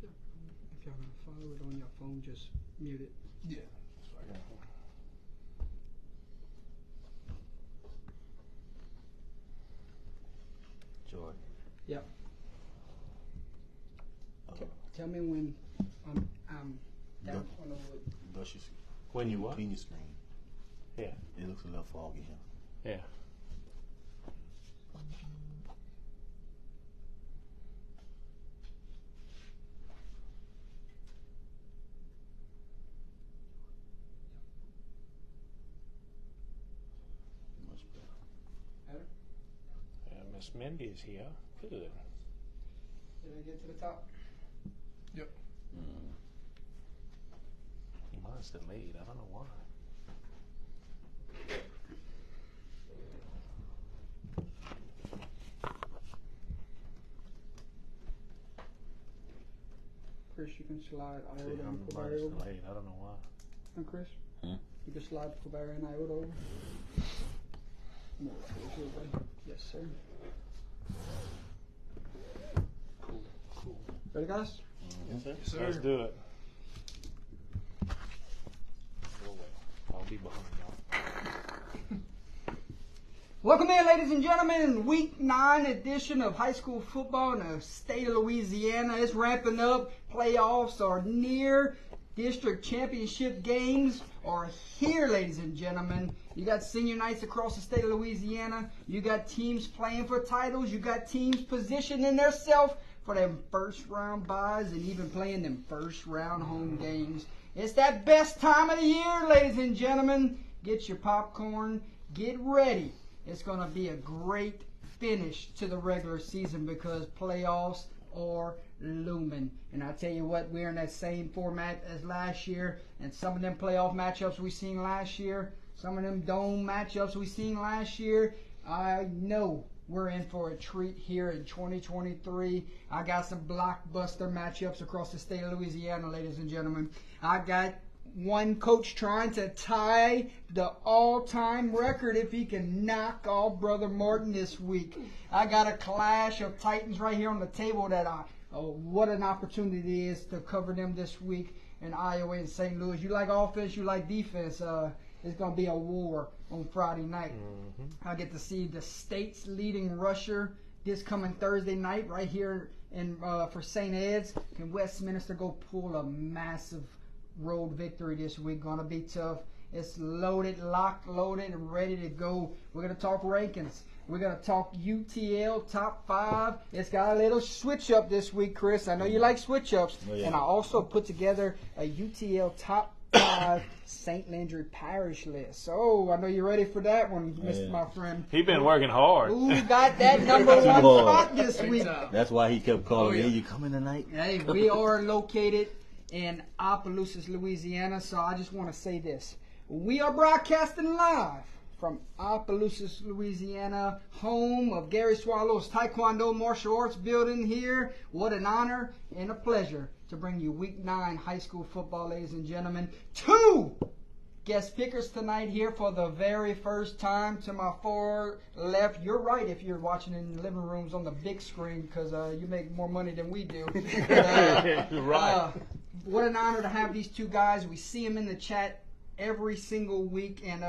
If y'all gonna follow it on your phone, just mute it. Yeah. That's what I got. Joy. Yep. Tell me when I'm down on the wood. Brush your When you what? clean your screen. Yeah. It looks a little foggy here. Yeah. Much better. Better? Miss Mindy is here. Good. Did I get to the top? Yep. Mine's delayed. I don't know why. Chris, you can slide See, iota and mine's Quabarri over. delayed. I don't know why. And Chris, Hmm? you can slide Quabarri and iota over. More like this, buddy. Yes, sir. Cool. Cool. Ready, guys? Yes, sir. Yes, sir. Let's do it. Oh, well. I'll be behind y'all. Welcome in, ladies and gentlemen. Week 9 edition of high school football in the state of Louisiana. It's ramping up. Playoffs are near. District championship games are here, ladies and gentlemen. You got senior nights across the state of Louisiana. You got teams playing for titles. You got teams positioning themselves for them first round buys and even playing them first round home games. It's that best time of the year, ladies and gentlemen. Get your popcorn. Get ready. It's going to be a great finish to the regular season because playoffs are looming. And I tell you what, we're in that same format as last year. And some of them playoff matchups we seen last year, some of them dome matchups we seen last year, I know we're in for a treat here in 2023. I got some blockbuster matchups across the state of Louisiana, ladies and gentlemen. I got one coach trying to tie the all-time record if he can knock off Brother Martin this week. I got a clash of Titans right here on the table that what an opportunity it is to cover them this week in Iowa and St. Louis. You like offense, you like defense. It's going to be a war on Friday night. I get to see the state's leading rusher this coming Thursday night right here for St. Ed's. Can Westminster go pull a massive road victory this week? Gonna be tough. It's loaded, locked, loaded, and ready to go. We're gonna talk rankings. We're gonna talk UTL top 5. It's got a little switch up this week, Chris. I know you like switch ups, and I also put together a UTL top 5 St. Landry Parish list. So I know you're ready for that one, my friend. He been working hard. Who got that number 1 spot this week? That's why he kept calling me. You coming tonight? Hey, we are located in Opelousas, Louisiana. So I just want to say this. We are broadcasting live from Opelousas, Louisiana, home of Gary Swallow's Taekwondo Martial Arts building here. What an honor and a pleasure to bring you Week 9 high school football, ladies and gentlemen. 2 guest pickers tonight here for the very first time. To my far left, you're right if you're watching in the living rooms on the big screen because you make more money than we do. Right. What an honor to have these two guys. We see them in the chat every single week, and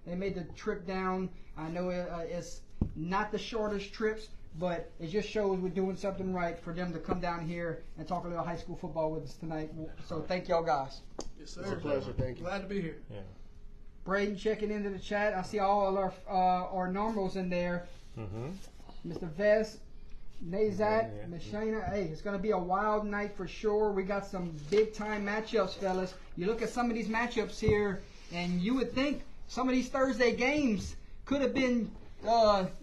they made the trip down. I know it's not the shortest trips, but it just shows we're doing something right for them to come down here and talk a little high school football with us tonight. So thank y'all guys. Yes, sir. It's a pleasure. Thank you. Glad to be here. Yeah. Braden checking into the chat. I see all of our normals in there. Mr. Vest, Nazat, Miss Shayna. Hey, it's going to be a wild night for sure. We got some big-time matchups, fellas. You look at some of these matchups here, and you would think some of these Thursday games could have been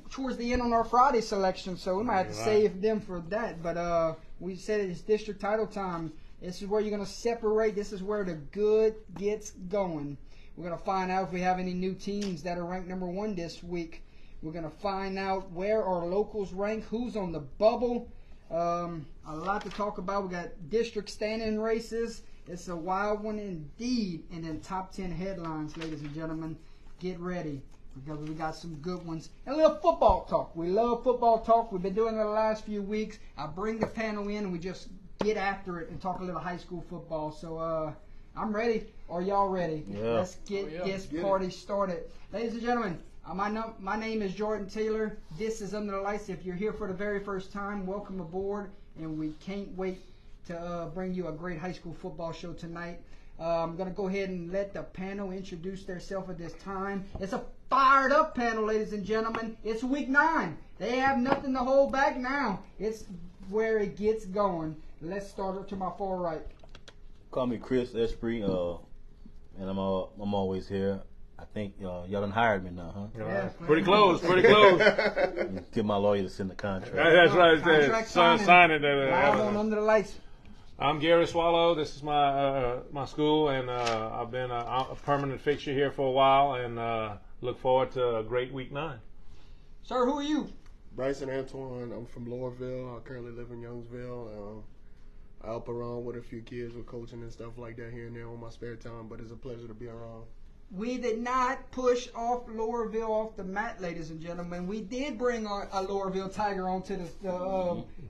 towards the end on our Friday selection, so we might have to save them for that. But we said it's district title time. This is where you're going to separate. This is where the good gets going. We're going to find out if we have any new teams that are ranked number 1 this week. We're going to find out where our locals rank, who's on the bubble. A lot to talk about. We got district standing races. It's a wild one indeed. And then top 10 headlines, ladies and gentlemen. Get ready. because we got some good ones. And a little football talk. We love football talk. We've been doing it the last few weeks. I bring the panel in and we just get after it and talk a little high school football. So I'm ready. Are y'all ready? Yeah. Let's get this party started. Ladies and gentlemen, my name is Jordan Taylor. This is Under the Lights. If you're here for the very first time, welcome aboard. And we can't wait to bring you a great high school football show tonight. I'm going to go ahead and let the panel introduce themselves at this time. It's a fired up panel, ladies and gentlemen. It's week 9. They have nothing to hold back now. It's where it gets going. Let's start up to my far right. Call me Chris Esprit, and I'm always here. I think y'all done hired me now, huh? Yeah, Pretty close, pretty close. Get my lawyer to send the contract. That's right. Contract Sign it. Live on Under the Lights. I'm Gary Swallow. This is my school, and I've been a permanent fixture here for a while, and look forward to a great week 9. Sir, who are you? Bryson Antoine. I'm from Lowerville. I currently live in Youngsville. I help around with a few kids with coaching and stuff like that here and there on my spare time, but it's a pleasure to be around. We did not push off Lowerville off the mat, ladies and gentlemen. We did bring a Lowerville Tiger onto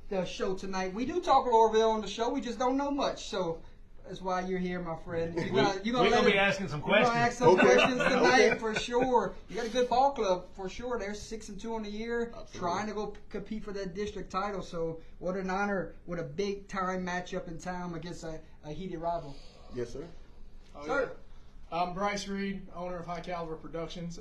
the show tonight. We do talk Lowerville on the show. We just don't know much. So that's why you're here, my friend. We're going to be asking some questions. We're going to ask some questions tonight for sure. You got a good ball club for sure. They're 6-2 on the year, trying to go compete for that district title. So what an honor with a big time matchup in town against a heated rival. Yes, sir. Sir. I'm Bryce Reed, owner of High Caliber Productions.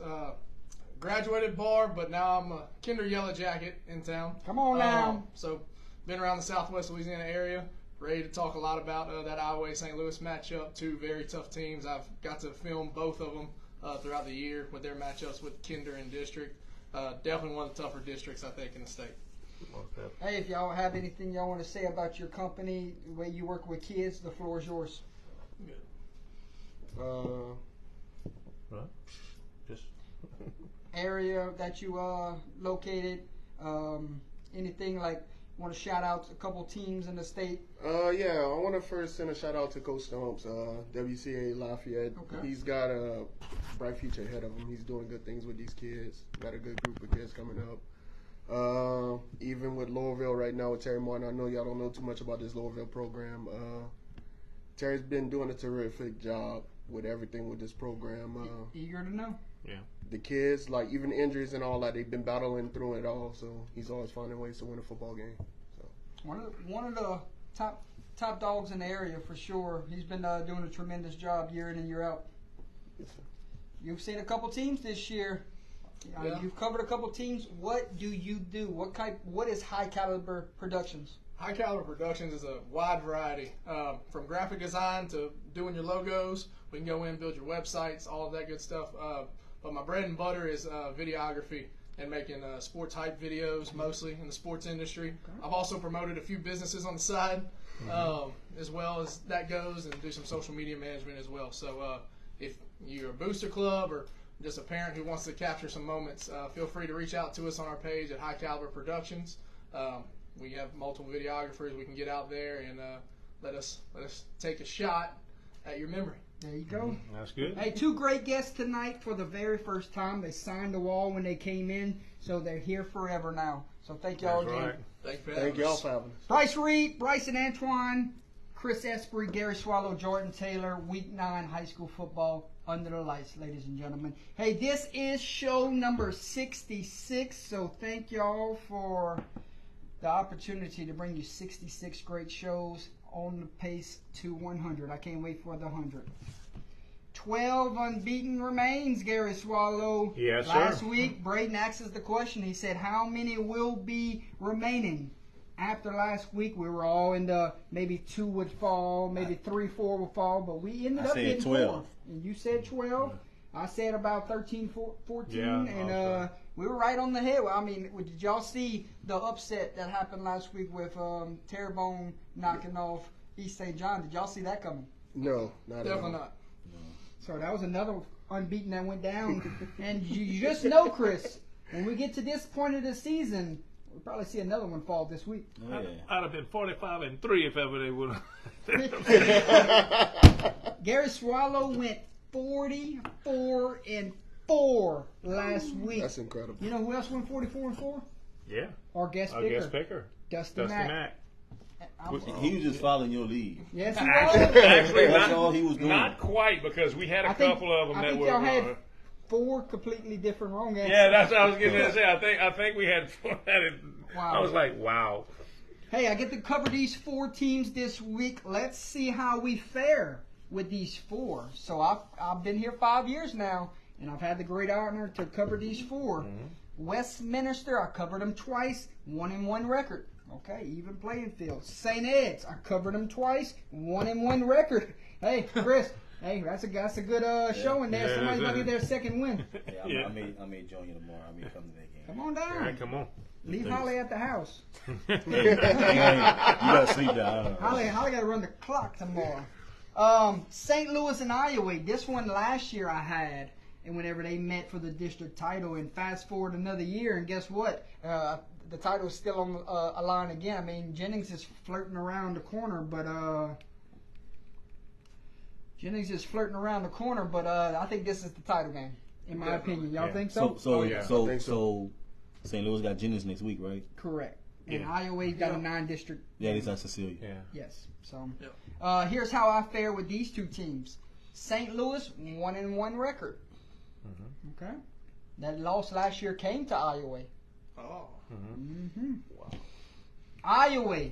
Graduated bar, but now I'm a Kinder Yellow Jacket in town. Come on now. So been around the Southwest Louisiana area. Ready to talk a lot about that Iowa-St. Louis matchup. 2 very tough teams. I've got to film both of them throughout the year with their matchups with Kinder and District. Definitely one of the tougher districts, I think, in the state. Hey, if y'all have anything y'all want to say about your company, the way you work with kids, the floor is yours. Good. Just Area that you located, anything like want to shout out a couple teams in the state? Yeah, I want to first send a shout out to Coach Stumps, WCA Lafayette. Okay. He's got a bright future ahead of him. He's doing good things with these kids. Got a good group of kids coming up. Even with Lowerville right now with Terry Martin, I know y'all don't know too much about this Lowerville program. Terry's been doing a terrific job with everything with this program. Eager to know. yeah. The kids, like even injuries and all that, they've been battling through it all. So he's always finding ways to win a football game. So One of the top dogs in the area for sure. He's been doing a tremendous job year in and year out. yes, sir. You've seen a couple teams this year. Yeah. You've covered a couple teams. What do you do? What is High Caliber Productions? High Caliber Productions is a wide variety, from graphic design to doing your logos. We can go in, build your websites, all of that good stuff. But my bread and butter is videography and making sports hype videos, mostly in the sports industry. I've also promoted a few businesses on the side, as well as that goes, and do some social media management as well. So if you're a booster club or just a parent who wants to capture some moments, feel free to reach out to us on our page at High Caliber Productions. We have multiple videographers. We can get out there and let us take a shot at your memory. There you go. That's good. Hey, 2 great guests tonight for the very first time. They signed the wall when they came in, so they're here forever now. So thank y'all That's again. right. Thank you for having Thank y'all us. for having us. Bryce Reed, Bryson Antoine, Chris Esprit, Gary Swallow, Jordan Taylor, Week 9 high school football under the lights, ladies and gentlemen. Hey, this is show number 66, so thank y'all for the opportunity to bring you 66 great shows on the pace to 100. I can't wait for the 100. 12 unbeaten remains, Gary Swallow. Yes, sir. Last week, Braden asked us the question. He said, how many will be remaining? After last week, we were all in the maybe 2 would fall, maybe 3, 4 would fall, but we ended I up said getting 12. 4. And you said 12. I said about 13, 14, Yeah, and also. we were right on the head. I mean, did y'all see the upset that happened last week with Terrebonne knocking off East St. John? Did y'all see that coming? No, not at all. Definitely not. So that was another unbeaten that went down. And you just know, Chris, when we get to this point of the season, we'll probably see another one fall this week. Oh, yeah. I'd have been 45-3 if ever they would have. Gary Swallow went 44-3 44 last week. That's incredible. You know who else went 44-4? Yeah. Our guest I picker, guess picker. Dustin Dustin Mack. Mack. He was just following your lead. Yes, he Actually, was. Actually, That's all he was doing. not quite, because we had a I think- couple of them I that think were. y'all had 4 completely different wrong answers. yeah, that's what I was getting to say. I think we had. Wow. I was like, wow. Hey, I get to cover these 4 teams this week. Let's see how we fare with these 4. So I've been here 5 years now, and I've had the great honor to cover these 4. Westminster, I covered them twice, 1-1 record. Okay, even playing field. St. Ed's, I covered them twice, 1-1 record. Hey, Chris, hey, that's a good showing there. Yeah, Somebody's that's gonna it. get their second win. Yeah, I may join you tomorrow. I may come to that game. Come on All down. right, come on. Leave Holly at the house. You gotta sleep there. Holly got to run the clock tomorrow. St. Louis and Iowa. This one last year I had, and whenever they met for the district title, and fast forward another year, and guess what? The title is still on a line again. I mean, Jennings is flirting around the corner, but I think this is the title game, in my opinion. Y'all Yeah. think so? So yeah. I think so. St. Louis got Jennings next week, right? Correct. And Yeah. Iowa's got a 9-district. Yeah, he's at Cecilia. Yeah. Yes. So, Yep. here's how I fare with these 2 teams. St. Louis 1-1 record. Okay. That loss last year came to Iowa. Oh. Mm-hmm. Iowa.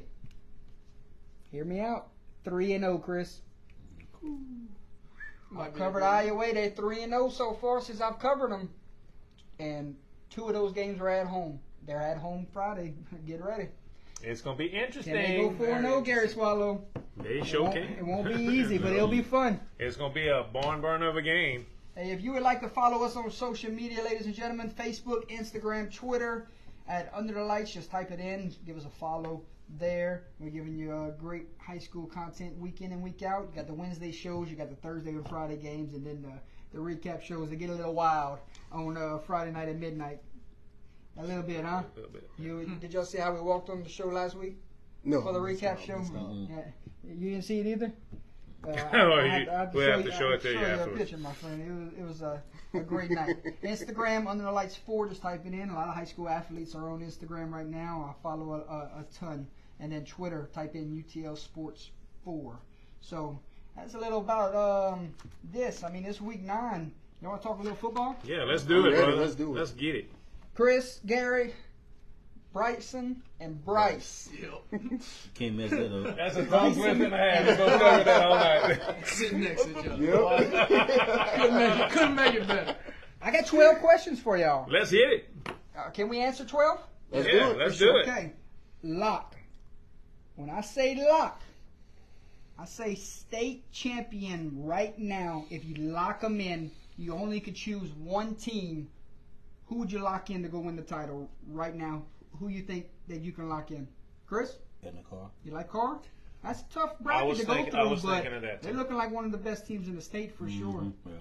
Hear me out. 3-0, Chris. Might I've be covered a good- Iowa. They're 3-0 so far since I've covered them, and 2 of those games were at home. They're at home Friday. Get ready. It's gonna be interesting. Can they go 4-0, Gary Swallow? They It sure won't- can. It won't be easy, but it'll be fun. It's gonna be a barn burner of a game. Hey, if you would like to follow us on social media, ladies and gentlemen, Facebook, Instagram, Twitter, at Under the Lights, just type it in. Give us a follow there. We're giving you great high school content week in and week out. You got the Wednesday shows, you got the Thursday and Friday games, and then the recap shows that get a little wild on Friday night at midnight. A little bit, huh? A little bit. Did y'all see how we walked on the show last week No. for the recap show? Mm-mm. Yeah. You didn't see it either? Oh, we'll have to show it to you a afterwards. picture, my friend. It was a great night. Instagram, Under the Lights 4, just type it in. A lot of high school athletes are on Instagram right now. I follow a ton. And then Twitter, type in UTL Sports 4. So that's a little about this. I mean, it's week 9. You want to talk a little football? Yeah, let's do it, Ready, brother. let's do it. Let's get it. Chris, Gary, Bryson, and Bryce. Yep. Can't mess that up. That's a tongue twist and a half. We're gonna cover that all night. Sitting next to each other. Yep. Couldn't make it better. I got 12 questions for y'all. Let's hit it. Can we answer 12? Let's Yeah, do it. let's do it. Okay. Lock. When I say lock, I say state champion right now. If you lock them in, you only could choose one team. Who would you lock in to go win the title right now? Who you think that you can lock in? Chris, In the car. you like Carr? That's a tough I bracket was to go thinking- through, I was but thinking of that, they're too. looking like one of the best teams in the state for sure. Mhm, yeah.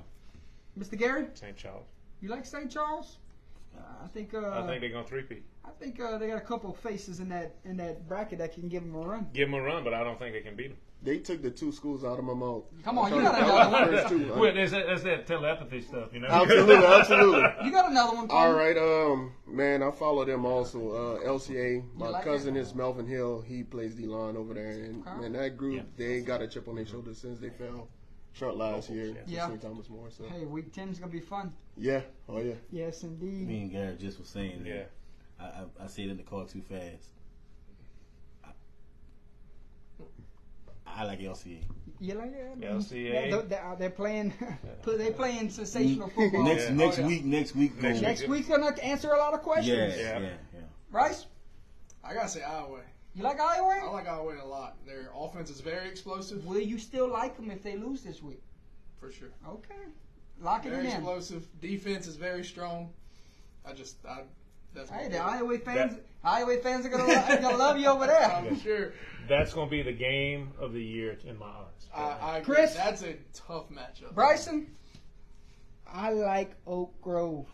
Mr. Gary, St. Charles. you like St. Charles? I think. I think they're gonna three-peat. I think they got a couple of faces in that bracket that can give them a run. Give them a run, but I don't think they can beat them. They took the 2 schools out of my mouth. Come on, I you thought got that another was one. the first 2, huh? Well, that's that telepathy stuff, you know. Absolutely, absolutely. You got another one, Tom. All right, man, I follow them also. LCA, my like cousin is Melvin Hill. He plays D-line over there, and Okay. man, that group Yeah. they got a chip on their shoulder since they fell short last year. to Yeah. St. Thomas More. So Hey, week 10 is gonna be fun. yeah, oh yeah. Yes, indeed. Me and Garrett just was saying that. Yeah. I said in the car too fast. I like LCA. You like it? LCA. They're playing. They're playing sensational football. Next yeah. next week. Next go- Next week's gonna answer a lot of questions. Yeah, Yeah. yeah. Bryce, I gotta say Iowa. you like I Iowa? like Iowa a lot. Their offense is very explosive, Will you still like them if they lose this week? for sure. Okay, lock it Very in. explosive. Defense is very strong. I that's Hey, my the pick. Iowa fans are gonna love you over there. I'm sure. That's gonna be the game of the year in my eyes. I agree. Chris? That's a tough matchup. Bryson, I like Oak Grove.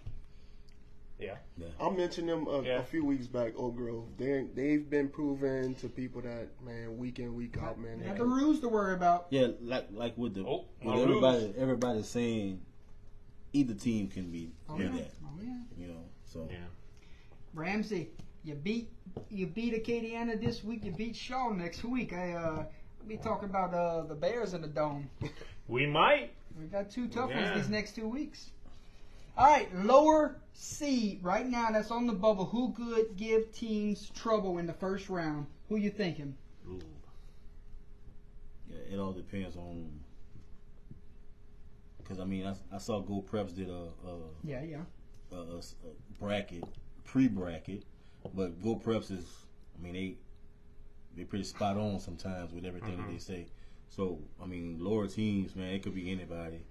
Yeah. I mentioned them Yeah. a few weeks back. Oak Grove, they've been proven to people that man week in week out, man. They they got the can- Ruse to worry about. Yeah, like with the Oh, with my everybody's saying either team can be Oh, do yeah. that. Oh, yeah. You know, so Yeah. Ramsey, you beat Acadiana this week. You beat Shaw next week. We'll be talking about the Bears in the Dome. We might. We got two tough Yeah. ones these next 2 weeks. All right, lower seed right now that's on the bubble. Who could give teams trouble in the first round? Who you thinking? Ooh. yeah, it all depends on. Because I mean, I saw Go Preps did a Yeah. bracket, pre-bracket, but Go Preps is, I mean, they pretty spot on sometimes with everything that they say. So I mean, lower teams, man, it could be anybody.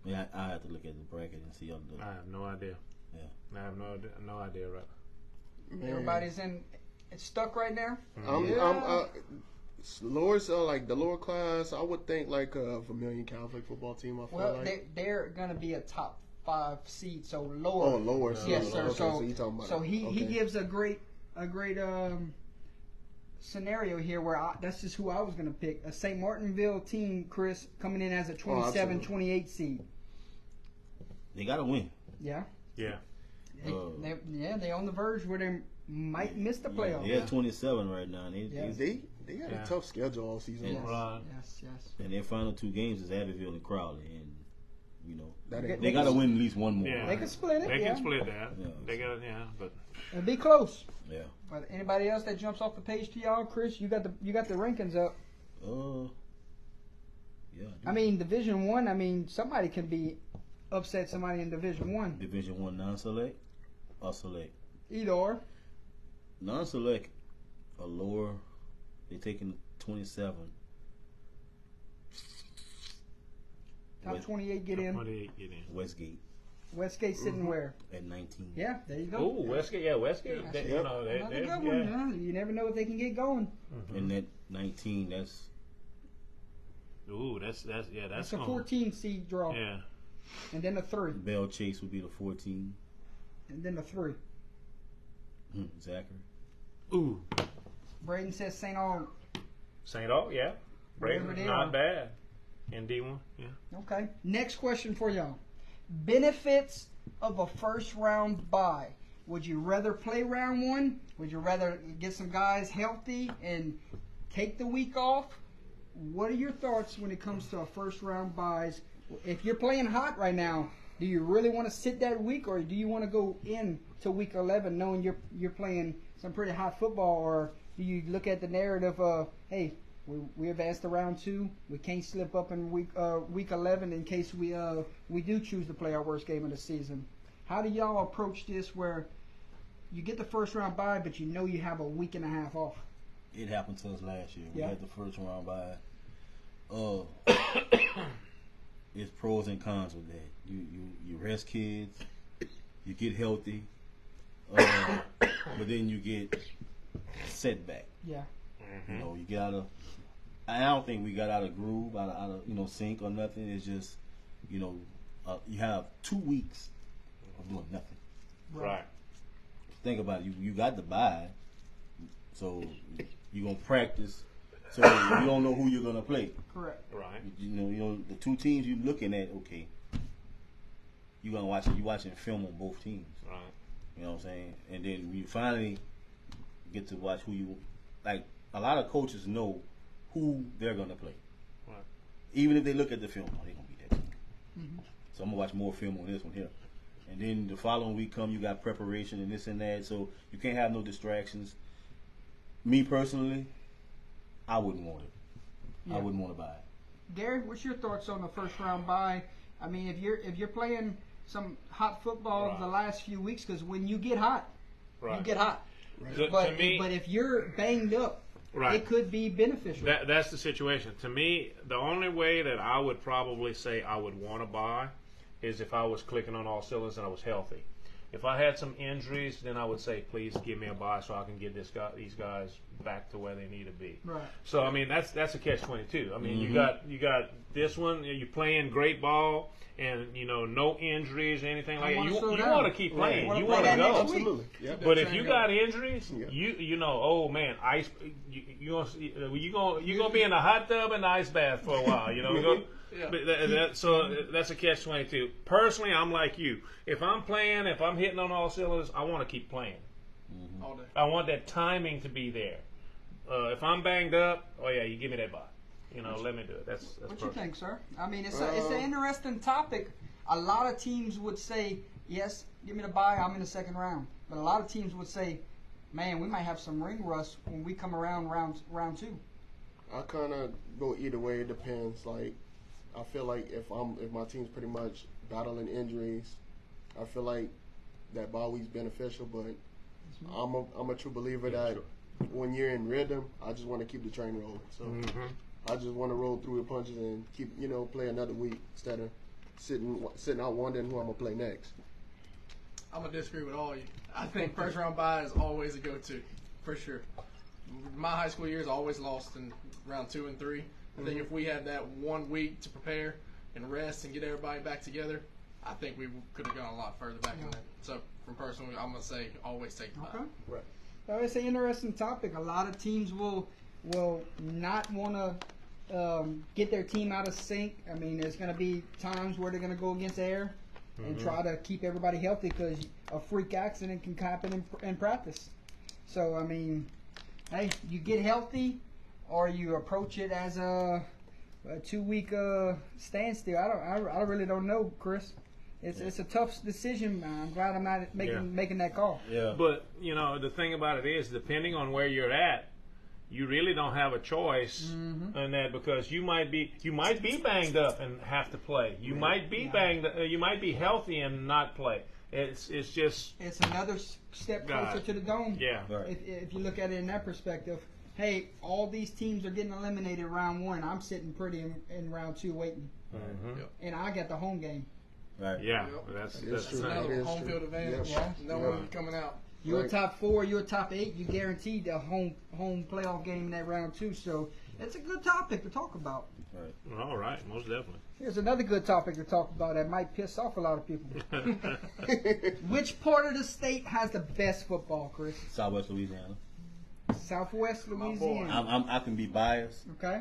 Yeah, I have to look at the bracket and see all the. I have no idea. Yeah. I have no idea, right? Man. Everybody's it's stuck right now. Lower, like the lower class, I would think like a Vermilion Catholic football team. I feel Well, like. they're gonna be a top 5 seed, so lower. Oh, lower. Yes, sir. Okay, So, you talking about so he okay. gives a great scenario here where that's just who I was going to pick. A St. Martinville team, Chris, coming in as a 27, absolutely. 28 seed. They gotta win. Yeah. Yeah. They on the verge where they might miss the playoffs. They're 27 right now. And Yeah. They had Yeah. a tough schedule all season. Yes, long. Right. yes. and their final 2 games is Abbeville and Crowley, and you know That ain't they gotta win at least one more. Yeah. They can split it. They yeah. can split that. Yeah. They got but It'll be close. Yeah. But anybody else that jumps off the page to y'all, Chris, you got the rankings up. Yeah. I mean, Division 1. I mean, somebody can be upset somebody in Division 1. Division 1 non-select or select. Either or. Non-select, a lower. They taking 27. Top West- 28 get in. 28 get in. Westgate Westgate sitting where? at 19. Yeah, there you go. Oh, Westgate. Yeah, Westgate. Yeah. They, Yep. you know, they, Another they, good yeah. one. Yeah, you never know if they can get going. And that 19, that's Ooh, that's yeah, It's that's a 14 seed draw, Yeah. and then a 3, Bell Chase would be the 14. and then a 3. Zachary. Ooh, Braden says St. Aug. St. Aug. Yeah. Wherever Braden, they not are. bad. In D1. Yeah. Okay. Next question for y'all. Benefits of a first round bye. Would you rather play round 1? Would you rather get some guys healthy and take the week off? What are your thoughts when it comes to a first round buys? If you're playing hot right now, do you really want to sit that week, or do you want to go in to week 11 knowing you're playing some pretty hot football, or do you look at the narrative of, hey, we advanced to round 2, we can't slip up in week 11 in case we do choose to play our worst game of the season? How do y'all approach this where you get the first round bye, but you know you have a week and a half off? It happened to us last year. We Yeah. had the first round bye. It's pros and cons with that. You rest kids, you get healthy, but then you get setback. Yeah. You know, you get out of. I don't think we got out of groove, out of sync or nothing. It's just, you have 2 weeks of doing nothing. Right. Think about it. You got the bye, so you're gonna practice. So you don't know who you're gonna play. Correct. Right. You know the 2 teams you're looking at. Okay, you watching film on both teams. Right. You know what I'm saying? And then you finally get to watch who you like. A lot of coaches know who they're gonna play. Right. Even if they look at the film, they're gonna be that team. So I'm gonna watch more film on this one here. And then the following week you got preparation and this and that. So you can't have no distractions. Me personally, I wouldn't want it. Yeah. I wouldn't want to buy it. Gary, what's your thoughts on the first round bye? I mean, if you're playing some hot football Right. the last few weeks, because when you get hot, Right. you get hot. To But me, but if you're banged up, right. it could be beneficial. That's the situation. To me, the only way that I would probably say I would want to buy is if I was clicking on all cylinders and I was healthy. If I had some injuries, then I would say, please give me a bye so I can get these guys back to where they need to be. Right. So I mean, that's a catch-22. I mean, you got this one. You're playing great ball, and no injuries or anything like that. You want to keep playing. Wanna You play want to that go. next week. Absolutely. Yep. But if you got injuries, Yeah. you know, oh man, ice, you gonna be in a hot tub and ice bath for a while, Yeah. But so that's a catch-22. Personally, I'm like you. If I'm playing, if I'm hitting on all cylinders, I want to keep playing. All day. I want that timing to be there. If I'm banged up, oh yeah, you give me that bot. Let me do it. That's What perfect. you think, sir? I mean, it's an interesting topic. A lot of teams would say, yes, give me the bye, I'm in the second round. But a lot of teams would say, man, we might have some ring rust when we come around round 2. I kind of go either way. It depends. Like, I feel like if my team's pretty much battling injuries, I feel like that bye week's beneficial. But I'm a true believer that when you're in rhythm, I just want to keep the train rolling. So I just want to roll through the punches and keep play another week instead of sitting out wondering who I'm gonna play next. I'm gonna disagree with all of you. I think first round bye is always a go-to, for sure. My high school years always lost in round 2 and 3. I think if we had that 1 week to prepare and rest and get everybody back together, I think we could have gone a lot further back in that. So, from personally, I'm gonna say always take the bye. Okay. Right. Well, it's an interesting topic. A lot of teams will not want to get their team out of sync. I mean, there's going to be times where they're going to go against air and try to keep everybody healthy because a freak accident can happen in practice. So, I mean, hey, you get healthy or you approach it as a 2-week standstill. I really don't know, Chris. It's a tough decision. I'm glad I'm not making that call. Yeah. But the thing about it is, depending on where you're at, you really don't have a choice in that because you might be banged up and have to play. You might be you might be healthy and not play. It's just It's another step closer to the dome. yeah. Right. If you look at it in that perspective, hey, all these teams are getting eliminated round 1. I'm sitting pretty in round 2 waiting, and I got the home game. Right. Yeah, Yep. that's That is that's true. the Another thing. is home true. field advantage. Yep. No Yeah. one coming out. You're Right. a top 4, you're a top 8. You guaranteed a home playoff game in that round 2. So it's a good topic to talk about. All right, most definitely. Here's another good topic to talk about that might piss off a lot of people. Which part of the state has the best football, Chris? Southwest Louisiana. Southwest boy. Louisiana. I can be biased, Okay.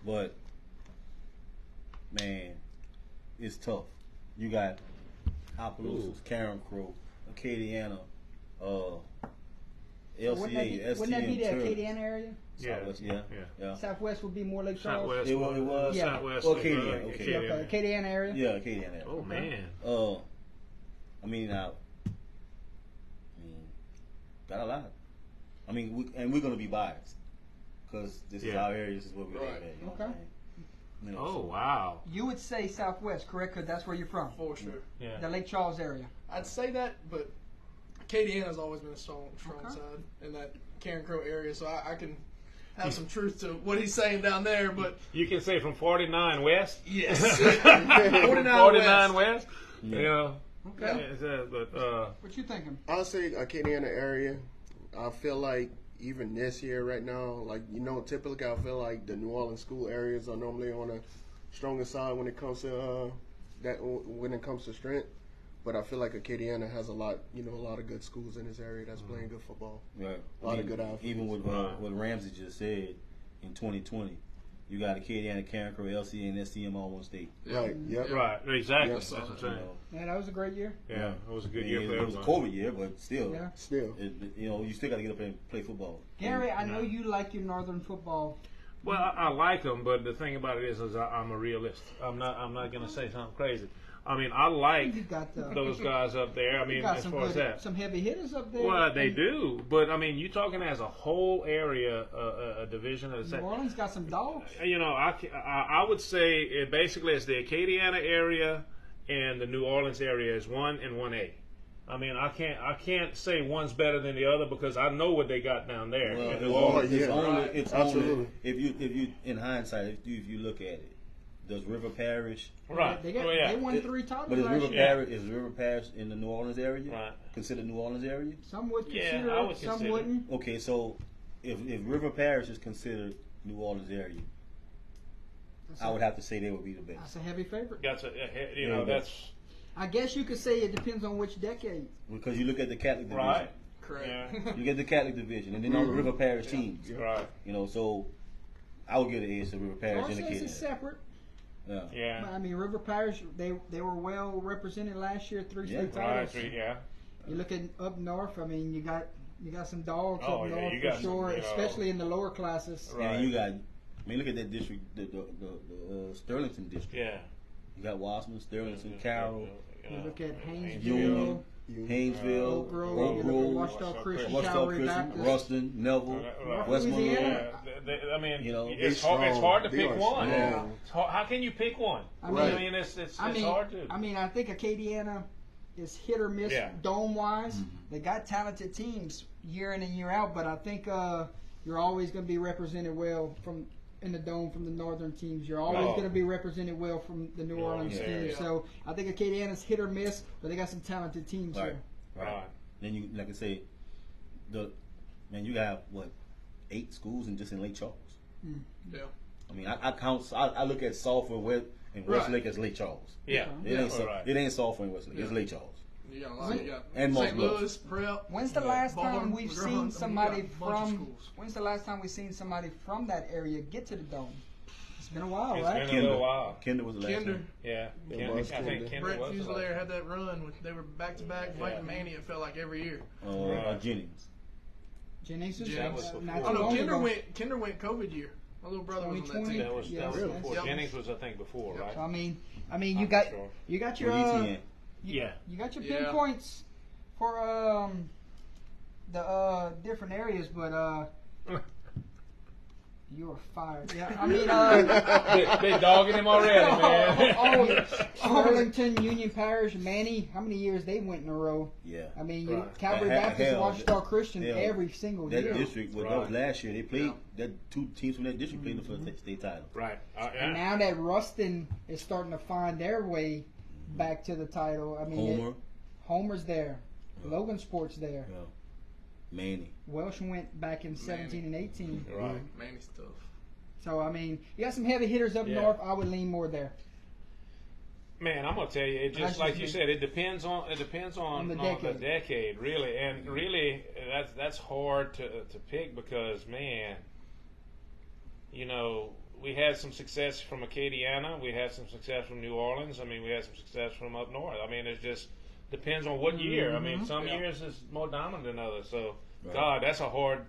but man, it's tough. You got Opelousas, Karen Crow, Acadiana, LCA, Wouldn't that be the STM, Acadiana area? Southwest, yeah. Southwest would be more Lake Charles. Southwest. It was Yeah. Southwest. Well, Acadiana, Yeah, okay. okay. Acadiana area. Yeah, Acadiana. Oh man. I mean, got a lot. I mean, we're gonna be biased because this is Yeah. our area. This is where we live Right. at. You know Okay. what I'm saying? Oh so- wow. You would say Southwest, correct? Because that's where you're from. For sure. Yeah. The Lake Charles area. I'd say that, but Acadiana's always been a strong Okay. side in that Karen Crow area, so I can have some truth to what he's saying down there, but You can say from 49 West. yes. 49 West. Yeah. You know. Okay. But What you thinking? I'll say Acadiana area. I feel like even this year right now, like typically I feel like the New Orleans school areas are normally on a stronger side when it comes to strength. But I feel like Acadiana has a lot of good schools in this area that's playing good football. Right. A lot of good athletes. Even with what Ramsey just said in 2020, you got Acadiana, Karen Crow, LCA, and STM all one state. Right. Yep. right, exactly. Yes. That's what I'm You saying. know, Man, that was a great year. Yeah, it was a good it, year for it was a everyone. COVID year, but still, Yeah. Still. you still got to get up and play football. Gary, I know you like your Northern football. Well, I like them, but the thing about it is I'm a realist. I'm not gonna say something crazy. I mean, I like You got those guys up there. I you mean, got as some far as that. some heavy hitters up there. Well, they do, but I mean, you talking as a whole area, a division of the New state. Orleans got some dogs. I would say it basically it's the Acadiana area and the New Orleans area is 1 and 1A. I mean, I can't say one's better than the other because I know what they got down there. Well, in it's New only, Orleans. it's yeah. only, Right. it's Absolutely. only if you in hindsight, if you look at it, does River Parish? Right. They got Oh, yeah. they won 3 titles But is last River year. Parish in the New Orleans area? Right. Considered New Orleans area? Some would Yeah, consider I it, would some consider it. wouldn't. Okay, so if River Parish is considered New Orleans area, I would have to say they would be the best. That's a heavy favorite. That's Yeah, but- that's I guess you could say it depends on which decade. Because you look at the Catholic division. right. Correct. Yeah. You get the Catholic division, and then all the River Parish teams. Right. You know, so I would give the edge to River Parish in the Garces is case. separate. Yeah. Yeah. I mean, River Parish, they were well represented last year, 3 Yeah. state Right. titles. Yeah. You look at up north. I mean, you got some dogs Oh, up yeah, north you for got some, sure, you know. especially in the lower classes. Right. And you got, I mean, look at that district, the Sterlington district. Yeah. You got Wasserman, Sterlington, Carroll, You look at Haynesville, Union, Haynesville, Oak Grove, Oak you look at Grove, Washita Christian, Washita Calvary Christian, Baptist. Ruston, Neville, Right. West Louisiana. Monroe. I mean, You know, it's they hard. It's hard to strong. They pick are one. strong. It's hard- How can you pick one? I mean, Right. I mean, it's I mean, hard to. I mean, I think Acadiana is hit or miss Yeah. dome wise. They got talented teams year in and year out, but I think you're always going to be represented well from in the dome from the northern teams. You're always Oh. going to be represented well from the New Orleans Yeah. teams. Yeah. So I think Acadiana's hit or miss, but they got some talented teams Right. here. Right. Then you, like I say, you have what, 8 schools in just in Lake Charles. Yeah. I mean, I count. I look at Sulphur and Westlake Right. as Lake Charles. Yeah. It ain't All right. It ain't Sulphur and Westlake. It's Yeah. Lake Charles. You got a lot. You got And Moss St. Bluffs. Louis, Prep. When's the last time Baldwin, we've McGraw. I seen mean, you somebody got a bunch of from? schools. When's the last time we've seen somebody from that area get to the dome? It's been a while, It's right? been a little while. Kinder was the last Kinder. one. Yeah. It Kinder, was I think Kinder. Kinder Brett was the Fusilier last. had that run. They were back to back fighting Manny. It felt like every year. Right. Jennings. Jennings was Jennings. not Oh too no, long Kinder ago. went. Kinder went COVID year. My little brother was on that 2020. team. That was Yeah, before. Yep. Jennings was, I think, before, right? So, I mean, you I'm got sure. you got With your ETN. Yeah. you got your Yeah. pinpoints for the different areas, but you are fired. Yeah, I mean, they dogging him already, man. Arlington, Union Parish, Manny. How many years they went in a row? Yeah. I mean, Right. Calvary Hell, Baptist, and Washita Christian hell, every single That year. district, that was last year. They played that 2 teams from that district played the first state title. Right. And Yeah. now that Ruston is starting to find their way back to the title, I mean, Homer, Homer's there, Logan Sport's there. yeah. Manny. Welsh went back in 17 and 18. Right. Manny's tough. So, I mean, you got some heavy hitters up Yeah. north. I would lean more there. Man, I'm gonna tell you, it That's just like just you me. said, it depends on the the decade, really, and really that's hard to pick because man, you know, we had some success from Acadiana, we had some success from New Orleans. I mean, we had some success from up north. I mean, it just depends on what year. I mean, some Yeah. years is more dominant than others. So, Right. God, that's a hard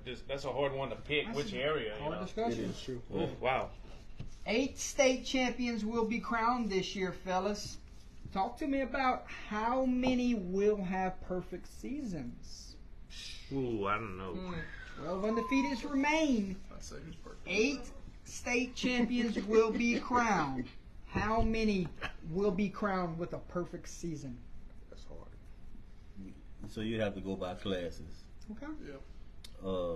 one to pick. That's Which a area? Hard It discussion. is true. Ooh, wow. 8 state champions will be crowned this year, fellas. Talk to me about how many will have perfect seasons. Ooh, I don't know. 12 undefeateds remain. I'd say who's perfect. 8 state champions will be crowned. How many will be crowned with a perfect season? That's hard. So you'd have to go by classes. Okay. Yeah.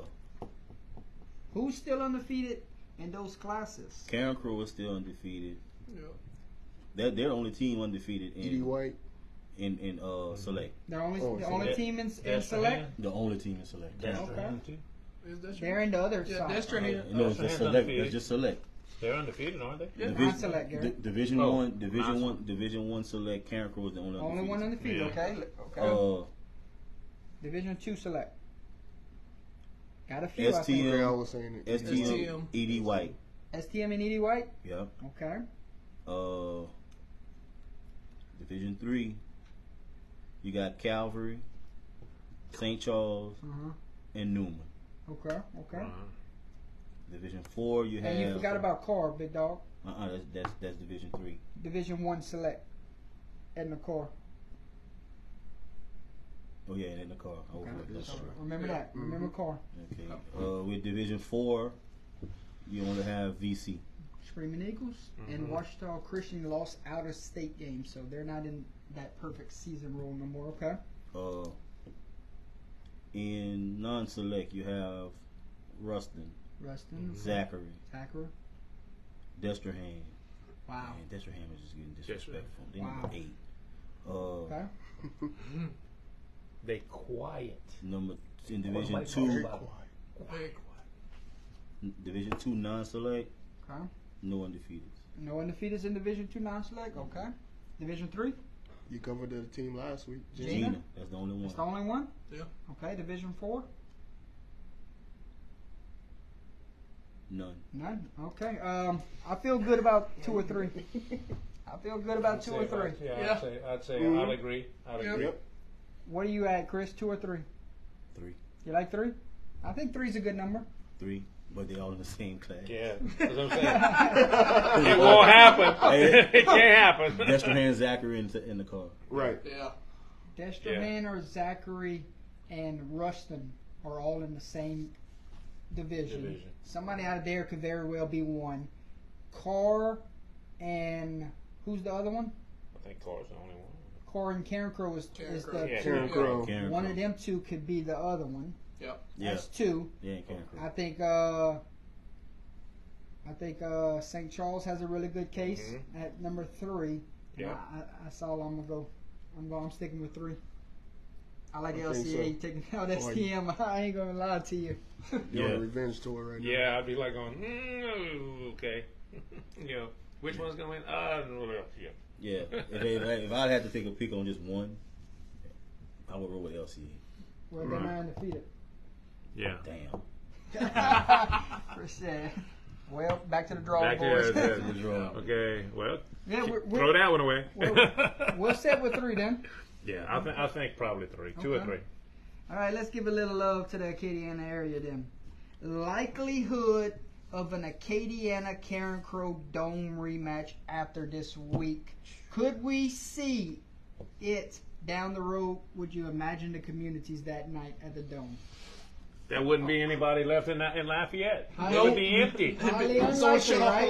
Who's still undefeated in those classes? Karen Crow is still undefeated. Yeah. They're the only team undefeated Edie White. in select. They're only Oh, the so only that- team in That's select. The only team in select. That's Okay. the hand, too. Is that They're in the other Yeah, side. Destro here. No, it's so just they're select. undefeated. It's just select. They're undefeated, aren't they? Yeah. Not select, Gary. Division Oh, one, Division awesome. one, Division one select. Karen Crow is the only Only one undefeated. Yeah. Okay. Okay. Division 2 select. Got a few. I think. Okay, I was saying it. STM, Edie White. STM and Edie White. Yep. Okay. Division 3. You got Calvary, St. Charles, Uh-huh. and Newman. Okay. Okay. Uh-huh. Division 4. You have. And you forgot about Carr, big dog. That's Division 3. Division 1 select. Edna Carr. Oh yeah, and in the car. Oh, Okay. that's So true. remember Yeah. that. Remember Carr. Okay. With Division 4, you only have VC. Screaming Eagles and Washita Christian lost out of state games, so they're not in that perfect season rule no more. Okay. In non-select, you have Ruston, Ruston, Zachary, Thacker. Desterham, Wow. Man, Destrehan is just getting disrespectful. They Wow. number 8. Okay. They quiet. Number in Division What am I 2, talking about? Big. Division 2 non-select, Okay. no undefeated. No undefeateds in Division 2 non-select. Okay. Division 3. You covered the team last week. Gina? Gina, that's the only one. That's the only one. Yeah. Okay. Division 4. None. None. Okay. I feel good about 2 or 3. I feel good about 2 or 3. Yeah, Yeah. I'd say Mhm. I'd agree. I'd Yeah. agree. Yep. What are you at, Chris? 2 or 3? 3. You like 3? I think 3's a good number. 3, but they all in the same class. Yeah, that's what I'm saying. It won't happen. It can't happen. Destrehan, Zachary in the car. Right. Yeah. Desterman or Zachary and Ruston are all in the same division. Somebody out of there could very well be one. Carr and who's the other one? I think Carr's the only one. Carr and Karen Crow is Crow. the Yeah. Karen Crow. Karen one Crow. of them two could be the other one. Yeah, That's 2. yeah, Karen Crow. I think St. Charles has a really good case at number 3. Yeah. That's all I'm gonna go. I'm sticking with 3. I like I think LCA taking out STM. I ain't gonna lie to you. You're on Yeah. a revenge tour right now. Yeah, I'd be like going, okay. You know, which one's going to win? Yeah. Yeah, if I'd had to take a pick on just one, I would roll with LCA. Well, they're not undefeated. Yeah. Damn. Chris said. Well, back to the drawing Back board. there. Good draw. Okay, well, Yeah, throw that one away. we'll set with 3 then. Yeah, I think probably 3. 2 or Okay. 3. All right, let's give a little love to the Acadiana area then. Likelihood of an Acadiana Karen Crow Dome rematch after this week. Could we see it down the road? Would you imagine the communities that night at the Dome? There wouldn't be anybody left in Lafayette. I It know. would be empty. Highly Someone unlikely, shut off the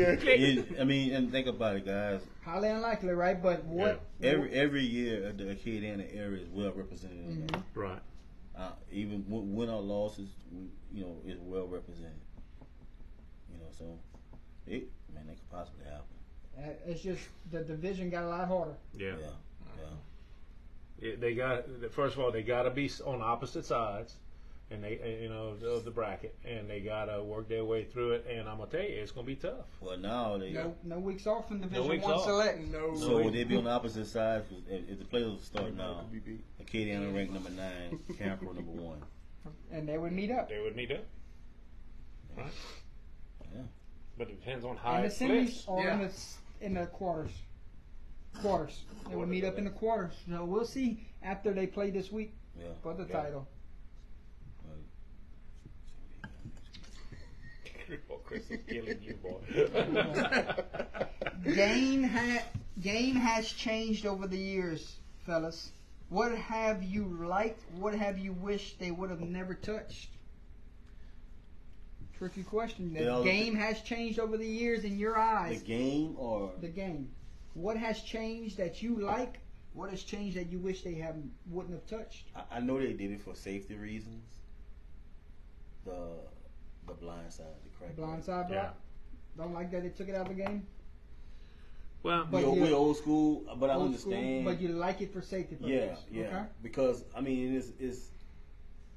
right? lights. I mean, and think about it, guys. Highly unlikely, right? But what? Every year, the Acadiana area is well represented. In that. Right. Even win or losses, is well represented. So that could possibly happen. It's just the division got a lot harder. Yeah. Yeah. They got, first of all, they got to be on opposite sides, and they, of the bracket, and they got to work their way through it. And I'm gonna tell you, it's gonna be tough. Well, now they. No weeks off in Division weeks 1 off. select. No. So would they be on the opposite side? If the players start now, Could be beat. Acadiana ranked number 9, Campbell number 1. And they would meet up. They would meet up. Right. Yeah. But it depends on how And the it semis splits. or Yeah. in the quarters. They would meet up in the quarters. So we'll see after they play this week Yeah. for the Yeah. title. Oh, Chris is killing you, boy. Game has changed over the years, fellas. What have you liked? What have you wished they would have never touched? Tricky question. The Well, game has changed over the years in your The eyes. game or The game. What has changed that you like? What has changed that you wish they wouldn't have touched? I know they did it for safety reasons. The blind side, the crack. Blindside block. Yeah. Don't like that they took it out of the game. Well, But We're old school, but I Old school, understand. but you like it for safety Yeah, purposes. yeah. Okay. Because I mean, it's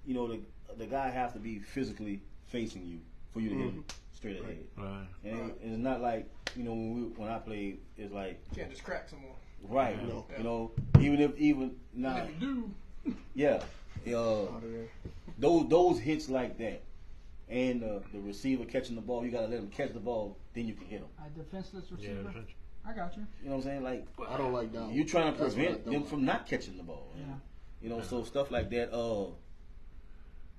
the guy has to be physically facing you for you to hit him straight ahead. right. And it's not like when I played, it's like You can't just crack someone. right. No. Even now, And if you do, yeah. Out of there. Those hits like that, and the receiver catching the ball, you gotta let him catch the ball, then you can hit him. A defenseless Yeah. receiver. I got you. You know what I'm saying? Like I don't like that. you trying to That's what I prevent don't them like. from not catching the ball. Yeah. So stuff like that.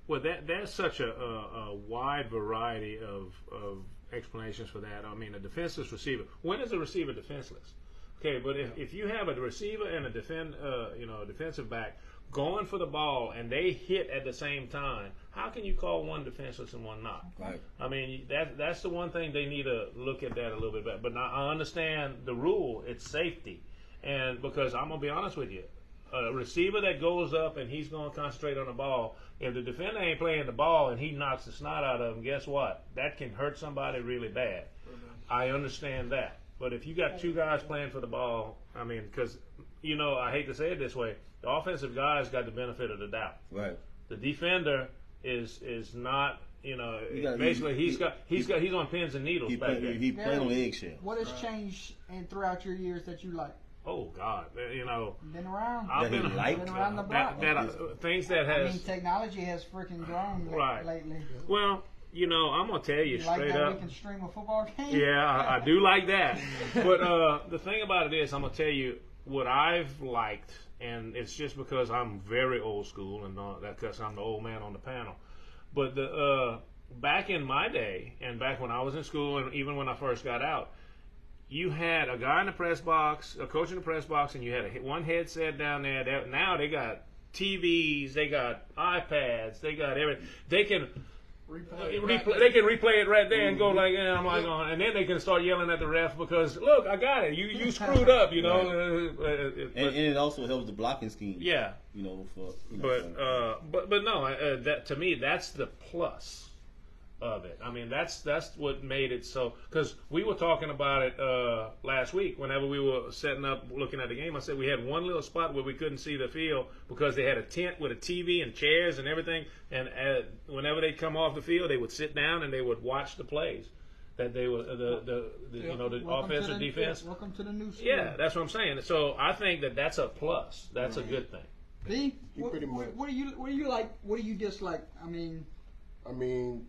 Well, there's such a wide variety of explanations for that. I mean, a defenseless receiver. When is a receiver defenseless? Okay, but if you have a receiver and a defensive back going for the ball and they hit at the same time, how can you call one defenseless and one not? Right. I mean, that's the one thing they need to look at that a little bit better. But now I understand the rule; it's safety, and because I'm gonna be honest with you, a receiver that goes up and he's going to concentrate on the ball. If the defender ain't playing the ball and he knocks the snot out of him, guess what? That can hurt somebody really bad. I understand that. But if you got two guys playing for the ball, I mean, because, you know, I hate to say it this way, the offensive guys got the benefit of the doubt. Right. The defender is not, you know, got- basically he's on pins and needles He back there. played on eggshell. What has changed and throughout your years that you like? Oh God, you know, Been around. I've That he been liked? Been around the block. things that I mean, has technology has freaking grown Right. lately. well, you know, I'm gonna tell you You like straight that up. we can stream a football game? Yeah, I do like that. But the thing about it is, I'm gonna tell you what I've liked, and it's just because I'm very old school and that because I'm the old man on the panel. But the back in my day, and back when I was in school, and even when I first got out, you had a guy in the press box, a coach in the press box, and you had one headset down there. Now they got TVs, they got iPads, they got everything. They can replay it right there and go like, I'm like, and then they can start yelling at the ref because look, I got it. You screwed up, you know. And it also helps the blocking scheme. Yeah, You know, but no, that to me that's the plus of it. I mean, that's what made it so. Because we were talking about it last week. Whenever we were setting up, looking at the game, I said we had one little spot where we couldn't see the field because they had a tent with a TV and chairs and everything. And whenever they come off the field, they would sit down and they would watch the plays. That they were the you know, the offense or defense. Welcome to the new school. Yeah, that's what I'm saying. So I think that's a plus. That's a good thing. B, He pretty much- what do you like? What do you dislike? I mean,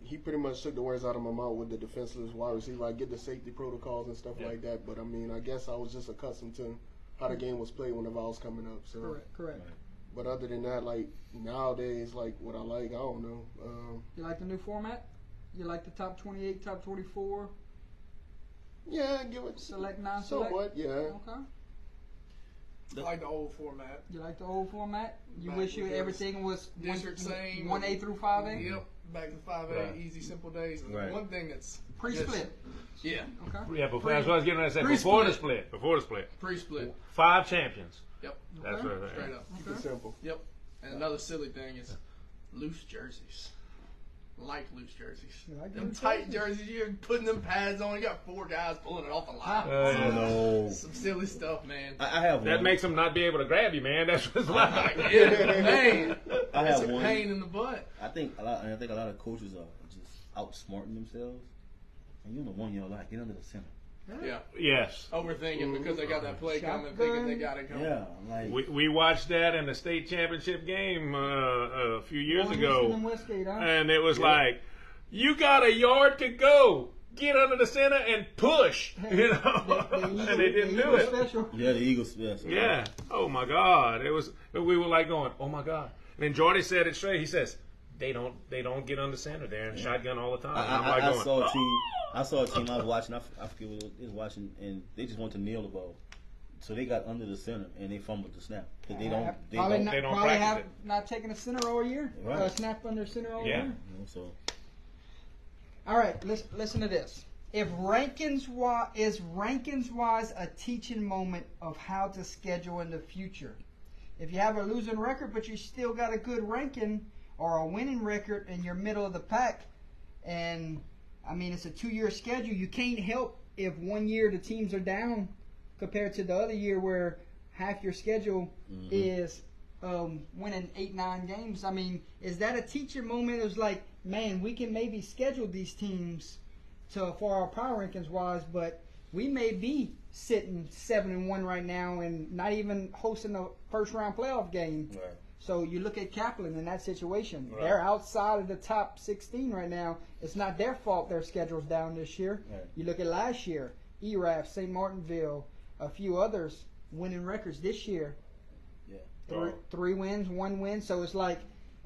he pretty much took the words out of my mouth with the defenseless wide receiver. I get the safety protocols and stuff like that, but I mean, I guess I was just accustomed to how the game was played whenever I was coming up. So, correct. but other than that, like nowadays, like what I like, I don't know. You like the new format? You like the top 28, top 24, Yeah, give it select, non-select? somewhat. Yeah, Okay. I like the old format. You like the old format? You Back wish with those everything was district same. 1A through 5A? Yep. Back to 5A, Right. easy, simple days. Right. One thing that's Pre-split. yeah, Okay. Yeah, before that's what I was getting ready to say. Before the split. pre-split. 5 champions. Yep, That's Okay. what straight up. keep it simple. Yep. And another silly thing is loose jerseys. Like loose jerseys. You like Them loose tight jerseys, you're putting them pads on. You got 4 guys pulling it off the line. I know. Some silly stuff, man. I have That one. makes them not be able to grab you, man. That's what's like. Yeah, man. I It's have a one. pain in the butt. I think a lot of coaches are just outsmarting themselves. And you know, one y'all like get under the center. Yeah. Yes. Overthinking because they got that play coming, Shotgun. thinking they got it coming. Yeah, like We watched that in the state championship game a few years ago. And Westgate, huh? And it was like, you got a yard to go. Get under the center and push. You know? And they didn't do it. Special. yeah, the Eagles. Yeah. Oh my God. It was. We were like going, oh my God. And then Jordy said it straight. He says, they don't get under center. They're in shotgun all the time. And I'm like I going, saw a team. I saw a team I was watching. I forget what it was watching, and they just wanted to nail the ball. So they got under the center and they fumbled the snap. 'Cause they don't. They Probably don't. not, they don't probably practice have it. not taken a center all year. Right. Snap under center all Yeah. year. You know, so All right, listen to this. If Rankins wise a teaching moment of how to schedule in the future? If you have a losing record but you still got a good ranking or a winning record and you're middle of the pack, and I mean it's a 2-year schedule, you can't help if 1 year the teams are down compared to the other year where half your schedule is winning 8-9 games. I mean, is that a teaching moment? It was like, man, we can maybe schedule these teams for our power rankings wise, but we may be sitting 7-1 right now and not even hosting a first round playoff game. right. So you look at Kaplan in that situation. Right. They're outside of the top 16 right now. It's not their fault their schedule's down this year. Right. You look at last year, ERAF, St. Martinville, a few others winning records this year. Yeah. Three wins, 1 win. So it's like,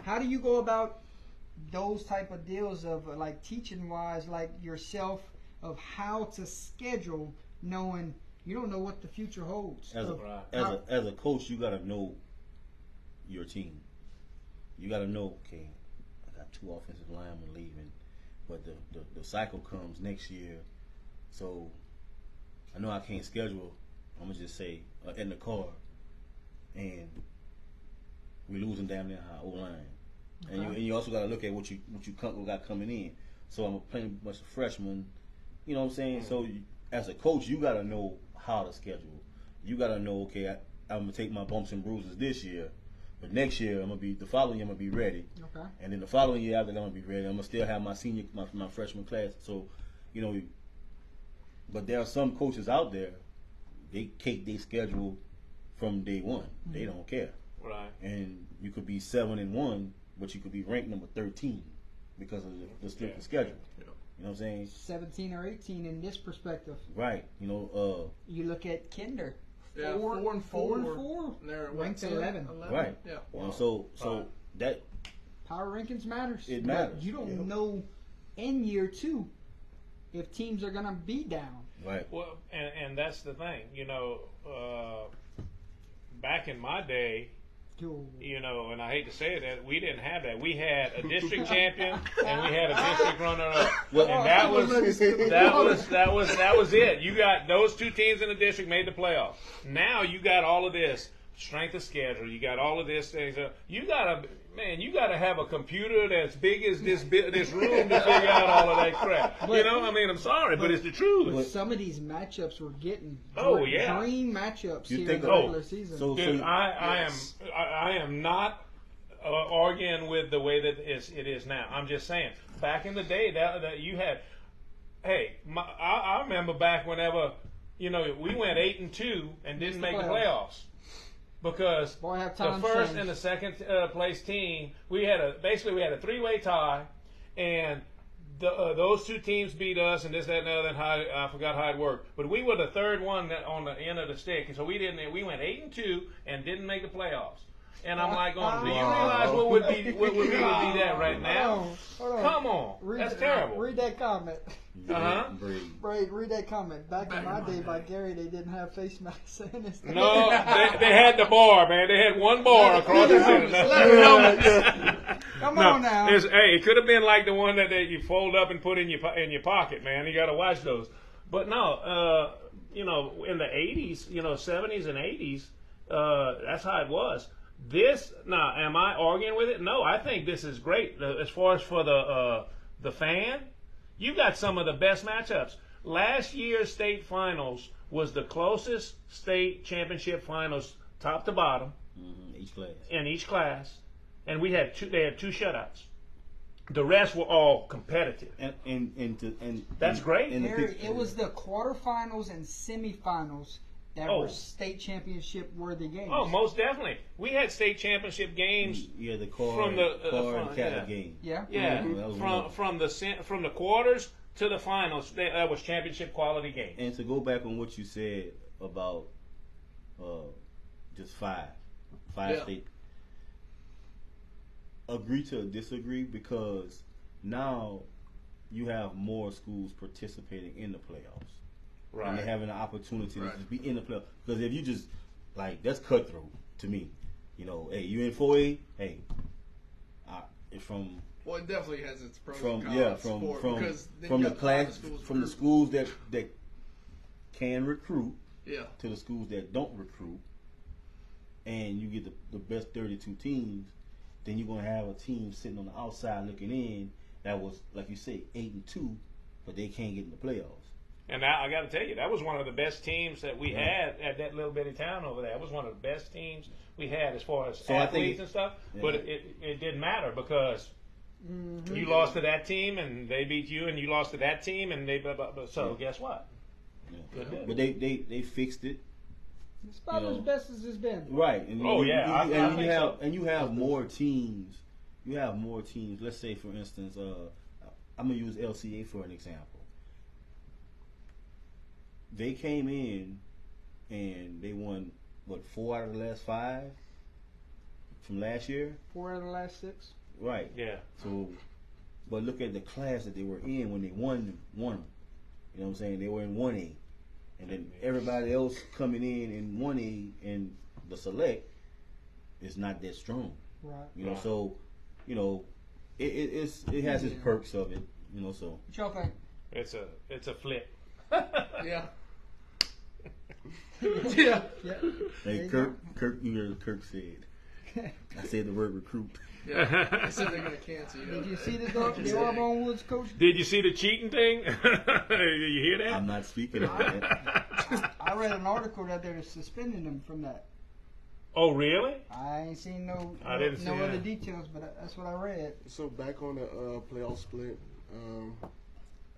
how do you go about those type of deals of like teaching wise, like yourself, of how to schedule, knowing you don't know what the future holds? As a coach, you gotta know your team. You gotta know, okay, I got 2 offensive linemen leaving, but the cycle comes next year, so I know I can't schedule. I'm gonna just say in the car, and we losing damn near our O-line. And you also got to look at what you got coming in. So I'm playing a bunch of freshmen. You know what I'm saying? So as a coach, you got to know how to schedule. You got to know, okay, I'm gonna take my bumps and bruises this year, but next year the following year I'm gonna be ready. Okay. And then the following year after that, I'm gonna be ready. I'm gonna still have my freshman class. So, you know, but there are some coaches out there, they cake their schedule from day one. They don't care. Right. And you could be 7-1, but you could be ranked number 13 because of the strength of schedule. Yeah. You know what I'm saying? 17 or 18 in this perspective. Right. You know, You look at Kinder. Yeah, 4-4. 4-4. And they're at Ranked 10, 11. right. Yeah. You know, so Right. that Power rankings matters. It But matters, you don't yeah. know in year 2 if teams are gonna be down. right. Well, and that's the thing. You know, back in my day, you know, and I hate to say it, that we didn't have that. We had a district champion and we had a district runner-up, and that was it. You got those two teams in the district made the playoffs. Now you got all of this strength of schedule. You got all of this things. You gotta have a computer that's big as this room to figure out all of that crap. You know, I mean, I'm sorry, but it's the truth. Some of these matchups we're getting. Oh, yeah. Dream matchups You here think in the of- regular season. So Dude, you- I am not arguing with the way that it is now. I'm just saying, back in the day that you had, I remember back whenever, you know, we went 8-2 and didn't make the playoffs because Boy, have the times first changed. and the second place team, we had a 3-way tie, and those two teams beat us, and this, that, and the other. And I forgot how it worked, but we were the third one on the end of the stick, and so we went 8-2 and didn't make the playoffs. And I'm like, going, do you realize what would be that right now? Hold on. Come on, that's terrible. Read that comment. Uh-huh. Brady. Braid, read that comment. Back in my day by Gary, they didn't have face masks in this. No, they had the bar, man. They had one bar across the center. Come on now. It could have been like the one that you fold up and put in your pocket, man. You got to watch those. But no, you know, in the 80s, you know, 70s and 80s, that's how it was. Now, am I arguing with it? No, I think this is great. As far as for the fan, you got some of the best matchups. Last year's state finals was the closest state championship finals, top to bottom, Each class. in each class, and they had two shutouts. The rest were all competitive. And That's great. and the Harry, pick- it was the quarterfinals and semifinals that Oh. were state championship worthy games. Oh, most definitely. We had state championship games. Yeah, the car From the- and Catholic yeah. game. Yeah. Yeah, that was one. from the quarters to the finals, that was championship quality games. And to go back on what you said about just five Yeah. state. Agree to disagree because now you have more schools participating in the playoffs. Right. And they're having an opportunity Right. to just be in the playoffs. Because if you just, like, that's cutthroat to me. You know, hey, you in 4A? Hey, it's from Well, it definitely has its pros and cons. Because then from you the got a lot of class schools from the group. schools that can recruit Yeah. to the schools that don't recruit, and you get the best 32 teams, then you're gonna have a team sitting on the outside looking in that was, like you say, 8-2, but they can't get in the playoffs. And I got to tell you, that was one of the best teams that we had at that little bitty town over there. It was one of the best teams we had as far as So I think athletes and stuff. yeah. But it didn't matter because you lost to that team and they beat you, and you lost to that team and they. So guess what? Yeah. Good deal. But they fixed it. It's about You know. as best as it's been. Right. And Oh, yeah, I think you have so. and you have more teams. You have more teams. Let's say, for instance, I'm gonna use LCA for an example. They came in and they won 4 out of the last 5 from last year. 4 out of the last 6. Right. Yeah. So, but look at the class that they were in when they won them. You know what I'm saying? They were in 1A. And then everybody else coming in 1A and the select is not that strong. Right. You know, Right. so, you know, it has its perks of it, you know, so. What y'all think? It's a flip. Yeah. Yeah. Yeah. Hey, There you Kirk said, I said the word recruit. Yeah, they said they're going to cancel you. Did you see the Auburn Woods coach? Did you see the cheating thing? You hear that? I'm not speaking of that. I read an article that they're suspending him from that. Oh, really? I ain't seen no didn't see other that. details, but that's what I read. So back on the playoff split,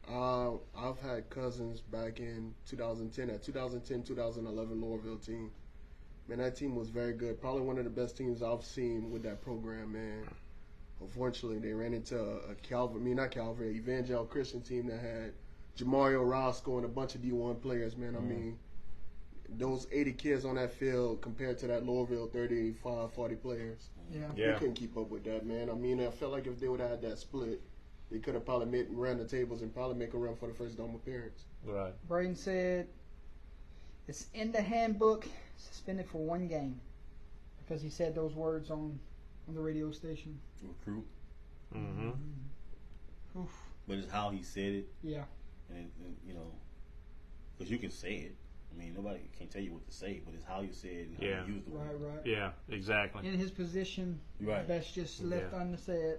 I've had cousins back in 2010, that 2010-2011 Louisville team. Man, that team was very good. Probably one of the best teams I've seen with that program, man. Unfortunately, they ran into Evangel Christian team that had Jamario Roscoe and a bunch of D1 players, man. I mean, those 80 kids on that field compared to that Louisville 35, 40 players. Yeah. They Yeah. couldn't keep up with that, man. I mean, I felt like if they would have had that split, they could have probably ran the tables and probably make a run for the first dome appearance. Right. Braden said it's in the handbook, suspended for 1 game because he said those words on the radio station. Recruit. Mm-hmm. Oof. But it's how he said it. Yeah. And you know, because you can say it. I mean, nobody can tell you what to say, but it's how you say it and how Yeah. you use the word. Right. Yeah, exactly. In his position, Right. that's just left Yeah. unsaid.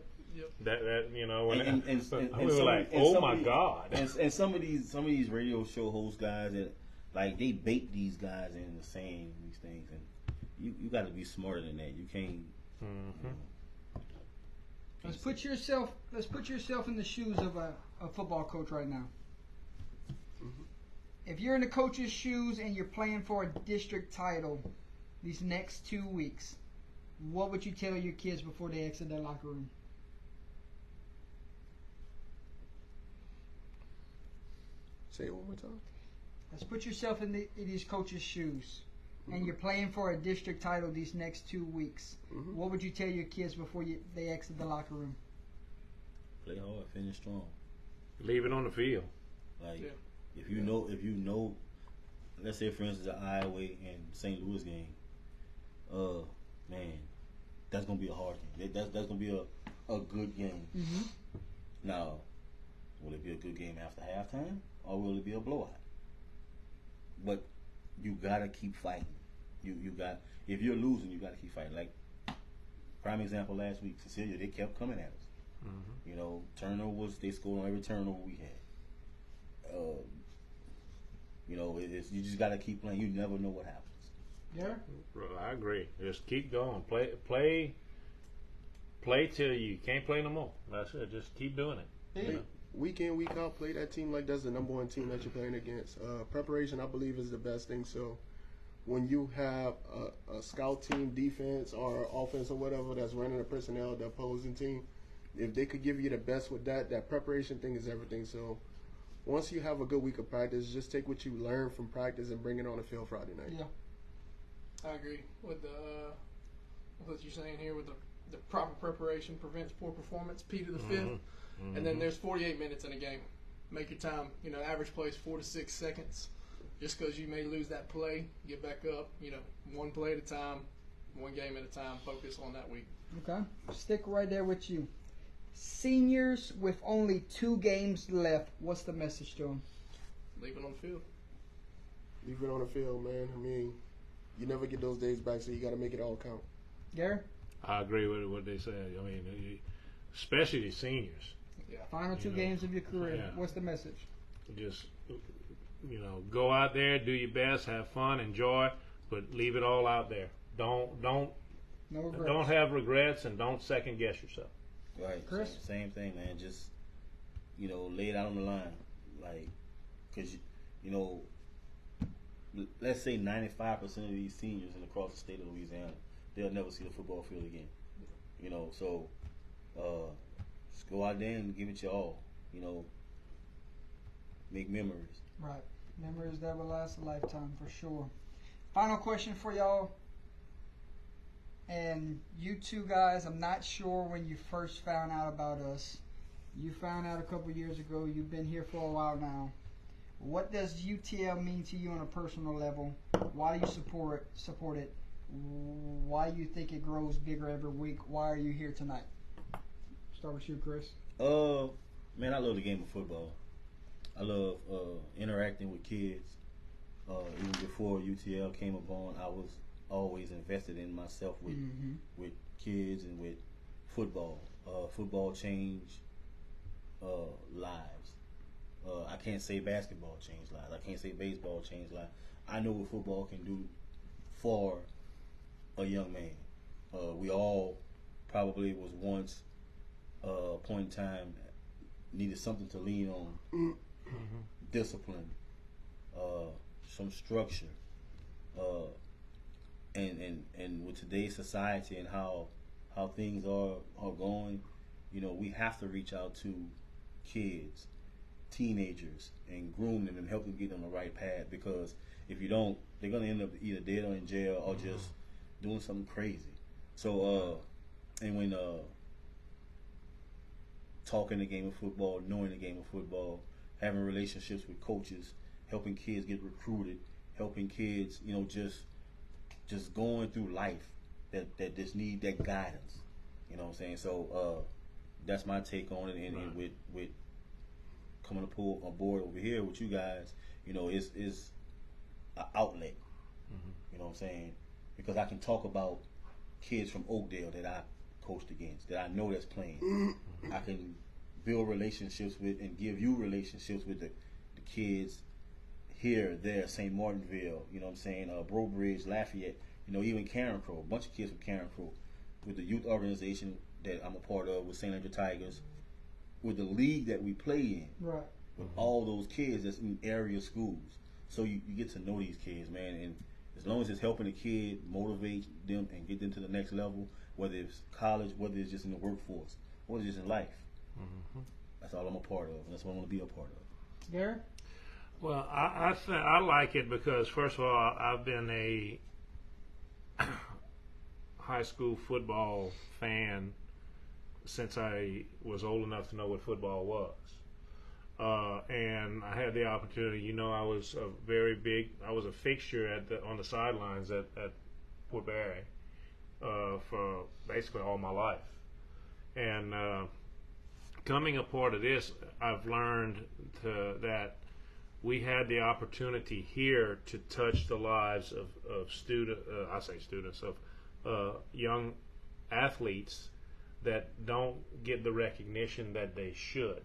That you know, when And we were some- like, and oh some my of the- God. And some of these radio show host guys that like they bait these guys into saying these things, and you got to be smarter than that. You can't. Mhm. Let's put yourself in the shoes of a football coach right now. If you're in the coach's shoes and you're playing for a district title these next 2 weeks, what would you tell your kids before they exit that locker room? Say it one more time. Let's put yourself in these coaches' shoes, and you're playing for a district title these next 2 weeks. Mhm. What would you tell your kids before they exit the locker room? Play hard, finish strong. Leave it on the field. Like Yeah. if you know, let's say for instance the Iowa and St. Louis game, man, that's gonna be a hard game. That's gonna be a good game. Mm-hmm. Now, will it be a good game after halftime, or will it be a blowout? But you gotta keep fighting. You got, if you're losing, you gotta keep fighting. Like prime example last week, Cecilia, they kept coming at us. Mhm. You know, turnovers, they scored on every turnover we had. You know, you just gotta keep playing. You never know what happens. Yeah. Well, I agree. Just keep going. Play till you can't play no more. That's it. Just keep doing it. Yeah. Week in, week out, play that team like that's the number one team that you're playing against. Preparation, I believe, is the best thing. So when you have a scout team, defense, or offense or whatever that's running the personnel, the opposing team, if they could give you the best with that preparation thing is everything. So once you have a good week of practice, just take what you learn from practice and bring it on the field Friday night. Yeah. I agree with what you're saying here with the proper preparation prevents poor performance, P to the fifth. And then there's 48 minutes in a game. Make your time, average play is 4 to 6 seconds. Just because you may lose that play, get back up, one play at a time, one game at a time, focus on that week. Okay. Stick right there with you. Seniors with only 2 games left, what's the message to them? Leave it on the field. Leave it on the field, man. I mean, you never get those days back, so you got to make it all count. Gary? I agree with what they said. I mean, especially the seniors. Final 2 games of your career. Yeah. What's the message? Just go out there, do your best, have fun, enjoy, but leave it all out there. Don't No regrets. don't have regrets, and don't second guess yourself. Right. Chris? Same thing, man. Just lay it out on the line, like, because let's say 95% of these seniors across the state of Louisiana, they'll never see the football field again. So just go out there and give it your all. Make memories. Right. Memories that will last a lifetime for sure. Final question for y'all. And you two guys, I'm not sure when you first found out about us. You found out a couple years ago. You've been here for a while now. What does UTL mean to you on a personal level? Why do you support it? Why do you think it grows bigger every week? Why are you here tonight? Start with you, Chris. Man, I love the game of football. I love interacting with kids. Even before UTL came upon, I was always invested in myself with Mm-hmm. with kids and with football. Football changed lives. I can't say basketball changed lives. I can't say baseball changed lives. I know what football can do for a young man. We all probably was once a point in time needed something to lean on, discipline, some structure, and with today's society and how things are going, we have to reach out to kids, teenagers, and groom them and help them get on the right path, because if you don't, they're gonna end up either dead or in jail or just doing something crazy. So and when talking the game of football, knowing the game of football, having relationships with coaches, helping kids get recruited, helping kids, just going through life that just need that guidance. You know what I'm saying? So that's my take on it. And with coming aboard over here with you guys, is an outlet. You know what I'm saying? Because I can talk about kids from Oakdale that I coached against, that I know that's playing. I can build relationships with and give you relationships with the kids here, there, St. Martinville, you know what I'm saying, Breaux Bridge, Lafayette, even Karen Crow, a bunch of kids from Karen Crow, with the youth organization that I'm a part of with St. Andrew Tigers, with the league that we play in, Right. with all those kids that's in area schools. So you get to know these kids, man, and as long as it's helping the kid, motivate them and get them to the next level, whether it's college, whether it's just in the workforce, or it's just in life. That's all I'm a part of, and that's what I want to be a part of. Gary? Well, I like it because, first of all, I've been a high school football fan since I was old enough to know what football was. And I had the opportunity, I was I was a fixture on the sidelines at Port Barre for basically all my life. And coming a part of this, I've learned that we had the opportunity here to touch the lives of young athletes that don't get the recognition that they should.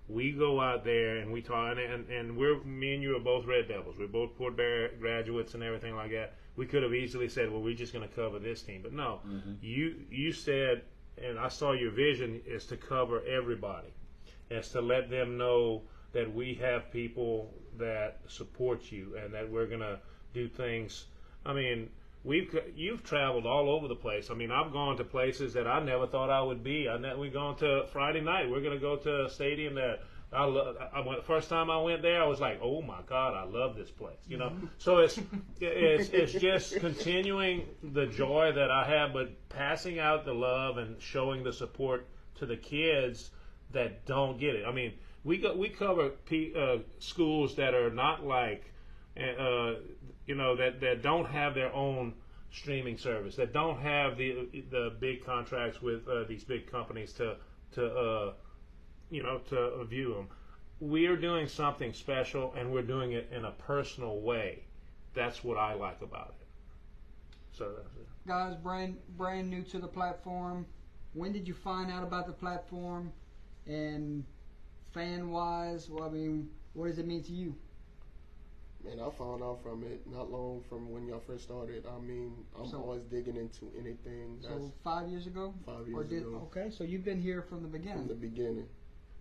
We go out there and we talk, and me and you are both Red Devils. We're both Port Barre graduates and everything like that. We could have easily said, well, we're just going to cover this team. But no, you said, and I saw your vision, is to cover everybody. Is to let them know that we have people that support you and that we're going to do things. I mean, you've traveled all over the place. I mean, I've gone to places that I never thought I would be. We've gone to Friday night. We're going to go to a stadium that I love. First time I went there, I was like, oh my God, I love this place. So it's just continuing the joy that I have, but passing out the love and showing the support to the kids that don't get it. I mean, we cover schools that are not like. That don't have their own streaming service, that don't have the big contracts with these big companies to view them. We are doing something special, and we're doing it in a personal way. That's what I like about it. So that's it. Guys, brand new to the platform. When did you find out about the platform? And fan-wise, well, I mean, what does it mean to you? Man, I found out from it not long from when y'all first started. I mean, I'm always digging into anything. So 5 years ago? 5 years ago. Okay, so you've been here from the beginning. From the beginning.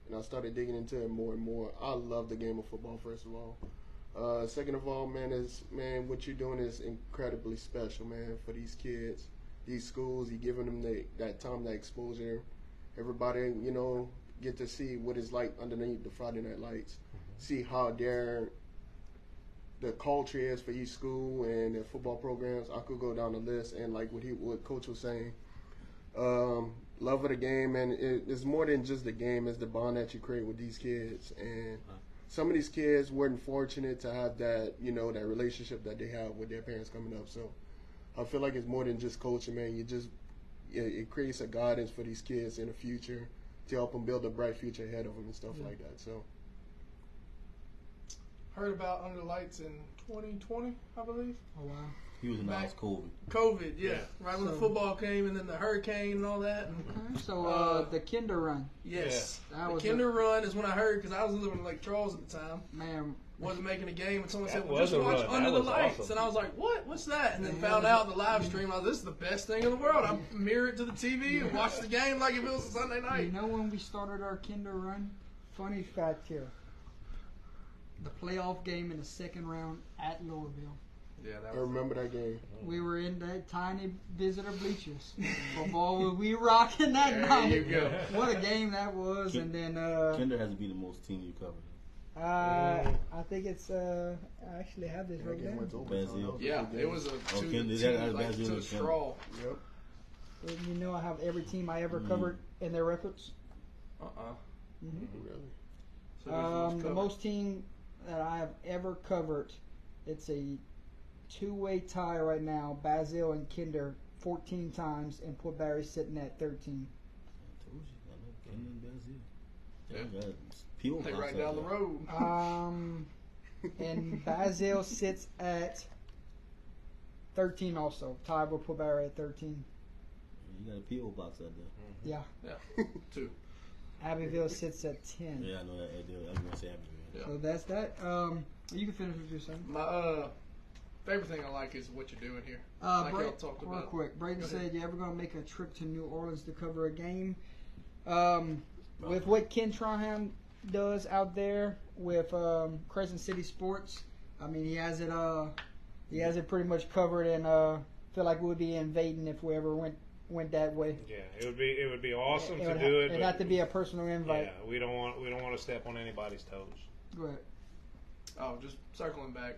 And I started digging into it more and more. I love the game of football, first of all. Second of all, man, what you're doing is incredibly special, man, for these kids, these schools. You're giving them that time, that exposure. Everybody, get to see what it's like underneath the Friday Night Lights. See how the culture is for each school and their football programs. I could go down the list, and like what Coach was saying, love of the game, and it's more than just the game. It's the bond that you create with these kids, and some of these kids weren't fortunate to have that, that relationship that they have with their parents coming up. So I feel like it's more than just coaching, man. It creates a guidance for these kids in the future to help them build a bright future ahead of them and stuff like that. So. heard about Under the Lights in 2020, I believe. Oh wow. He was announced COVID. COVID, yeah. Yeah. Right when the So- football came and then the hurricane and all that. And, Okay. So the Kinder Run, yes. that The was Kinder Run is when I heard, because I was living in Lake Charles at the time. man. Wasn't making a game, and someone That said, well, was just a watch run. Under That the was Lights. awesome. And I was like, what? What's that? And then Yeah. found out the live stream. I was, this is the best thing in the world. I mirrored it to the TV and watched the game like if it was a Sunday You night. know when we started our Kinder Run? Funny fact here. The playoff game in the second round at Lowerville. Yeah, that I remember that game. We were in that tiny visitor bleachers. Football was we rocking that There night. you go. What a game that was! And then Kinder has to be the most team you covered. I think it's I actually have this That right game there. went to overtime. Basil. That was a Yeah, good it game. was a Kinder, two, that had like, Basil to a and Kinder. straw. Yep. Well, you know I have every team I ever covered in their records. Uh-uh. Really. So who's The covered? most team that I have ever covered, it's a two-way tie right now. Basil and Kinder 14 times, and Port Barry sitting at 13. I told you. I know Kinder and Basil. Yeah. Y'all got P.O. They box right out down the there. road. And Basil sits at 13 also. Tied with Port Barry at 13. You got a P.O. box out there. Yeah. Yeah, two. Abbeville sits at 10. Yeah, I know that. I was going to say Abbeville. Yeah. So that's that. You can finish what you're saying. My favorite thing I like is what you're doing here. Like y'all talked real about. quick. Brayden Go ahead. said, "You ever gonna make a trip to New Orleans to cover a game?" With what Ken Trondheim does out there with Crescent City Sports, I mean, he has it pretty much covered, and feel like we would be invading if we ever went that way. Yeah, it would be awesome to would do it. It'd but have to be a personal invite. yeah, we don't want to step on anybody's toes. Go ahead. Oh, just circling back.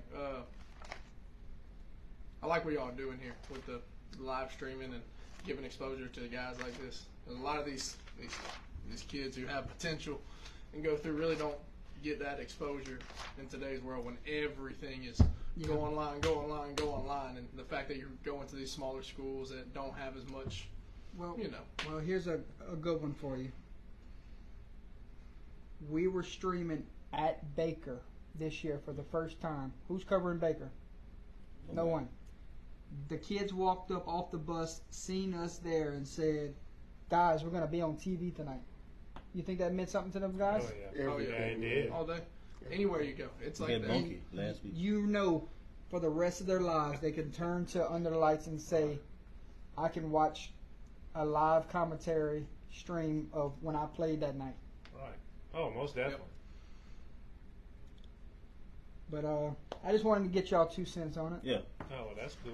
I like what y'all are doing here with the live streaming and giving exposure to guys like this. There's a lot of these kids who have potential and go through really don't get that exposure in today's world when everything is go online, and the fact that you're going to these smaller schools that don't have as much, Well, you know. Well, here's a good one for you. We were streaming at Baker this year for the first time. Who's covering Baker? No one. The kids walked up off the bus, seen us there, and said, "Guys, we're going to be on TV tonight." You think that meant something to them guys? Oh yeah, Oh, yeah. it did. All day, anywhere you go, it's We like had that. Bunky last week. You know, for the rest of their lives, they can turn to Under the Lights and say, "I can watch a live commentary stream of when I played that night." Right. Oh, most definitely. But I just wanted to get y'all 2 cents on it. Yeah. Oh, well, that's cool.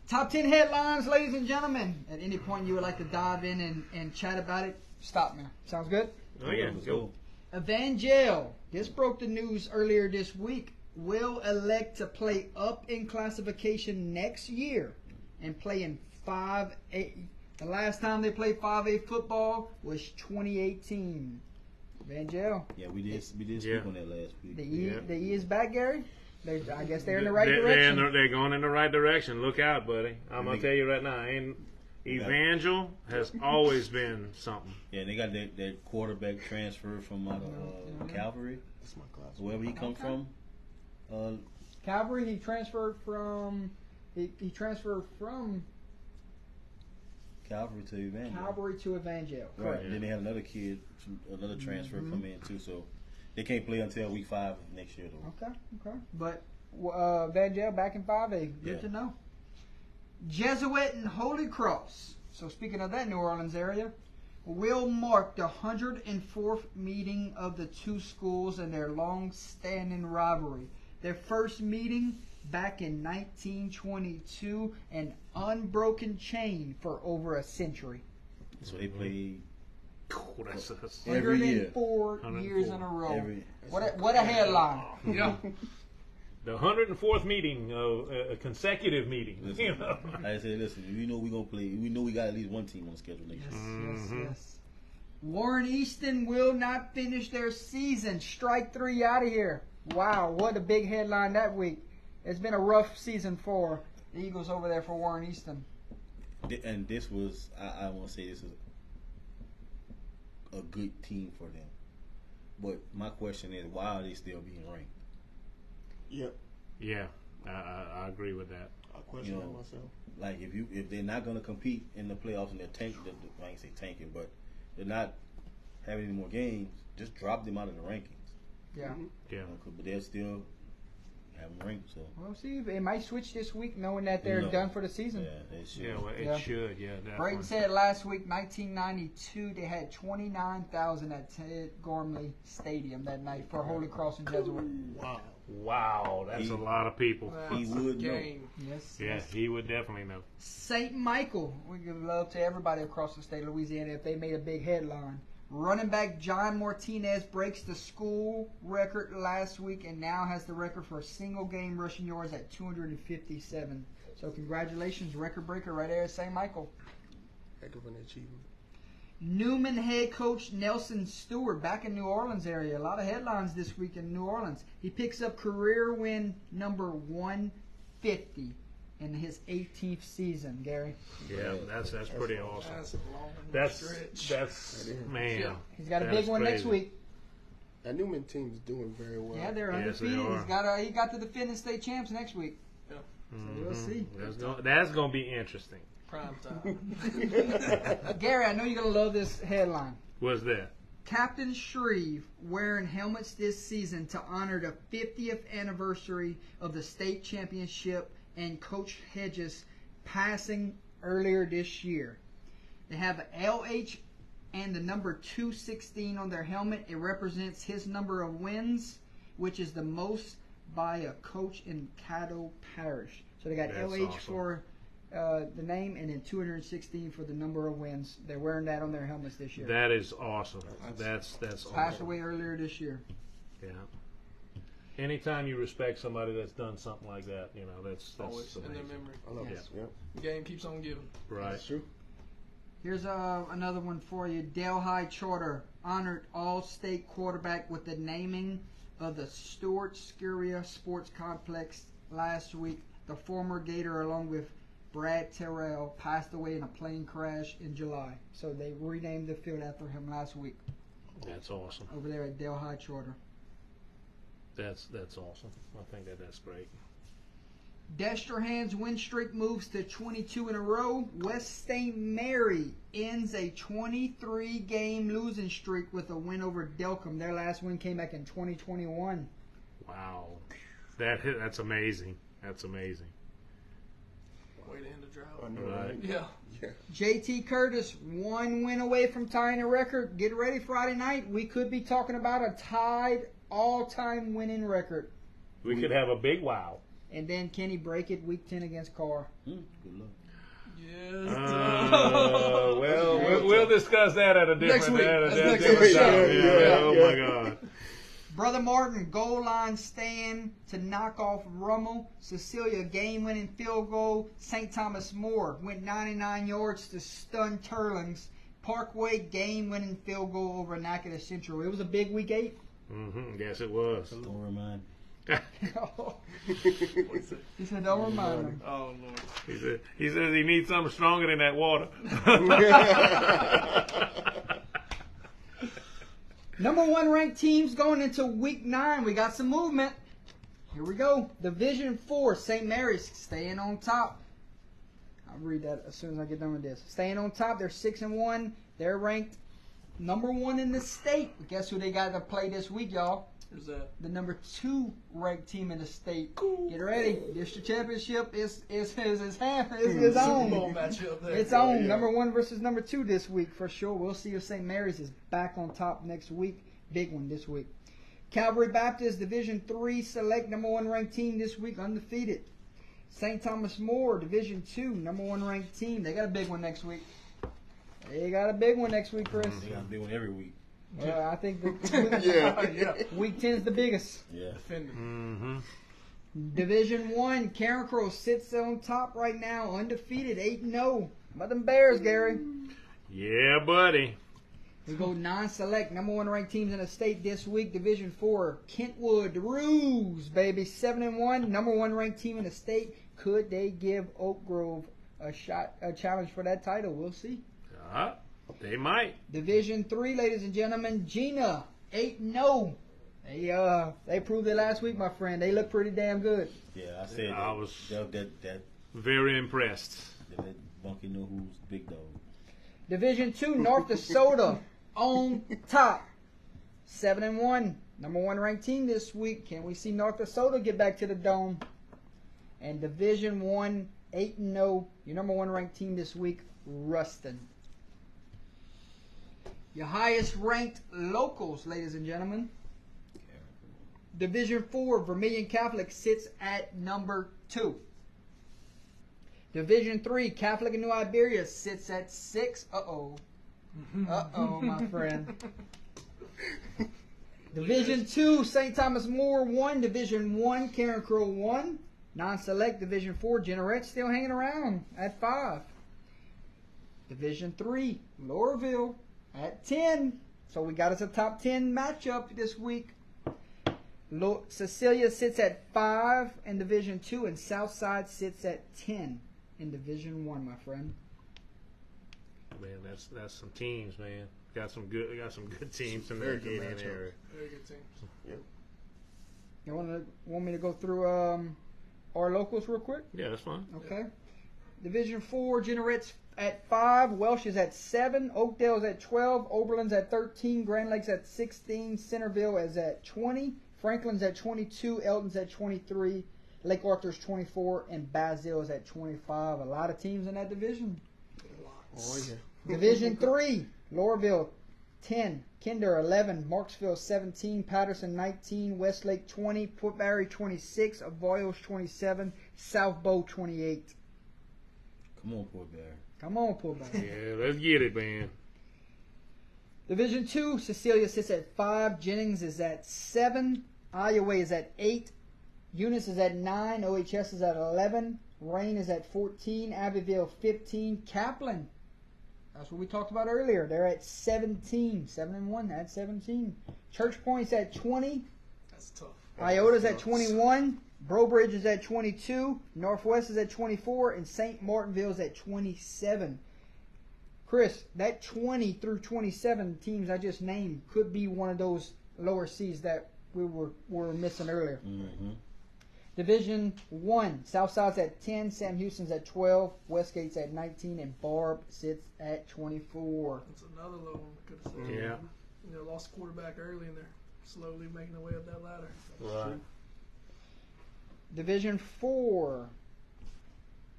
Top 10 headlines, ladies and gentlemen. At any point you would like to dive in and chat about it, stop me. Sounds good? Oh yeah, Let's go. Evangel, this broke the news earlier this week, will elect to play up in classification next year and play in 5A. The last time they played 5A football was 2018. Evangel, Yeah, we did speak Yeah. on that last week. the E is back, Gary? I guess they're in the right They're direction. They're going in the right direction. Look out, buddy. I'm gonna They- tell you right now. Evangel has always been something. Yeah, they got that quarterback transfer from Calvary, That's my class. wherever he come Okay. from. Calvary, he transferred from Calvary to Evangel. Calvary to Evangel. Right. Correct. And then they had another kid, another transfer come in too. So they can't play until week 5 of next year though. Okay. But Evangel back in 5A. Good Yeah. to know. Jesuit and Holy Cross. So speaking of that New Orleans area, will mark the 104th meeting of the two schools and their long-standing rivalry. Their first meeting back in 1922, an unbroken chain for over a century. So they play Oh, that's every year. 104 years in a row. Every What a headline. Yeah. the 104th meeting of a consecutive meeting. Listen, You know. I said, listen, we know we gonna play. We know we got at least one team on schedule next year. Yes. Warren Easton will not finish their season. Strike 3 out of here. Wow, what a big headline that week. It's been a rough season for the Eagles over there for Warren Easton. And this was, I want to say, this is a good team for them. But my question is, why are they still being ranked? Yep. Yeah, I agree with that. I question You that know, myself. Like if they're not going to compete in the playoffs and they're I ain't say tanking, but they're not having any more games, just drop them out of the rankings. Yeah. Yeah. But they're still having ranked. So We'll see. It might switch this week, knowing that they're No. done for the season. yeah, they should. Yeah, well, it Yeah. should. Yeah, definitely. Brayton said last week, 1992, they had 29,000 at Ted Gormley Stadium that night for Holy Cross and Jesuit. Wow. Wow, that's a lot of people. He That's would a know. game. Yes. Yeah, yes. he would definitely know. St. Michael, we give love to everybody across the state of Louisiana if they made a big headline. Running back John Martinez breaks the school record last week and now has the record for a single game rushing yards at 257. So congratulations, record breaker right there at St. Michael. Heck of an achievement. Newman head coach Nelson Stewart back in New Orleans area. A lot of headlines this week in New Orleans. He picks up career win number 150 in his 18th season, Gary. Yeah, that's pretty awesome. That's a long That's stretch. man. Yeah. He's got a That big is one next crazy. week. That Newman team's doing very well. Yeah, they're Yes, they undefeated. are. He got the defending state champs next week. We'll see. That's gonna be interesting. Prime time. Gary, I know you're going to love this headline. What's that? Captain Shreve wearing helmets this season to honor the 50th anniversary of the state championship and Coach Hedges passing earlier this year. They have a LH and the number 216 on their helmet. It represents his number of wins, which is the most by a coach in Caddo Parish. So they got That's LH awesome. for the name and then 216 for the number of wins. They're wearing that on their helmets this year. That is awesome. That's Passed awesome. away earlier this year. Yeah. Anytime you respect somebody that's done something like that, you know, that's Always in their amazing. memory. I love Yes. this. Yeah. The game keeps on giving. Right. That's true. Here's another one for you. Delhi Charter honored all-state quarterback with the naming of the Stuart Scuria Sports Complex last week. The former Gator, along with Brad Terrell, passed away in a plane crash in July. So they renamed the field after him last week That's awesome. over there at Delhi Charter. That's awesome. I think that's great. Destrehan's win streak moves to 22 in a row. West St. Mary ends a 23-game losing streak with a win over Delcom. Their last win came back in 2021. Wow. That's amazing. That's amazing. Way to end the drought. I know, Right. right? Yeah. JT Curtis, one win away from tying a record. Get ready Friday night. We could be talking about a tied all-time winning record. We could have a big wow. And then can he break it week 10 against Carr? Good luck. Yes. Well, we'll discuss that at a Next different week. at a That's next different week. time. Yeah. Oh my God. Brother Martin, goal line stand to knock off Rummel. Cecilia, game-winning field goal. St. Thomas More went 99 yards to stun Turlings. Parkway, game-winning field goal over Natchitoches Central. It was a big week 8. Yes, it was. Don't remind me. He said, don't remind me. Oh, Lord. He says he needs something stronger than that water. Number 1 ranked teams going into week 9. We got some movement. Here we go. Division 4, St. Mary's staying on top. I'll read that as soon as I get done with this. Staying on top. They're 6-1. They're ranked number 1 in the state. But guess who they got to play this week, y'all? Who's that? The number 2 ranked team in the state. Get ready. District championship is his Super own. Bowl matchup there. It's on. Number 1 versus number 2 this week for sure. We'll see if St. Mary's is back on top next week. Big one this week. Calvary Baptist Division 3 select number 1 ranked team this week, undefeated. St. Thomas More Division 2 number 1 ranked team. They got a big one next week. They got a big one next week, Chris. They got a big one every week. I think Yeah. week 10 is the biggest. Yeah. Defending. Division 1, Karen Crow sits on top right now, undefeated, 8-0. How about them Bears, Gary? Yeah, buddy. We go non-select, number 1 ranked teams in the state this week. Division 4, Kentwood Roos, baby, 7-1, number 1 ranked team in the state. Could they give Oak Grove a challenge for that title? We'll see. They might. Division 3, ladies and gentlemen, Gina, 8-0. They proved it last week, my friend. They look pretty damn good. Yeah, I said I that. was that very impressed. let Bunky know who's big dog. Division 2, North Dakota on top. 7-1. Number 1 ranked team this week. Can we see North Dakota get back to the Dome? And Division 1, 8-0. Your number 1 ranked team this week, Ruston. Your highest ranked locals, ladies and gentlemen. Division 4, Vermilion Catholic sits at number 2. Division 3, Catholic in New Iberia sits at 6. Uh-oh. Uh-oh, my friend. Division 2, St. Thomas More 1. Division 1, Karen Crow 1. Non-select Division 4, Generette still hanging around at 5. Division 3, Laurelville at 10. So we got us a top 10 matchup this week. Cecilia sits at 5 in Division 2, and Southside sits at 10 in Division 1, my friend. Man, that's some teams, man. Got some good teams in Very that good Acadian matchup. area. Very good teams. You want me to go through our locals real quick? Yeah, that's fine. Okay. Division 4, Generette's at 5, Welsh is at 7, Oakdale's at 12, Oberlin's at 13, Grand Lake's at 16, Centerville is at 20, Franklin's at 22, Elton's at 23, Lake Arthur's 24, and Basil's at 25. A lot of teams in that division. Oh yeah. Division 3, Laurelville 10, Kinder 11, Marksville 17, Patterson 19, Westlake 20, Port-Barry 26, Avoyelles 27, South Bow 28. Come on, Port Barry. Come on, Port-Barry. Yeah, let's get it, man. Division 2, Cecilia sits at 5, Jennings is at 7, Iowa is at 8, Eunice is at 9, OHS is at 11, Rain is at 14, Abbeville 15, Kaplan. That's what we talked about earlier. They're at 17. 7-1 at 17. Church Point's at 20. That's tough. Iota's at 21. Brobridge is at 22. Northwest is at 24. And St. Martinville's at 27. Chris, that 20 through 27 teams I just named could be one of those lower seeds that we were missing earlier. Mm-hmm. Division 1, Southside's at 10, Sam Houston's at 12, Westgate's at 19, and Barb sits at 24. That's another low one. Could have said. Yeah. You know, lost quarterback early, and they're slowly making their way up that ladder. Right. Division 4.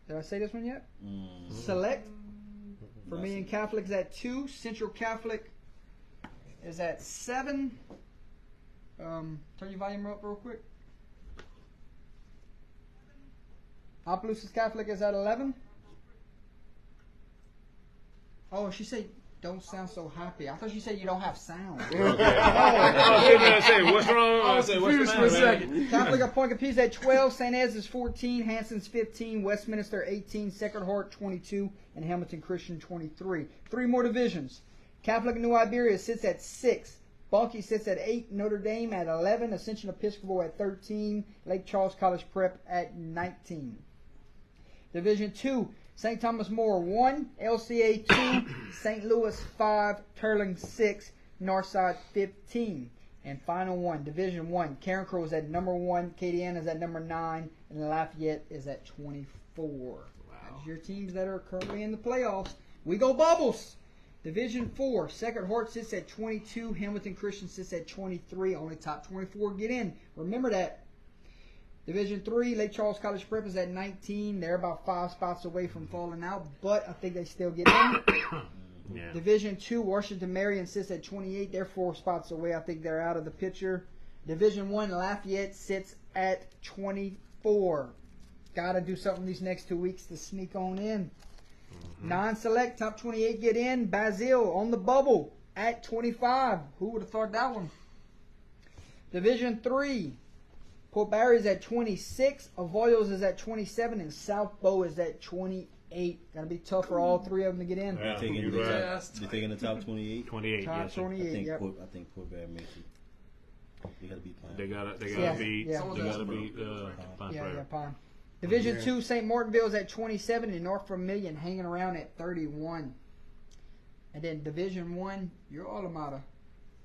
Did I say this one yet? Mm-hmm. Select. Vermilion Catholic's at 2. Central Catholic is at 7. Turn your volume up real quick. Opelousas Catholic is at 11. Oh, she said, don't sound so happy. I thought she said you don't have sound. I was gonna say, what's wrong? I was confused for a second. Catholic of Point Capiz at 12. St. Ed's is 14. Hanson's 15. Westminster 18. Sacred Heart 22. And Hamilton Christian 23. 3 more divisions. Catholic of New Iberia sits at 6. Bunkie sits at 8. Notre Dame at 11. Ascension Episcopal at 13. Lake Charles College Prep at 19. Division 2, St. Thomas More 1, LCA 2, St. Louis 5, Turling 6, Northside 15. And final one, Division 1, Karen Crow is at number 1, Acadiana is at number 9, and Lafayette is at 24. Wow. That's your teams that are currently in the playoffs. We go Bubbles! Division 4, Sacred Heart sits at 22, Hamilton Christian sits at 23. Only top 24 get in. Remember that. Division 3, Lake Charles College Prep is at 19. They're about 5 spots away from falling out, but I think they still get in. Yeah. Division 2, Washington Marion sits at 28. They're 4 spots away. I think they're out of the picture. Division 1, Lafayette sits at 24. Got to do something these next 2 weeks to sneak on in. Non-select, top 28 get in. Basile on the bubble at 25. Who would have thought that one? Division 3, Port Barry is at 26, Avoyelles is at 27, and South Bow is at 28. Got to be tough for all 3 of them to get in. Yeah, They're taking, you're the right. top, they're taking the top 28. 28. Top Yes, sir. 28, yep. I think Port Barry makes it. They got to beat Pine. They gotta Yeah, beat. yeah. They gotta beat. Pine Yeah, Prairie. yeah, Pine. Division 2, St. Martinville is at 27, and North Vermilion hanging around at 31. And then Division 1, your alma mater,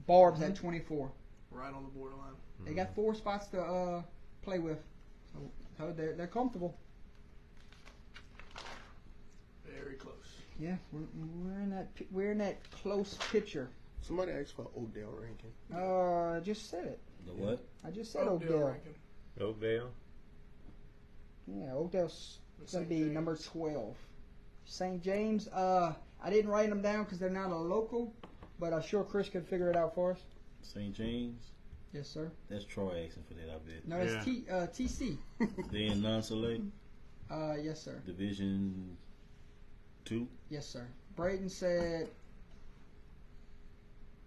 Barb's at 24. right on the borderline. They got 4 spots to play with, so they're comfortable. Very close. Yeah, we're in that close picture. Somebody asked for Oakdale ranking. I just said it. The what? I just said Oakdale Oakdale. ranking. Oakdale. Yeah, Oakdale's With gonna St. be James. number 12. St. James. I didn't write them down because they're not a local, but I'm sure Chris could figure it out for us. St. James. Yes, sir. That's Troy asking for that, I bet. No, that's TC. They in non-select Yes, sir. Division 2. Yes, sir. Braden said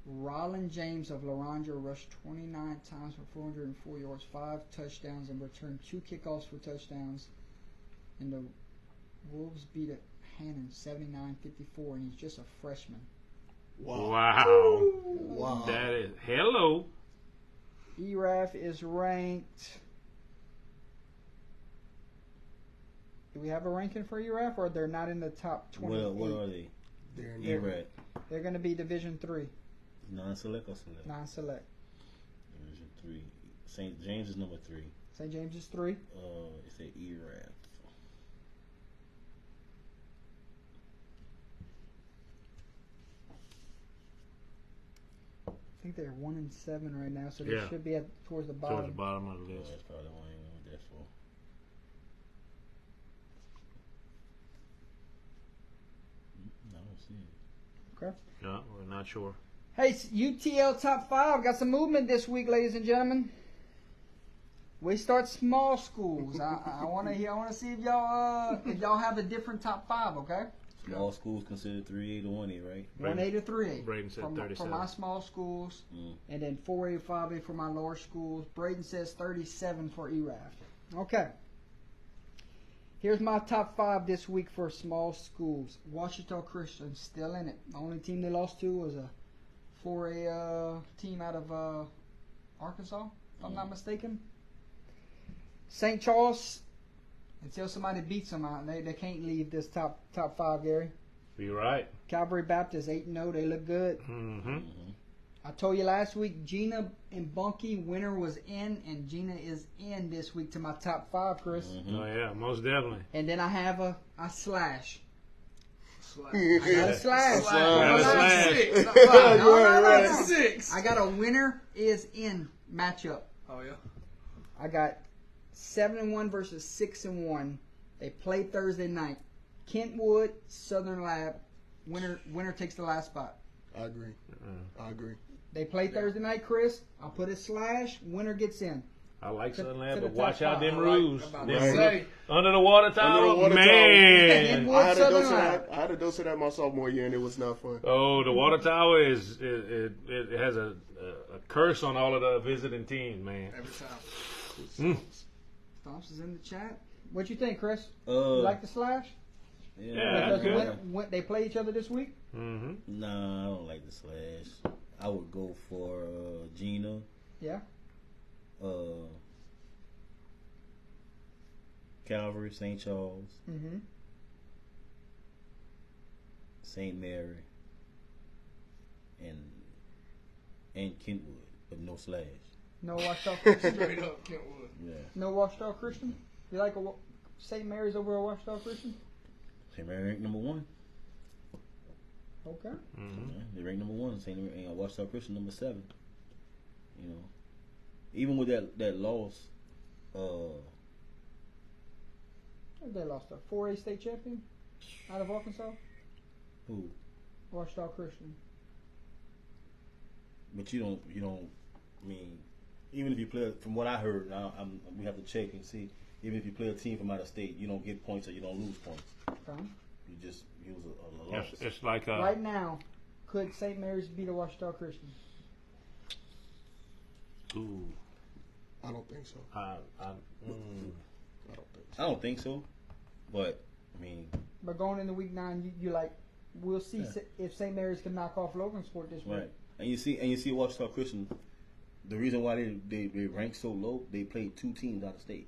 Rollin James of Laranja rushed 29 times for 404 yards, 5 touchdowns, and returned 2 kickoffs for touchdowns. And the Wolves beat Hannon 79-54, and he's just a freshman. Wow. Wow. That is hello. ERAF is ranked. Do we have a ranking for ERAF, or they're not in the top 28? What are they? They're in ERAT. They're going to be Division 3, Non-select or select? non-select. Division 3. St. James is number 3. St. James is 3. It's a ERAT. I think they're 1-7 right now, so they Yeah. should be towards the bottom. Towards the bottom of the Oh, list. that's probably why I ain't know what that's for. I don't see it. No, we're not sure. Hey, UTL top 5 got some movement this week, ladies and gentlemen. We start small schools. I want to see if y'all have a different top 5. Okay, Small schools considered 3A to 1A, right? 1A to 3A. Braden said for 37. my small schools, and then 4A to 5A for my lower schools. Braden says 37 for ERAF. Okay. Here's my top 5 this week for small schools. Washita Christian still in it. The only team they lost to was a 4A team out of Arkansas, if I'm not mistaken. St. Charles, until somebody beats them out, they can't leave this top 5, Gary. You're right. Calvary Baptist 8-0, they look good. Mm-hmm. I told you last week, Gina and Bunky, winner was in, and Gina is in this week to my top 5, Chris. Oh yeah, most definitely. And then I have a slash. Slash. I got a slash. Slash. No, Got a not slash. six. No, Right, no, right. no. 6. I got a winner is in matchup. Oh yeah. I got 7-1 versus 6-1. They played Thursday night. Kentwood, Southern Lab. Winner takes the last spot. I agree. I agree. They play Thursday night, Chris. I'll put a slash. Winner gets in. I like To- Southern to Lab, the but watch top out five. them I like- roofs. I'm about Them to roofs. say. Under the water tower, water tower. man. Kentwood, I had, a Southern dose of Lab. that, I had a dose of that my sophomore year, and it was not fun. Oh, the water tower it has a curse on all of the visiting teams, man. Every time. Stomps is in the chat. What you think, Chris? Uh, You like the slash? Yeah, Because that's good. when they play each other this week? Mm-hmm. Nah, I don't like the slash. I would go for Gina. Yeah. Calvary, St. Charles, Mm-hmm. St. Mary, and Kentwood, but no slash. No Washita Christian? Straight up Kentwood. Yeah. No Washita Christian? You like St. Mary's over a Washita Christian? St. Mary ranked number 1. Okay. Mm-hmm. Yeah, they ranked number 1. St. Mary and Washita Christian number 7. You know, even with that loss, They lost a 4A state champion out of Arkansas. who? Washita Christian. But you don't. I mean, even if you play, from what I heard, we have to check and see. Even if you play a team from out of state, you don't get points or you don't lose points. Okay. You just use a loss. It's like Right now, could St. Mary's beat a Washita Christian? ooh, I don't think so. mm. I don't think so. I don't think so, but I mean, But going into week 9, you like, we'll see Yeah. if St. Mary's can knock off Logansport this week. right? And you see Washita Christian. The reason why they rank so low, they played 2 teams out of state,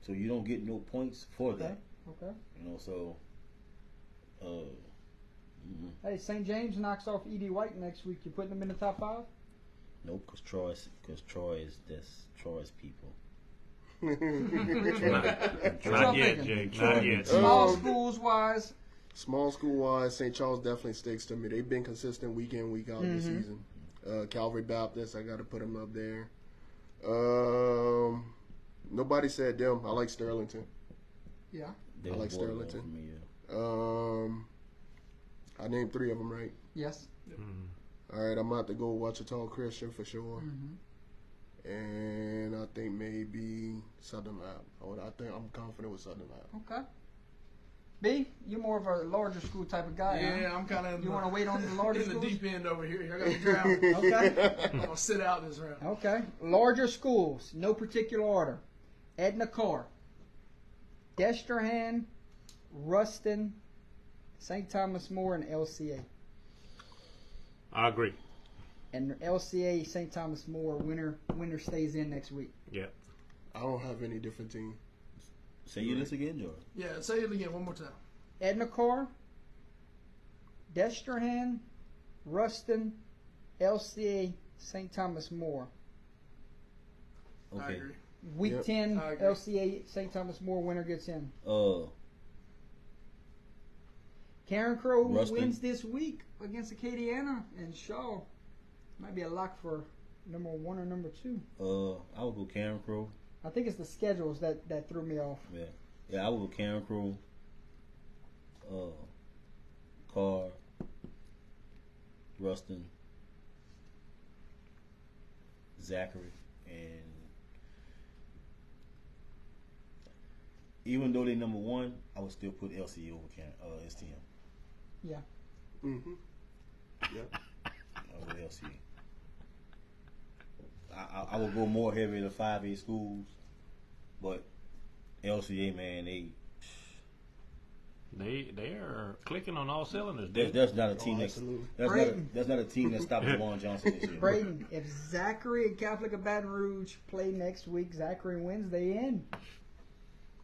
so you don't get no points for that. Okay. You know, so. Hey, St. James knocks off E.D. White next week. You putting them in the top 5? Nope, because Troy is Troy's people. Not y'all yet, thinking? Jake. Not yet. Small schools wise, Small school wise, St. Charles definitely sticks to me. They've been consistent week in, week out this season. Calvary Baptist, I got to put them up there. Nobody said them. I like Sterlington. yeah. They I like was borderline Sterlington. for me, yeah. I named 3 of them, right? Yes. All right, I'm about to go Wichita Christian for sure. Mm-hmm. And I think maybe Southern Lab. I'm confident with Southern Lab. Okay. B, you're more of a larger school type of guy. Yeah, Huh? I'm kind of. You want to wait on the larger in the schools? deep end over here. I got to drown. Okay. I'm gonna sit out this round. Okay. Larger schools, no particular order. Edna Carr, Destrehan, Ruston, St. Thomas More, and LCA. I agree. And LCA, St. Thomas More, winner stays in next week. Yeah. I don't have any different team. Say your list again, Jordan. Yeah, say it again one more time. Edna Carr, Destrehan, Ruston, LCA, St. Thomas More. I Okay. agree. Week Yep. 10, I agree. LCA, St. Thomas More, winner gets in. Karen Crow Ruston. wins this week against Acadiana and Shaw. Might be a lock for number 1 or number 2. I would go Karen Crow. I think it's the schedules that threw me off. Yeah, I would go Karen Crow. Carr, Ruston, Zachary, and even though they number 1, I would still put LCA over STM. Yeah. Mm-hmm. Yep. Over LCA. I would go more heavy to 5A schools, but LCA, man, They are clicking on all cylinders, dude. that's not a team absolutely. that's not a team that stopped Javon Johnson this year. Braden, if Zachary and Catholic of Baton Rouge play next week, Zachary wins, they in.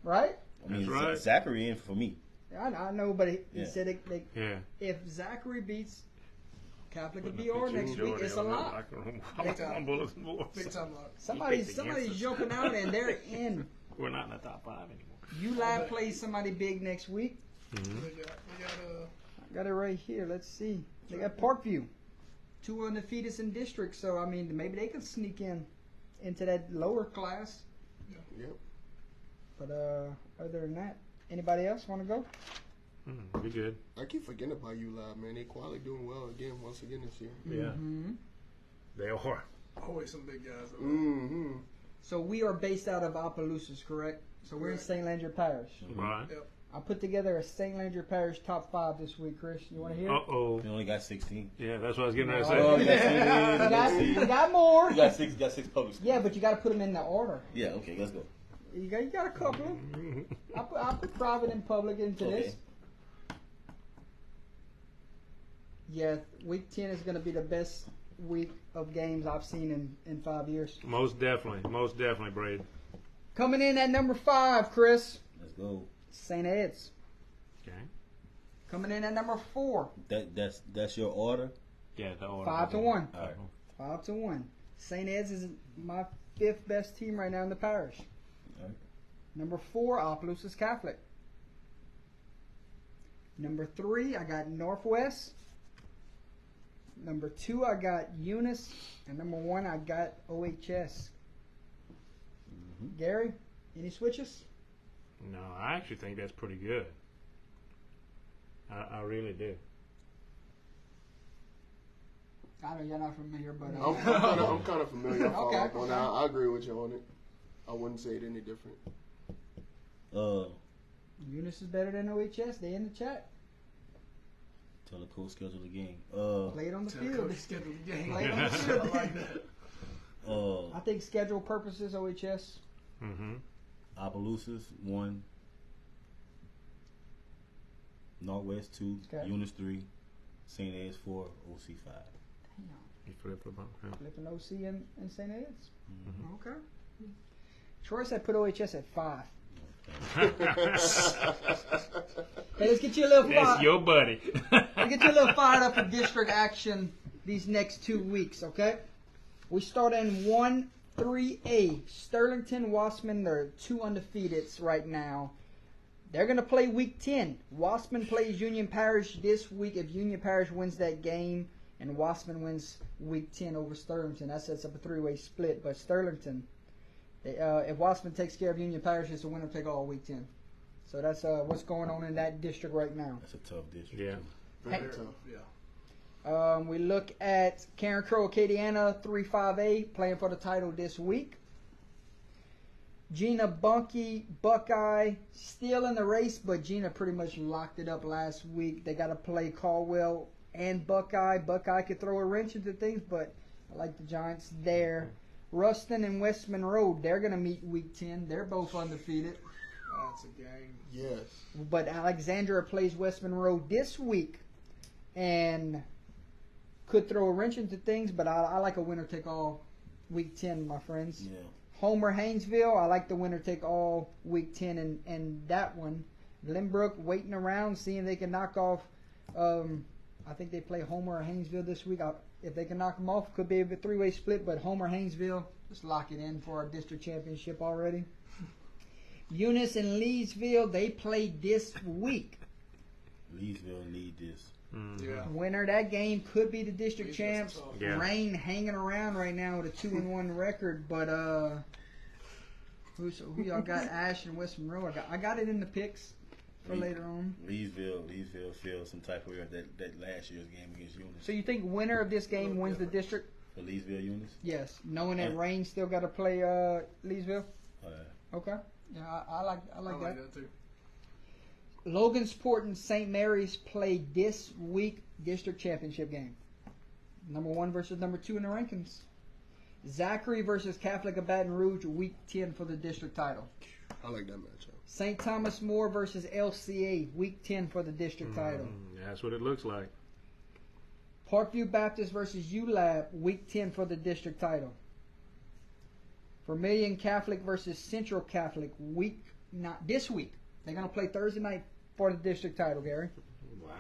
Right? I mean, That's right. Zachary in for me. I know, but he Yeah. said Yeah. if Zachary beats Catholic of BR next week, it's a lot. Big time. On bulletin boards. Big time luck. Somebody's against us. jumping out and they're in. We're not in the top 5 anymore. ULab plays somebody big next week. We got I got it right here. Let's see. They got Parkview. 2 undefeated in district, so I mean maybe they can sneak into that lower class. Yep. But other than that, anybody else want to go? Be good. I keep forgetting about ULab, man. They quietly doing well once again this year. Yeah. Mm-hmm. They are. always some big guys. Over Mm-hmm. So we are based out of Opelousas, correct? So we're in Correct. St. Landry Parish. Right. I put together a St. Landry Parish top 5 this week, Chris. You want to hear? Uh-oh. They only got 16. Yeah, that's what I was getting ready to Oh, say. you got 16. We got more. You got 6 public schools. Yeah, but you got to put them in the order. Yeah, okay, let's go. You got a couple. I put private and public into Okay. this. Yeah, week 10 is going to be the best week of games I've seen in 5 years. Most definitely, Braid. Coming in at number 5, Chris, Let's go. St. Ed's. Okay. Coming in at number 4, That's your order? Yeah, the order. 5-1. All right. 5-1. St. Ed's is my 5th best team right now in the parish. All right. Number 4, Opelousas Catholic. Number 3, I got Northwest. Number 2, I got Eunice. And number 1, I got OHS. Gary, any switches? No, I actually think that's pretty good. I really do. I know you're not familiar, but I'm kind of familiar. I follow Okay, up on okay. that. I agree with you on it. I wouldn't say it any different. Eunice is better than OHS. They in the chat. Tell the coach schedule the game. Play it on the Tell field. Coach schedule the game. Play it on the I field. like that. I think schedule purposes, OHS. Mm-hmm. Opelousas 1, Northwest 2, Okay. Eunice 3, St. Ed's 4, OC 5. Damn. You flip them up. Yeah. Flipping OC and St. Ed's. Okay. Troy said put OHS at 5. Hey, let's get you a little That's fired. your buddy. Let's get you a little fired up for district action these next 2 weeks, okay? We start in 1-3A. Sterlington, Wasserman, they're 2 undefeateds right now. They're going to play week 10. Wasserman plays Union Parish this week. If Union Parish wins that game and Wasserman wins week 10 over Sterlington, that sets up a 3-way split. But Sterlington, if Wasserman takes care of Union Parish, it's a winner take all week 10. So that's what's going on in that district right now. That's a tough district. Yeah. Very Hey. tough. Yeah. We look at Karen Crow Acadiana 3-5A playing for the title this week. Gina Bunky Buckeye still in the race, but Gina pretty much locked it up last week. They got to play Caldwell and Buckeye. Buckeye could throw a wrench into things, but I like the Giants there. Ruston and West Monroe, they're going to meet week 10. They're both undefeated. That's a game. Yes. But Alexandra plays West Monroe this week and could throw a wrench into things, but I like a winner-take-all week 10, my friends. Yeah. Homer Haynesville, I like the winner-take-all week 10 and that one. Glenbrook waiting around, seeing if they can knock off, I think they play Homer or Haynesville this week. If they can knock them off, could be a 3-way split, but Homer Haynesville, just lock it in for our district championship already. Eunice and Leesville, they play this week. Leesville need this. Yeah. Winner of that game could be the district Leesville's champs. tough. Yeah. Rain hanging around right now with a 2-1 record, but who y'all got? Ash and West Monroe. I got it in the picks for later on. Leesville feels some type of way that last year's game against Eunice. So you think winner of this game wins the district? For Leesville Eunice? Yes, knowing that Yeah. Rain still got to play Leesville. Okay, yeah, I like I that. like that too. Logansport and St. Mary's play this week district championship game. Number 1 versus number 2 in the rankings. Zachary versus Catholic of Baton Rouge, week 10 for the district title. I like that matchup. St. Thomas More versus LCA, week 10 for the district title. That's what it looks like. Parkview Baptist versus ULAB, week 10 for the district title. Vermilion Catholic versus Central Catholic, this week. They're going to play Thursday night for the district title, Gary. Wow.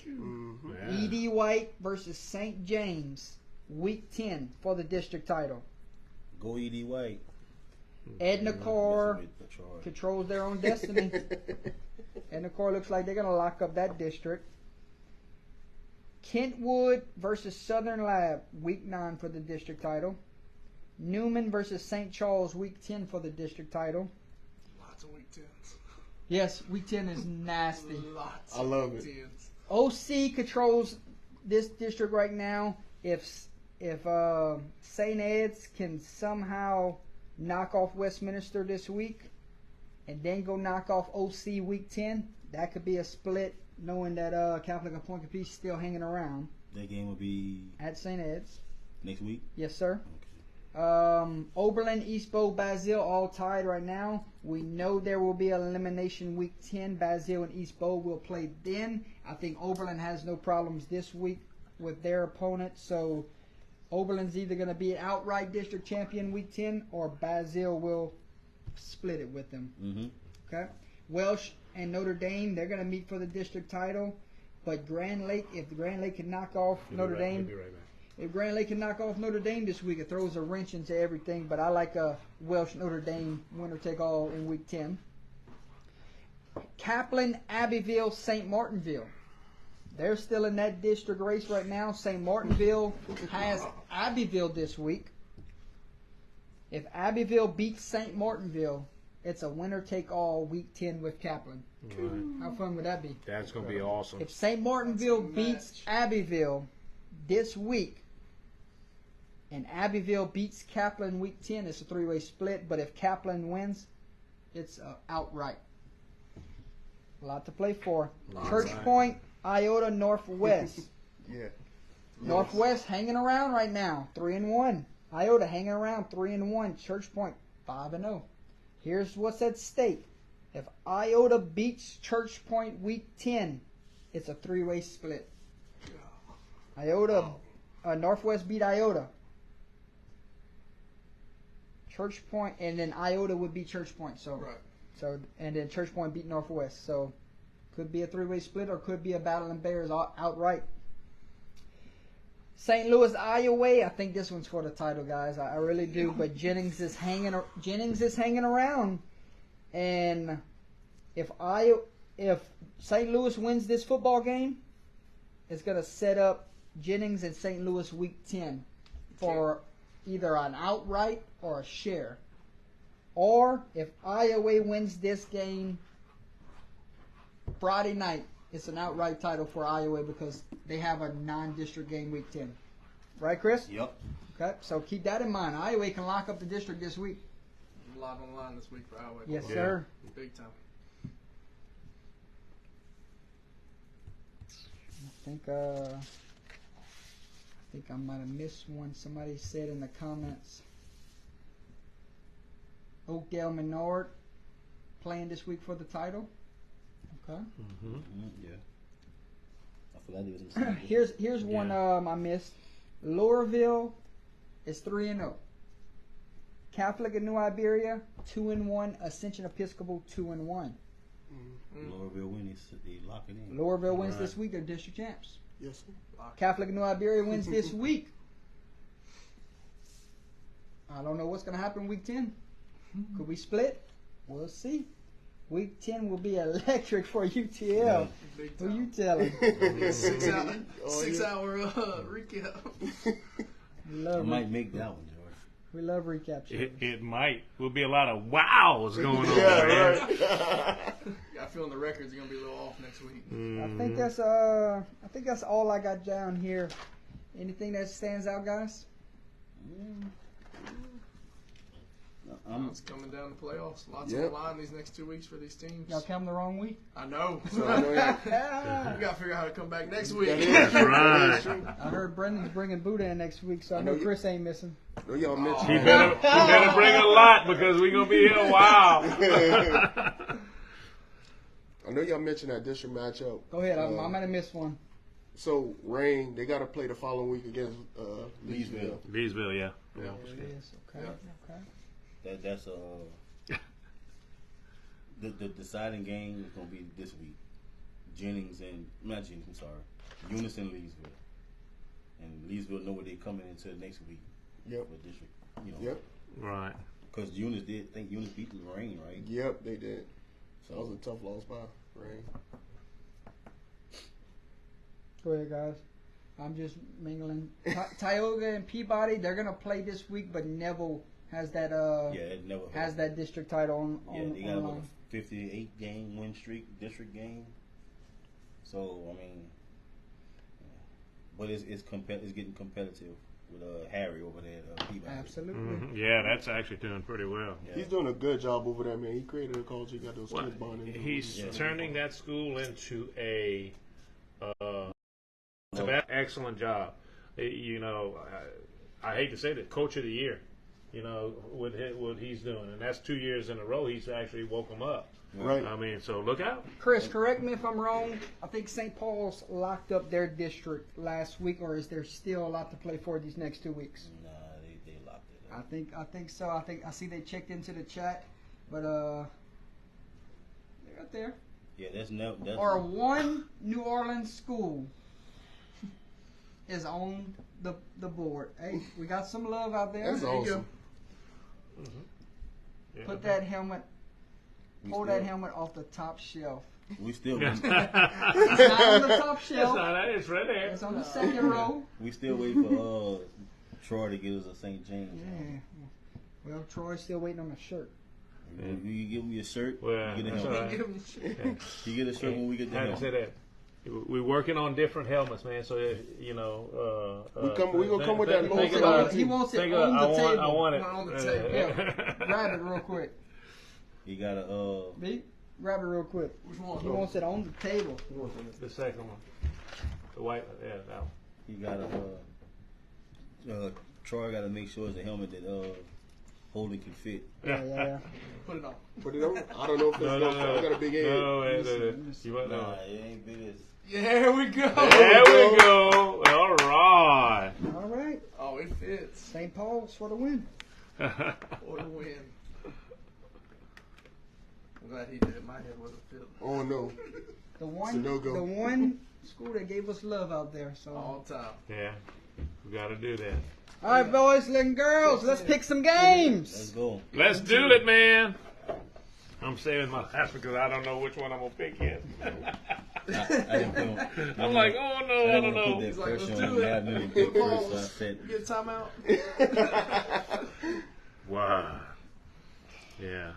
Mm-hmm. Yeah. E.D. White versus St. James, week 10 for the district title. Go E.D. White. Edna Carr Messing with Petrarch. controls their own destiny. Edna Carr looks like they're going to lock up that district. Kentwood versus Southern Lab, week 9 for the district title. Newman versus St. Charles, week 10 for the district title. Lots of week 10s. Yes, week 10 is nasty. Lots I of love week it. 10s. OC controls this district right now. If St. Ed's can somehow knock off Westminster this week and then go knock off OC week 10, that could be a split, knowing that Catholic and Point Capice still hanging around That game will be at St. Ed's. next week. Yes, sir. Okay. Oberlin, Eastbow, Basile all tied right now. We know there will be an elimination week 10. Basile and Eastbow will play then. I think Oberlin has no problems this week with their opponent. So Oberlin's either going to be an outright district champion week 10 or Basile will split it with them. Mm-hmm. Okay. Welsh and Notre Dame, they're going to meet for the district title. But Grand Lake, if Grand Lake can knock off Notre Dame, Be right back. if Grand Lake can knock off Notre Dame this week, it throws a wrench into everything. But I like a Welsh Notre Dame winner take all in week 10. Kaplan, Abbeville, St. Martinville. They're still in that district race right now. St. Martinville has Abbeville this week. If Abbeville beats St. Martinville, it's a winner take all week 10 with Kaplan. Right. How fun would that be? That's going to be awesome. If St. Martinville That's a beats match. Abbeville this week, and Abbeville beats Kaplan week 10, it's a 3-way split. But if Kaplan wins, it's outright. A lot to play for. Church Point, Iota, Northwest. Yeah. Northwest hanging around right now, 3-1. Iota hanging around, 3-1. Church Point, 5-0. Here's what's at stake. If Iota beats Church Point week 10, it's a 3-way split. Iota, Northwest beat Iota. Church Point, and then Iota would beat Church Point. So, Right. and then Church Point beat Northwest. So, could be a 3-way split or could be a battle in Bears outright. St. Louis, Iowa. I think this one's for the title, guys. I really do. But Jennings is hanging around, and if St. Louis wins this football game, it's gonna set up Jennings and St. Louis Week 10 for either an outright or a share. Or if Iowa wins this game Friday night, it's an outright title for Iowa because they have a non-district game Week 10. Right, Chris? Yep. Okay, so keep that in mind. Iowa can lock up the district this week. A lot on the line this week for Iowa. Yes, Yeah. sir. Big time. I think I might have missed one. Somebody said in the comments. Oakdale Menard playing this week for the title. Okay. Yeah. I forgot he was in St. Louis. Here's one I missed. Loreauville is 3-0. Catholic of New Iberia 2-1. Ascension Episcopal 2-1. Loreauville win, they lock it in. Loreauville wins Right. this week. They're district champs. Yes, sir. Catholic of New Iberia wins this week. I don't know what's going to happen Week 10. Could we split? We'll see. Week 10 will be electric for UTL. Big Who you time. telling? 6 hour, Oh, 6 yeah. hour recap. We I love, might make that one, George. we love recap shows. It might. Will be a lot of wows going on, Yeah, man. right. Got a feeling the records are gonna be a little off next week. I think that's all I got down here. Anything that stands out, guys? It's coming down to playoffs. Lots Yep. on the line these next 2 weeks for these teams. Y'all come the wrong week. I know. So I know y'all- We gotta figure out how to come back next week. That is true. Right. That is true. I heard Brendan's bringing Buddha in next week, so I I know know you- Chris ain't missing. No, y'all mentioned He that. better bring a lot because we're gonna be here a while. I know y'all mentioned that district matchup. Go ahead. I might have missed one. So Rain, they got to play the following week against Leesville. Leesville, yeah. There it is. Okay. Yeah. Okay. That's the deciding game is gonna be this week. I'm sorry, Eunice and Leesville, and Leesville know where they coming into next week. Yep. For district, Yep. Right. because Eunice beat the Rain, right? Yep, they did. So That was a tough loss by Rain. Go ahead, guys. I'm just mingling. Tioga and Peabody, they're gonna play this week, but Neville has that yeah, it never has that district title on Yeah, they got about online. a 58 game win streak, district game. So I mean, but it's getting competitive with Harry over there at Peabody. Absolutely. Mhm. Yeah, that's actually doing pretty well. Yeah. He's doing a good job over there, man. He created a culture. He got those Well, kids bonding. he's Yeah. turning that school into a excellent job. I hate to say that, coach of the year. With what he's doing, and that's 2 years in a row. He's actually woke them up. Right. I mean, so look out. Chris, correct me if I'm wrong. I think St. Paul's locked up their district last week, or is there still a lot to play for these next 2 weeks? Nah, they locked it up. I think so. I see they checked into the chat, but they're up there. Yeah, that's Or one New Orleans school is on the board. Hey, we got some love out there. That's There you awesome. Yeah. Put that helmet. We Pull still- that helmet off the top shelf. We still It's not on the top It's shelf. not that. It's right there. It's on the second row. we still wait for Troy to get us a St. James. Yeah. Well, Troy's still waiting on a shirt. You give me a shirt, Well, you get a that's helmet. all right. Give him shit. You get a shirt when we get the How to say helmet. that? We're working on different helmets, man. So We gonna come with that think logo. about- He wants it think on about- the table. I want it. One on the table. Grab it real quick. You gotta B, grab it real quick. Which one? He wants it on the table. The second one. The white, yeah, that one. you gotta Troy gotta make sure it's a helmet that Holden can fit. Yeah. Put it on. Put it on. I don't know if No, it's no. I got a big head. No, Let me see. you want Nah, no. it ain't big as Yeah, there we go. There we go. All right. All right. Oh, it fits. St. Paul's for the win. Or the win. I'm glad he did. My head wasn't filled. Oh no. The one, It's a no-go. the one school that gave us love out there. So All time. Yeah. We got to do that. All right, boys and girls, let's pick some games. Let's go. Let's do it, man. I'm saving my last because I don't know which one I'm gonna pick yet. I didn't put I'm like, oh no, I don't Put know. that He's like, pressure let's on do him. it. Have him pick first, so I Pause. said, Get a timeout. Wow. Yeah.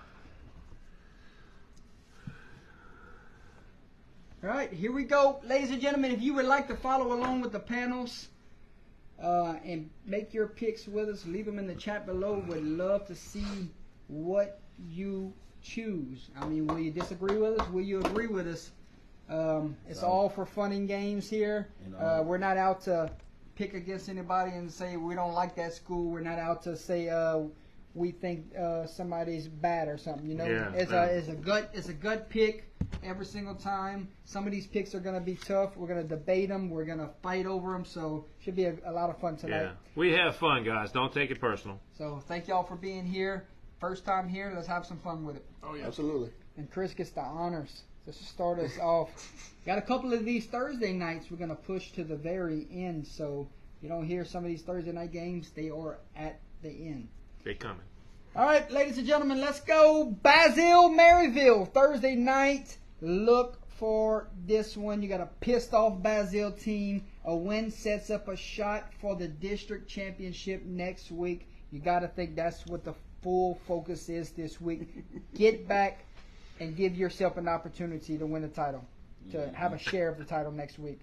All right, here we go. Ladies and gentlemen, if you would like to follow along with the panels and make your picks with us, leave them in the chat below. Would love to see what you choose. I mean, will you disagree with us? Will you agree with us? It's all for fun and games here. We're not out to pick against anybody and say we don't like that school. We're not out to say we think somebody's bad or something. You know, Yeah, it's a gut pick every single time. Some of these picks are going to be tough. We're going to debate them. We're going to fight over them. So should be a lot of fun tonight. Yeah. We have fun, guys. Don't take it personal. So thank y'all for being here. First time here. Let's have some fun with it. Oh yeah. Absolutely. And Chris gets the honors. Just to start us off. Got a couple of these Thursday nights we're going to push to the very end. So you don't hear some of these Thursday night games. They are at the end. They coming. All right, ladies and gentlemen, let's go. Basile, Maryville, Thursday night. Look for this one. You got a pissed off Basile team. A win sets up a shot for the district championship next week. You got to think that's what the full focus is this week. Get back and give yourself an opportunity to win the title, to have a share of the title next week.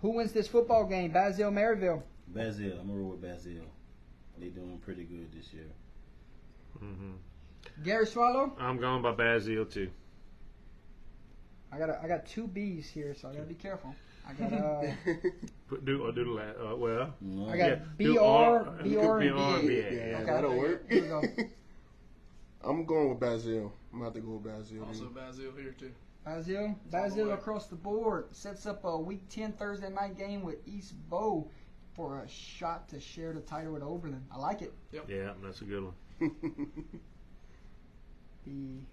Who wins this football game? Basile, Maryville. Basile. I'm gonna roll with Basile. They doing pretty good this year. Gary Swallow. I'm going by Basile too. I got two B's here, so I gotta be careful. I got Do the last. Well, No. I got yeah, BR, do BR, it could and be R and BA. BA. Yeah, Okay. that'll work. Here we go. I'm going with Basile. I'm about to go with Basile. Also Basile here too. Basile across the board sets up a Week 10 Thursday night game with East Bow for a shot to share the title with Oberlin. I like it. Yeah, that's a good one. B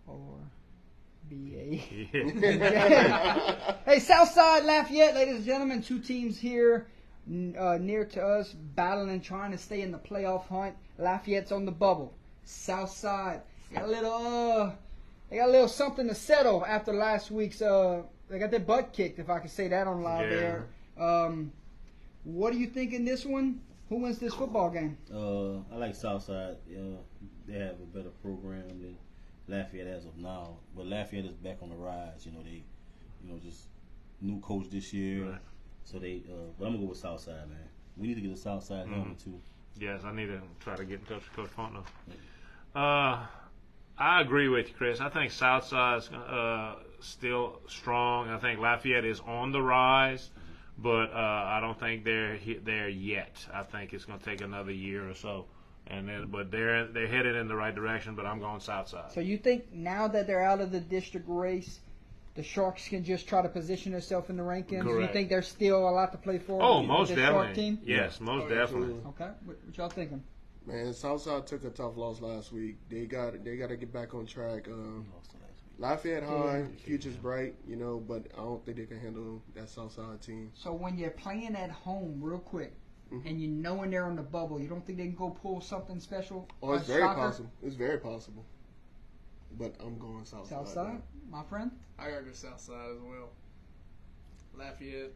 or BA. Yeah. Hey, Southside Lafayette, ladies and gentlemen, two teams here near to us battling, trying to stay in the playoff hunt. Lafayette's on the bubble. Southside got a little something to settle after last week's. They got their butt kicked, if I can say that on live Yeah. air. What do you think in this one? Who wins this football game? I like Southside. They have a better program than Lafayette as of now. But Lafayette is back on the rise. They, just new coach this year. Right. So they. But I'm gonna go with Southside, man. We need to get a Southside helmet too. Yes, I need to try to get in touch with Coach Fontenot. I agree with you, Chris. I think Southside's still strong. I think Lafayette is on the rise, but I don't think they're there yet. I think it's going to take another year or so, but they're headed in the right direction. But I'm going Southside. So you think now that they're out of the district race, the Sharks can just try to position themselves in the rankings? You Correct. think there's still a lot to play for? Oh, with most this Shark definitely. team? Yes, most definitely. Absolutely. Okay, what y'all thinking? Man, Southside took a tough loss last week. They got to get back on track. Lost the last week. Lafayette High, future's bright, but I don't think they can handle that Southside team. So when you're playing at home, real quick, and you know when they're on the bubble, you don't think they can go pull something special? Oh, it's A very shocker? possible. It's very possible. But I'm going Southside. Southside, my friend. I gotta go Southside as well. Lafayette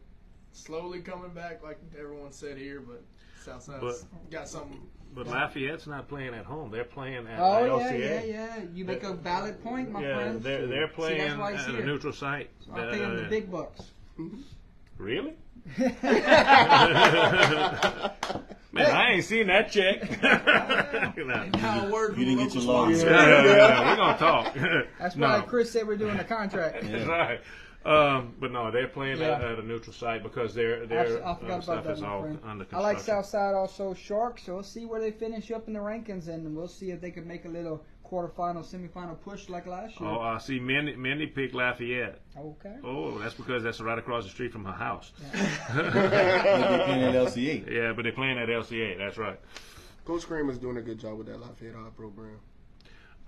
slowly coming back, like everyone said here, but Southside's got something. But Lafayette's not playing at home. They're playing at Oh LCA. yeah. You make a valid point, my friend. They're playing that's why he's at a here. neutral site. So I pay him the big bucks. Really? Man, I ain't seen that check. Now a word You from didn't the get your local lawyer. sponsor. We're gonna talk. That's No. why Chris said we're doing the contract. That's right. But no, they're playing Yeah. at a neutral site because their I forgot about stuff that, is my all friend. under construction. I like Southside also Sharks, so we'll see where they finish up in the rankings, and we'll see if they can make a little quarterfinal, semifinal push like last year. Oh, I see. Mindy picked Lafayette. Okay. Oh, that's because that's right across the street from her house. They're playing at LCA. Yeah, but they're playing at LCA. That's right. Coach Kramer's doing a good job with that Lafayette High program.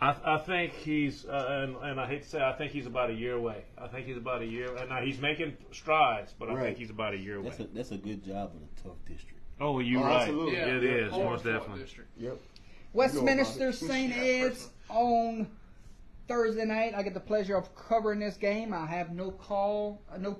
I think he's, and I hate to say, I think he's about a year away. I think he's about a year. And now he's making strides, but I Right. think he's about a year away. That's a good job in a tough district. Oh, you're Oh, right. absolutely. Yeah, It is, Hard most fought definitely. district. Yep. Westminster it. St. Yeah, Ed's on Thursday night. I get the pleasure of covering this game. I have no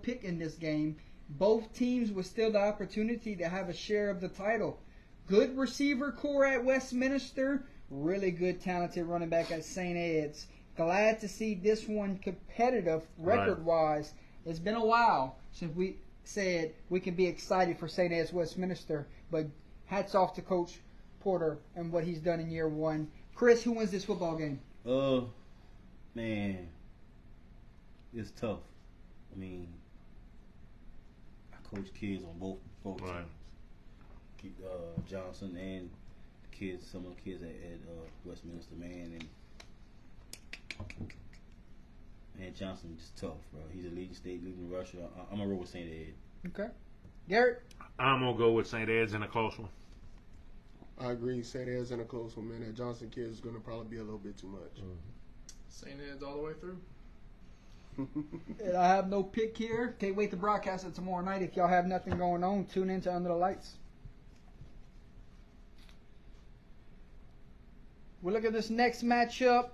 pick in this game. Both teams with still the opportunity to have a share of the title. Good receiver core at Westminster. Really good, talented running back at St. Ed's. Glad to see this one competitive record-wise. It's been a while since we said we can be excited for St. Ed's Westminster, but hats off to Coach Porter and what he's done in year one. Chris, who wins this football game? Man, it's tough. I mean, I coach kids on both Right. teams. Johnson and the kids, some of the kids at Westminster, man, and Johnson just tough, bro. He's a leading rusher. I'm gonna roll with St. Ed. Okay. Garrett? I'm going to go with St. Ed's in a close one. I agree. St. Ed's in a close one, man. That Johnson kid is going to probably be a little bit too much. St. Ed's all the way through. And I have no pick here. Can't wait to broadcast it tomorrow night. If y'all have nothing going on, tune into Under the Lights. We look at this next matchup.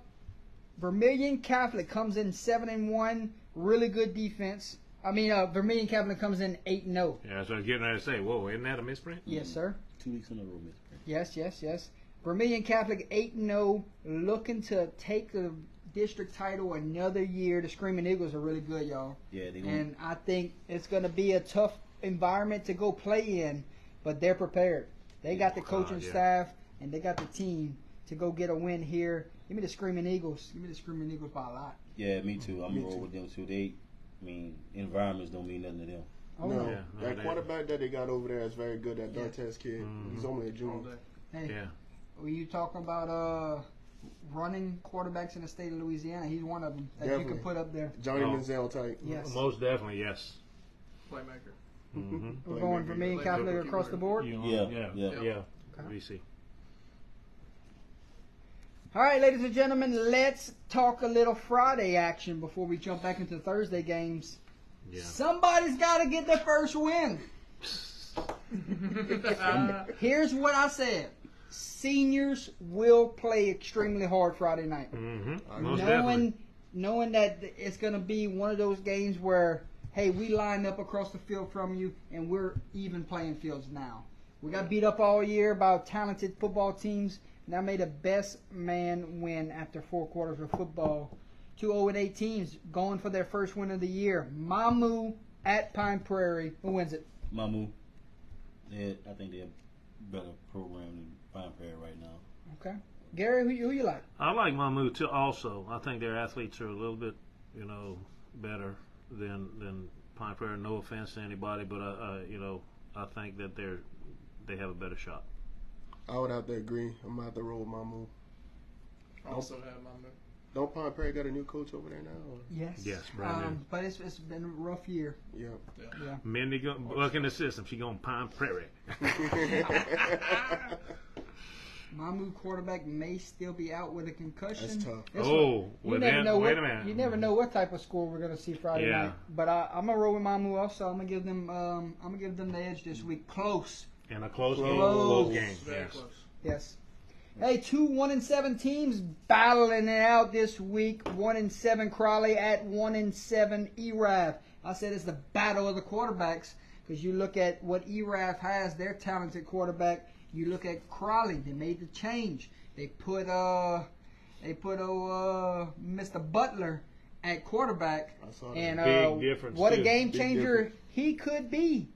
Vermilion Catholic comes in 7-1. Really good defense. Vermilion Catholic comes in 8-0. Yeah, so I was getting ready to say, whoa, isn't that a misprint? Yes, sir. 2 weeks in a row, Mr. Yes. Vermilion Catholic 8-0, looking to take the district title another year. The Screaming Eagles are really good, y'all. Yeah, they And I think it's going to be a tough environment to go play in, but they're prepared. They got the coaching yeah. staff and they got the team to go get a win here. Give me the Screaming Eagles. Give me the Screaming Eagles by a lot. Yeah, me too. I'm Me gonna roll too. with them too. Environments don't mean nothing to them. Oh, No, no. Yeah, no, that they- quarterback that they got over there is very good. That Yeah. Dantes kid. Mhm. He's only a All junior. day. Hey, Yeah. were you talking about running quarterbacks in the state of Louisiana? He's one of them that you Definitely. can put up there. Johnny Oh. Manziel type. Yes. Most definitely, yes. Playmaker. Mm-hmm. We're going Vermilion Catholic across the board. Yeah. Yeah. Okay. VC. All right, ladies and gentlemen, let's talk a little Friday action before we jump back into Thursday games. Yeah. Somebody's got to get their first win. Here's what I said. Seniors will play extremely hard Friday night. Mm-hmm. Most definitely. Knowing that it's going to be one of those games where, hey, we line up across the field from you and we're even playing fields now. We got beat up all year by talented football teams. Now made a best man win after 4 quarters of football. 2 0-8 teams going for their first win of the year. Mamu at Pine Prairie. Who wins it? Mamu. I think they're a better program than Pine Prairie right now. Okay. Gary, who you like? I like Mamu too. Also, I think their athletes are a little bit, better than Pine Prairie. No offense to anybody, but I think that they have a better shot. I would have to agree. I'm gonna have to roll with Mamu. I also have my move. Don't Pine Prairie got a new coach over there now? Or? Yes. Yes, brand new. But it's been a rough year. Yeah. Yeah. Mindy look in the system. She going Pine Prairie. Mamu quarterback may still be out with a concussion. That's tough. This Oh, one- well then, wait a minute. You never know what type of score we're gonna see Friday Yeah. night. But I'm gonna roll with Mamu also. I'm gonna give them the edge this week. Close. In a close game. Close. Close game. Very Yes. close. Yes. Hey, 2 1-7 teams battling it out this week. 1-7 Crowley at 1-7 ERAF. I said it's the battle of the quarterbacks because you look at what ERAF has, their talented quarterback. You look at Crowley. They made the change. They put Mr. Butler at quarterback, I saw that. and Big difference, what a too. game Big changer difference. he could be.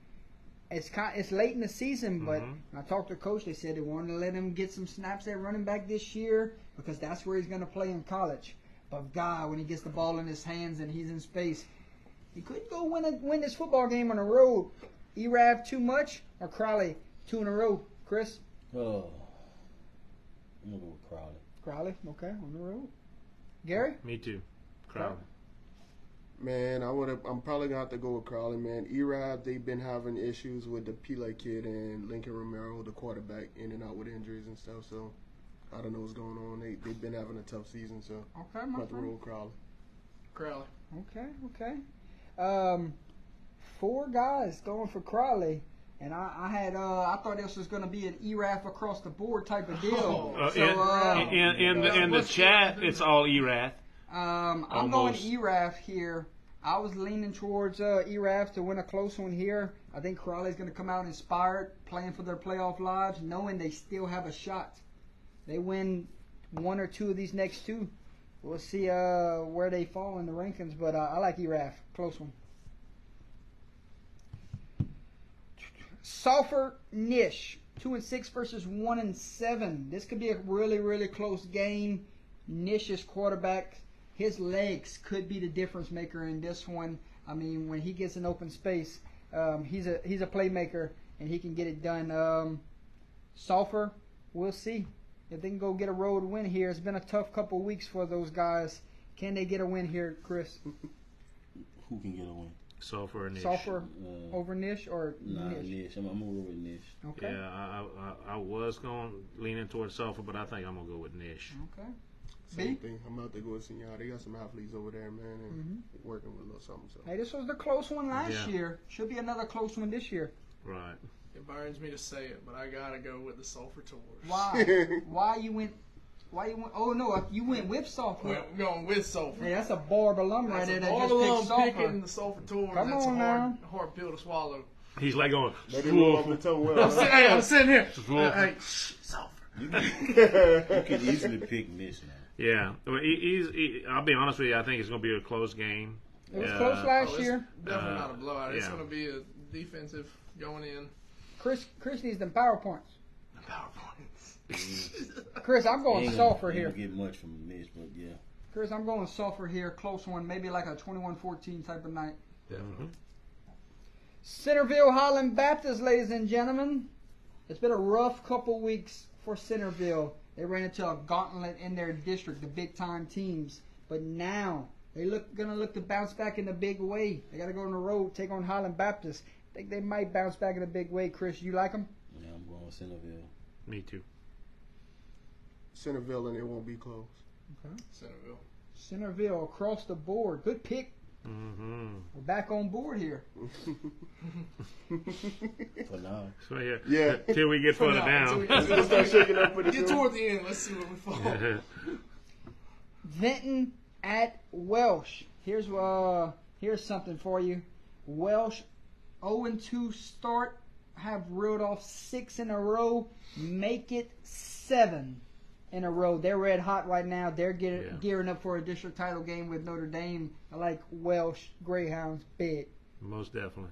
It's late in the season, but Mhm. when I talked to coach, they said they wanted to let him get some snaps at running back this year because that's where he's going to play in college. But God, when he gets the ball in his hands and he's in space, he could go win this football game on the road. ERAV too much or Crowley 2 in a row? Chris? Oh, I'm gonna go with Crowley. Crowley, okay, on the road. Gary? Me too. Crowley. Man, I'm probably gonna have to go with Crowley, man. ERAB, they've been having issues with the Pele kid and Lincoln Romero, the quarterback, in and out with injuries and stuff. So I don't know what's going on. They've been having a tough season, so Okay, I'm my about to friend. roll Crowley. Crowley. Okay. 4 guys going for Crowley. And I thought this was going to be an ERAF across the board type of deal. In the chat, it's all ERAF. I'm Almost. going ERAF here. I was leaning towards ERAF to win a close one here. I think Crowley's going to come out inspired, playing for their playoff lives, knowing they still have a shot. They win 1 or 2 of these next 2. We'll see where they fall in the rankings, but I like ERAF. Close one. Sulphur Nish, 2-6 versus 1-7. This could be a really, really close game. Nish's quarterback, his legs could be the difference maker in this one. I mean, when he gets an open space, he's a playmaker and he can get it done. Sulphur, we'll see if they can go get a road win here. It's been a tough couple of weeks for those guys. Can they get a win here, Chris? Who can get a win? Sulphur and Nish. Sulphur over Nish or Nah, Nish? Nish. I'm gonna go with Nish. Okay. Yeah, I was leaning towards Sulphur, but I think I'm gonna go with Nish. Okay. Same B? thing. I'm out there going to Senor. They got some athletes over there, man, and working with a little something. So Hey, this was the close one last Yeah. year. Should be another close one this year. Right. It burns me to say it, but I gotta go with the Sulphur Tours. Why? Why you went? Oh no, you went with Sulphur. I'm going with Sulphur. Hey, that's a barb alum right That's there a that ball just alum picked Sulphur. picking the Sulphur Tours. Come That's on a now. hard pill to swallow. He's like going. they didn't roll off the tongue well. Hey, I'm sitting here. Sulphur. Hey, Sulphur. You can easily pick Nish now. Yeah, well, I'll be honest with you. I think it's going to be a close game. It was close last Oh, it's year. definitely not a blowout. It's yeah. going to be a defensive going in. Chris needs them PowerPoints. PowerPoints. Chris, I'm going Sulphur Ain't here. gonna get much from Nish, but yeah. Chris, I'm going Sulphur here. Close one, maybe like a 21-14 type of night. Mm-hmm. Centerville Highland Baptist, ladies and gentlemen. It's been a rough couple weeks for Centerville. They ran into a gauntlet in their district, the big time teams. But now they're gonna look to bounce back in a big way. They got to go on the road, take on Highland Baptist. I think they might bounce back in a big way. Chris, you like them? Yeah, I'm going with Centerville. Me too. Centerville, and it won't be close. Centerville. Centerville across the board. Good pick. Mm-hmm. We're back on board here. For now. So yeah, Yeah. till we get further now, down. until Let's start shaking up for the Get toward the end. Let's see where we fall. Vinton at Welsh. Here's something for you. Welsh 0-2 start, have reeled off 6 in a row, make it 7 in a row. They're red hot right now. They're gearing up for a district title game with Notre Dame. I like Welsh Greyhounds big. Most definitely.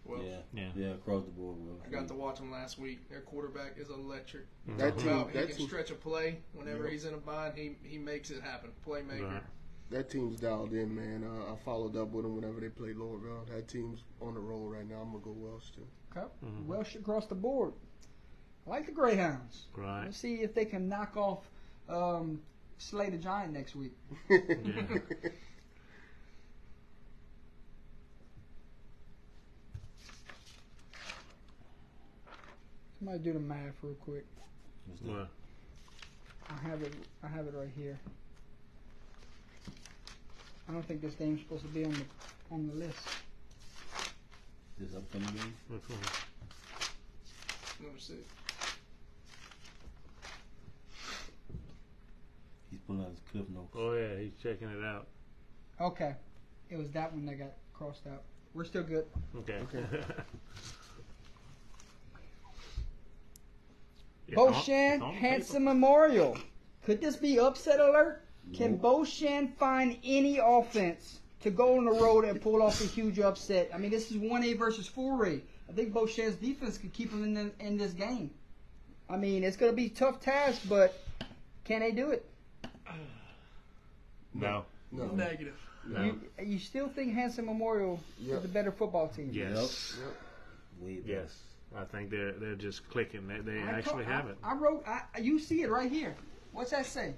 Well, Yeah, across the board. Well, I got to watch them last week. Their quarterback is electric. That team, He can stretch a play whenever Yep. he's in a bind. He makes it happen. Playmaker. Right. that team's dialed in, man. I followed up with them whenever they played Lowerville. That team's on the roll right now. I'm gonna go Welsh too. Okay. Welsh across the board. I like the Greyhounds. Right. Let's see if they can knock off Slay the Giant next week. Yeah. Somebody do the math real quick. Well, I have it right here. I don't think this game's supposed to be on the list. This upcoming game. which one? Number 6. He's pulling out his cliff notes. Oh yeah, he's checking it out. Okay. It was that one that got crossed out. We're still good. Okay. It's Beauchamp on the Hanson Memorial. Could this be upset alert? Can Nope. Beauchamp find any offense to go on the road and pull off a huge upset? I mean, this is 1A versus 4A. I think Beauchamp's defense could keep them in this game. I mean, it's going to be a tough task, but can they do it? No. No. Negative. No. You still think Hanson Memorial Yep. is a better football team? Yes. Way back. Yes. I think they're just clicking. They I actually co- have it. I wrote. You see it right here. What's that say?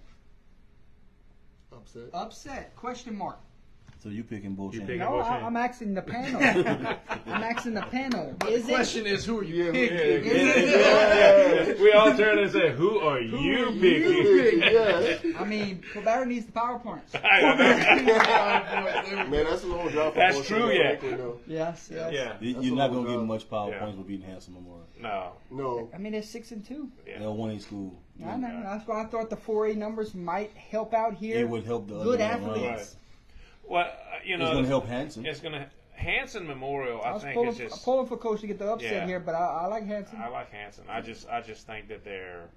Upset. Upset? Question mark. So you picking Bo You Shane? picking- No, Shane. I'm asking the panel. I'm asking the panel. But Is the question is, who are you Yeah, picking? We all turn and say, "Who are you picking?" Yeah. I mean, Barry needs the PowerPoints. Man, that's a long drop. For That's Bo true, Shane, yeah. frankly, no. Yes, yes. Yeah. You're not gonna That's a give long much power Yeah. points for beating Hanson Memorial. No. No. I mean, they're 6-2. Yeah. They're 1A school. I know. That's why I thought the 4A numbers might help out here. It would help the Good other way around. athletes. Well, you It's know, gonna help Hanson. It's gonna Hanson Memorial. I I was think pulling, is just. pulling for Coach to get the upset Yeah. here, but I like Hanson. I like Hanson. I just think that they're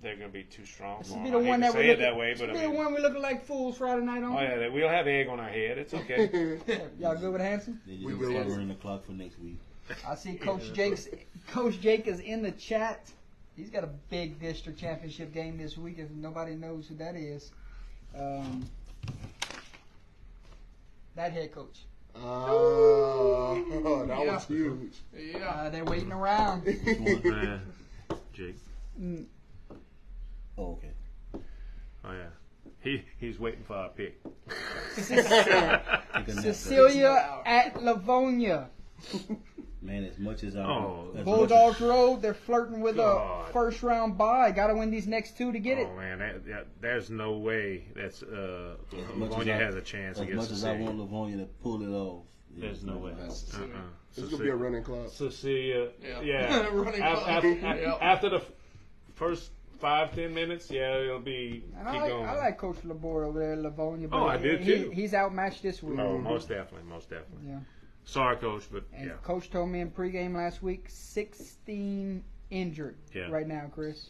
gonna be too strong. This for will be them. the I hate one to that say we it look that way, This but will I be the mean, one we looking like fools Friday night on. oh yeah, we'll have egg on our head. It's okay. Y'all good with Hanson? They're We just will. covering the clock for next week. I see Coach Jake is in the chat. He's got a big district championship game this week. If nobody knows who that is, that head coach. That Yeah. was huge. Yeah. They're waiting around. Which one? Jake. Mm, Oh, okay. Oh yeah. He's waiting for our pick. Take a nap. Cecilia at Livonia. Man, as much as I Oh, as Bulldogs Road. They're flirting with a God. first round bye. Got to win these next two to get it. Oh man, there's no way that's much as Livonia I- has a chance as against much as the I city. want Livonia to pull it off, There's no way. That's It's gonna be a running clock. Cecilia, Yeah. yeah. Running Af- clock. af- Yeah. After the first 5-10 minutes, yeah, it'll be And keep I going. like Coach Laborde over there at Livonia. But Oh, I do too. He's outmatched this week. Oh, most definitely. Yeah. Sorry, Coach, but And yeah. Coach told me in pregame last week, 16 injured Yeah. right now, Chris.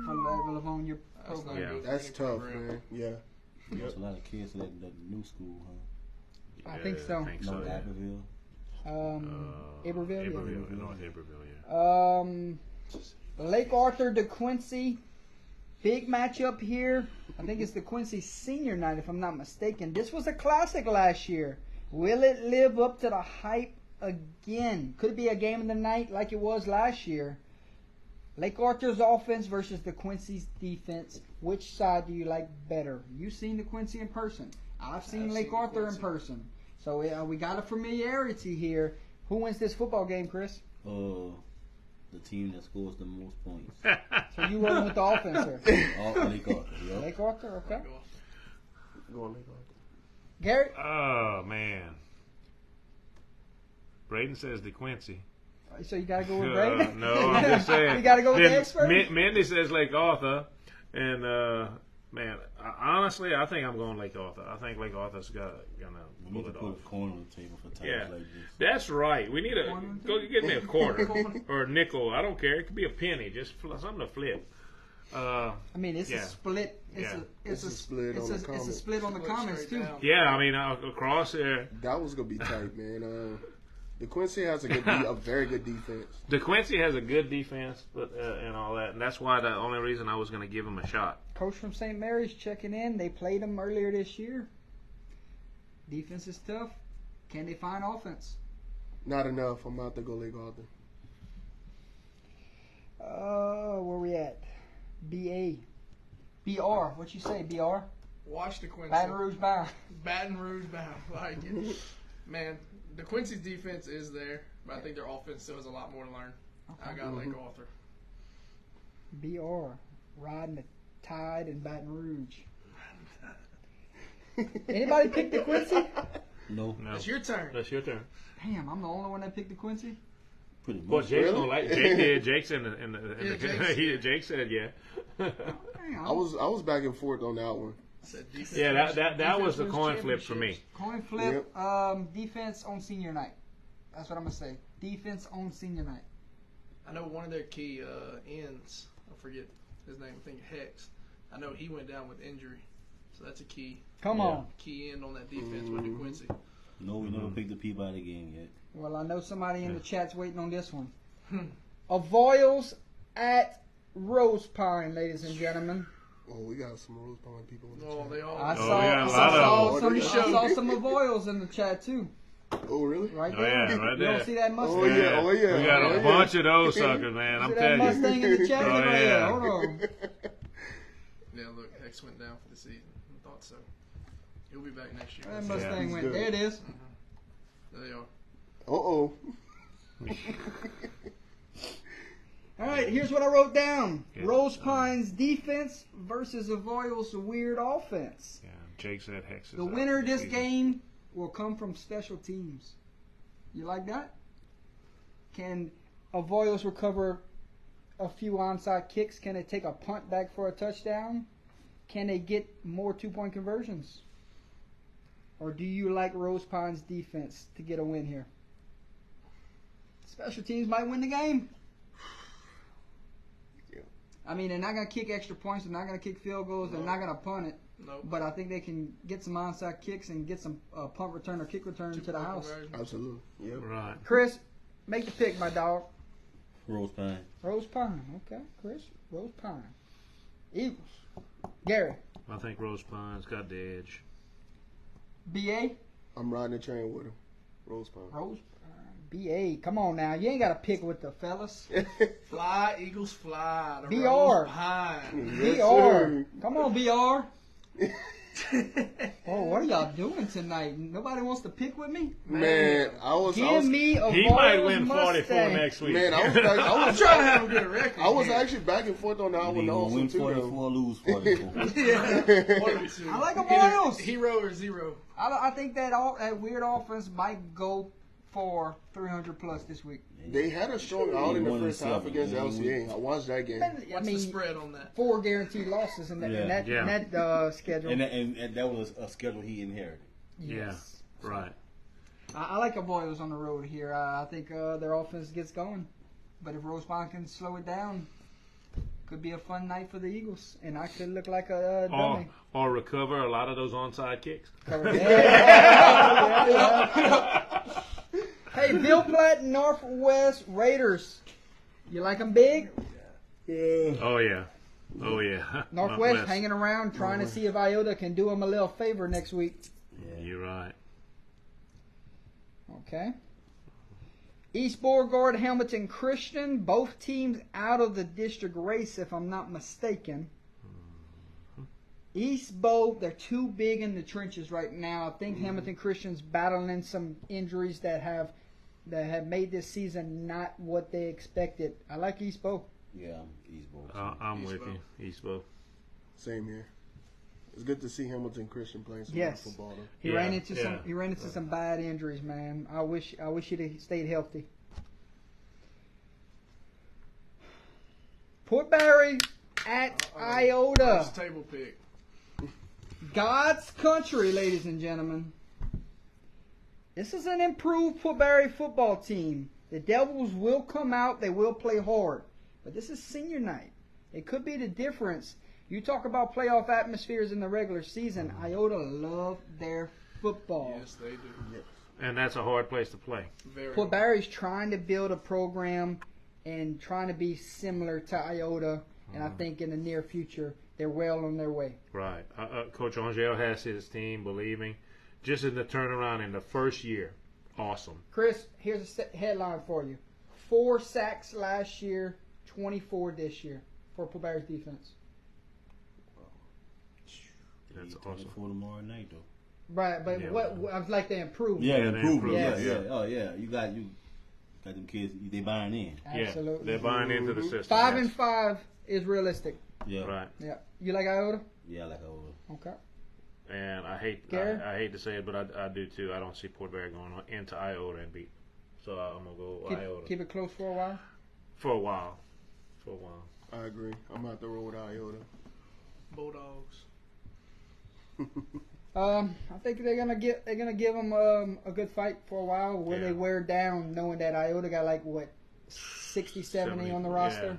On the Livonia That's program. not Yeah. good for That's any tough, program. man. Yeah. There's a lot of kids in that new school, huh? I think so. I think No, so, yeah. Abbeville. Iberville, yeah. Iberville, North Iberville, yeah. Lake Arthur to Quincy. Big matchup here. I think it's the Quincy senior night, if I'm not mistaken. This was a classic last year. Will it live up to the hype again? Could it be a game of the night like it was last year? Lake Arthur's offense versus the Quincy's defense. Which side do you like better? You've seen the Quincy in person. I've seen Lake seen Arthur in Quincy. person. So we got a familiarity here. Who wins this football game, Chris? The team that scores the most points. So you rolling with the offense, sir? All Lake Arthur, yup. Lake Arthur, okay. Go on, Lake Arthur. Gary? Oh, man. Braden says DeQuincy. So you got to go with Brady? No, I'm just saying. You got to go with the Then expert? Mindy says Lake Arthur, and man, honestly, I think I'm going Lake Arthur. I think Lake Arthur's gonna We pull need to it put off. a corner on the table for times Yeah. like this. That's right. We need a Corner? go get me a quarter or a nickel. I don't care. It could be a penny. Just something to flip. I mean, it's Yeah. a split. It's Yeah. it's a split on the it's a comments. split on the Split comments straight too. down. Yeah, I mean across there, That was gonna be tight, man. The Quincy has a very good defense. DeQuincy has a good defense, but and all that, and that's why the only reason I was going to give him a shot. Coach from St. Mary's checking in. They played them earlier this year. Defense is tough. Can they find offense? Not enough. I'm out to go Lake Arthur. Where we at? BA. BR. What you say, BR? Watch the Quincy. Baton Rouge bound. Baton Rouge bound. Like it. Man, the Quincy's defense is there, but I think their offense still has a lot more to learn. I got Lake Arthur. BR. Riding the tide in Baton Rouge. Anybody pick the Quincy? No, No, It's your turn. that's your turn. Damn, I'm the only one that picked the Quincy. pretty Well, much. Jake's Really? gonna like Jake did. Jake's in the Yeah, Jake's- Jake said yeah. Damn, I was back and forth on that one. Said defense Yeah, wins- that defense was the wins coin flip for me. championships. Coin flip. Defense on senior night. That's what I'm gonna say. Defense on senior night. I know one of their key ends. I forget his name. I think Hex. I know he went down with injury, so that's a key Come on. end on that defense with DeQuincy. No, we never picked the Peabody game yet. Well, I know somebody in the chat's waiting on this one. Avoyles at Rose Pine, ladies and gentlemen. Oh, we got some Rose Pine people in the Oh, chat. they all. I we saw, got a I lot saw of some, them. I saw some Avoyles in the chat too. Oh, really? Right Oh, there. yeah, right You there. don't see that Mustang? Oh, yeah. Oh, yeah. We got Oh, a yeah. bunch of those suckers, man. I'm See that telling you. Mustang in the chat? Oh, Look right yeah. there. Hold on. Yeah, look, Hex went down for the season. I thought so. He'll be back next year. That Mustang He's went. good. There it is. There they are. Uh-oh. All right, here's what I wrote down. Yeah. Rose Pines defense versus Avoyles weird offense. Yeah, Jake said Hex is The out winner of this season. game will come from special teams. You like that? Can Avoyles recover a few onside kicks? Can they take a punt back for a touchdown? Can they get more two-point conversions? Or do you like Rose Pines defense to get a win here? Special teams might win the game. Yeah. I mean, they're not going to kick extra points. They're not going to kick field goals. They're not going to punt it. Nope. But I think they can get some onside kicks and get some punt return or kick return to the Two-point house. conversion. Absolutely. Yep. Right. Chris, make the pick, my dog. Rose Pine. Rose Pine. Okay, Chris. Rose Pine. Eagles. Gary. I think Rose Pine's got the edge. BA. I'm riding the train with him. Rose Pine. Rose Pine. BA. Come on now. You ain't got to pick with the fellas. Fly, Eagles, fly. The BR. Rose Pine. Yes, BR. sir. Come on, BR. Oh, what are y'all doing tonight? Nobody wants to pick with me? Man, I was Give me a He might win 44 Mustang. next week. Man, I was I'm trying to have a good record. I was actually back and forth on that You one gonna also win too. 44, lose 44. Yeah. One of the two. I like Either Avoyles. Hero or zero. I think that weird offense might go for 300 plus this week. They had a strong out in the Won first half 7. against Yeah, LCA. I watched that game. I What's mean, the spread on that? 4 guaranteed losses in that Yeah. in that schedule. And that was a schedule he inherited. Yes. Right. I like Avoyles on the road here. I think their offense gets going. But if Rosebond can slow it down, could be a fun night for the Eagles. And I could look like a dummy. Or recover a lot of those onside kicks. Hey, Bill Platt, Northwest Raiders. You like them big? Oh, yeah. Oh, yeah. Northwest hanging around trying to see if Iota can do them a little favor next week. You're right. Okay. East Beauregard, Hamilton Christian, both teams out of the district race, if I'm not mistaken. East Bow, they're too big in the trenches right now. I think Hamilton Christian's battling some injuries that have made this season not what they expected. I like East Bow. Yeah, East Bowl. I'm East with Bow. you. East Bow. Same here. It's good to see Hamilton Christian playing some Yes. good football. Though. He ran into some bad injuries, man. I wish he'd have stayed healthy. Port Barry at Iota. First table pick. God's country, ladies and gentlemen. This is an improved Port Barry football team. The Devils will come out. They will play hard. But this is senior night. It could be the difference. You talk about playoff atmospheres in the regular season. Iota love their football. Yes, they do. And that's a hard place to play. Very. Port Barry's trying to build a program and trying to be similar to Iota. And I think in the near future, they're well on their way. Right. Coach Angel has his team believing. Just in the turnaround in the first year. Awesome. Chris, here's a headline for you. 4 sacks last year, 24 this year for Port Barry's defense. That's awesome. For tomorrow night, though. Right, but Yeah. what I was like they improved. Yeah, they improvement. improved. Yeah, Yes. yeah. Oh, yeah. You got them kids. They buying in. Absolutely. Yeah, they're buying into the system. 5 Yes. and 5 is realistic. Yeah. Right. Yeah. You like Iota? Yeah, like I was. Okay. And I hate to say it, but I do too. I don't see Port Barry going into Iota and beat. So I'm gonna go Iota Keep it close for a while. for a while. For a while. I agree. I'm out the road with Iota. Bulldogs. I think they're gonna give them a good fight for a while. Where Yeah. they wear down, knowing that Iota got like what 60, 70 on the roster.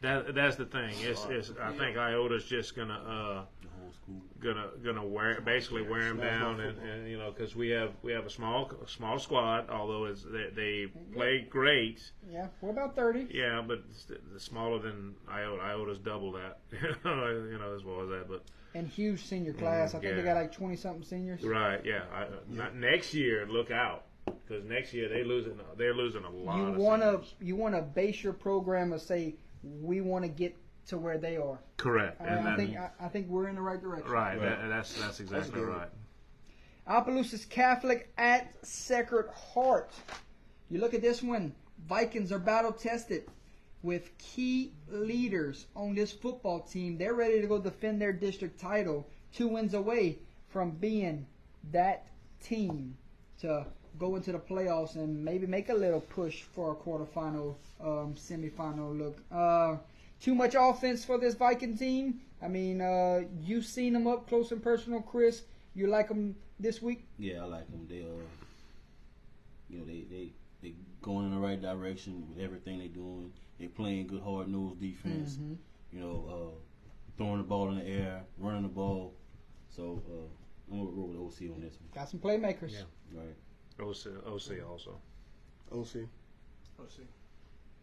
That's the thing. It's I think Iota's just gonna The whole school. gonna basically wear them down, and you know, because we have a small squad. Although they play great, Yeah, we're about 30. yeah, but it's smaller than Iota. Iota's double that, you know, as well as that. But And huge senior class. I think they yeah. got like 20 something seniors. right, yeah. Not next year, look out, because next year they're losing a lot. You of wanna seniors. base your program and say we want to get to where they are. Correct, and I think we're in the right direction. right. Right. That's exactly good. right. Opelousas Catholic at Sacred Heart. You look at this one. Vikings are battle tested with key leaders on this football team. They're ready to go defend their district title. 2 wins away from being that team to go into the playoffs and maybe make a little push for a quarterfinal, semifinal look. Too much offense for this Viking team. I mean, you've seen them up close and personal, Chris. You like them this week? Yeah, I like them. They they going in the right direction with everything they doing. They playing good, hard-nosed defense. Mm-hmm. You know, throwing the ball in the air, running the ball. So I'm gonna roll with OC on this one. Got some playmakers. Yeah. Right. OC also. OC.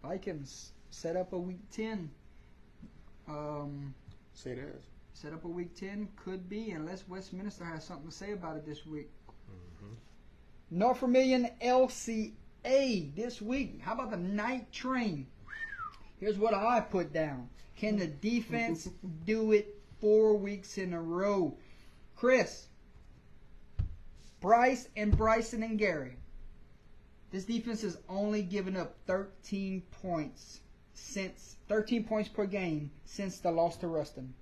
Vikings set up a week 10. Say that. Set up a week 10 could be, unless Westminster has something to say about it this week. North Vermilion LCA this week. How about the night train? Here's what I put down. Can the defense do it 4 weeks in a row? Chris, Bryce and Bryson and Gary. This defense has only given up 13 points per game since the loss to Ruston.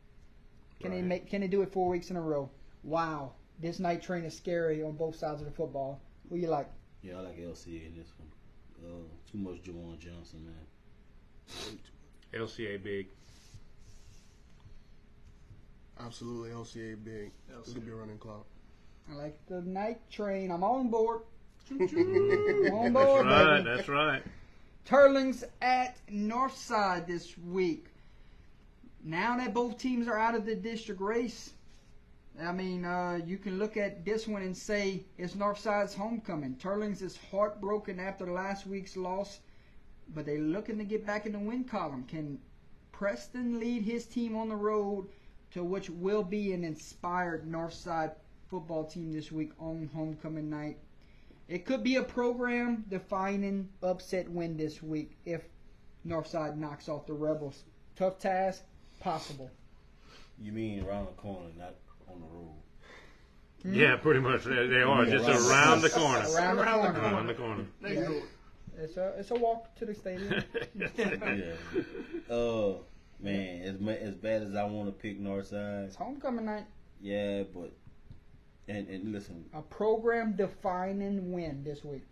Can they do it 4 weeks in a row? Wow. This night train is scary on both sides of the football. Who you like? Yeah, I like LCA in this one. Too much Jawan Johnson, man. LCA big. Absolutely, LCA big. It'll be a running clock. I like the night train. I'm on board. On That's board, right. baby. That's right. Turlings at Northside this week. Now that both teams are out of the district race, I mean, you can look at this one and say it's Northside's homecoming. Turlings is heartbroken after last week's loss, but they're looking to get back in the win column. Can Preston lead his team on the road to which will be an inspired Northside football team this week on homecoming night? It could be a program-defining upset win this week if Northside knocks off the Rebels. Tough task, possible. You mean around the corner, not on the road? Yeah, pretty much. They are just around the corner. Around the corner. Around the corner. Next Yeah. door. It's a walk to the stadium. Yeah. Man, as bad as I want to pick Northside, It's homecoming night. yeah, but and listen, A program-defining win this week.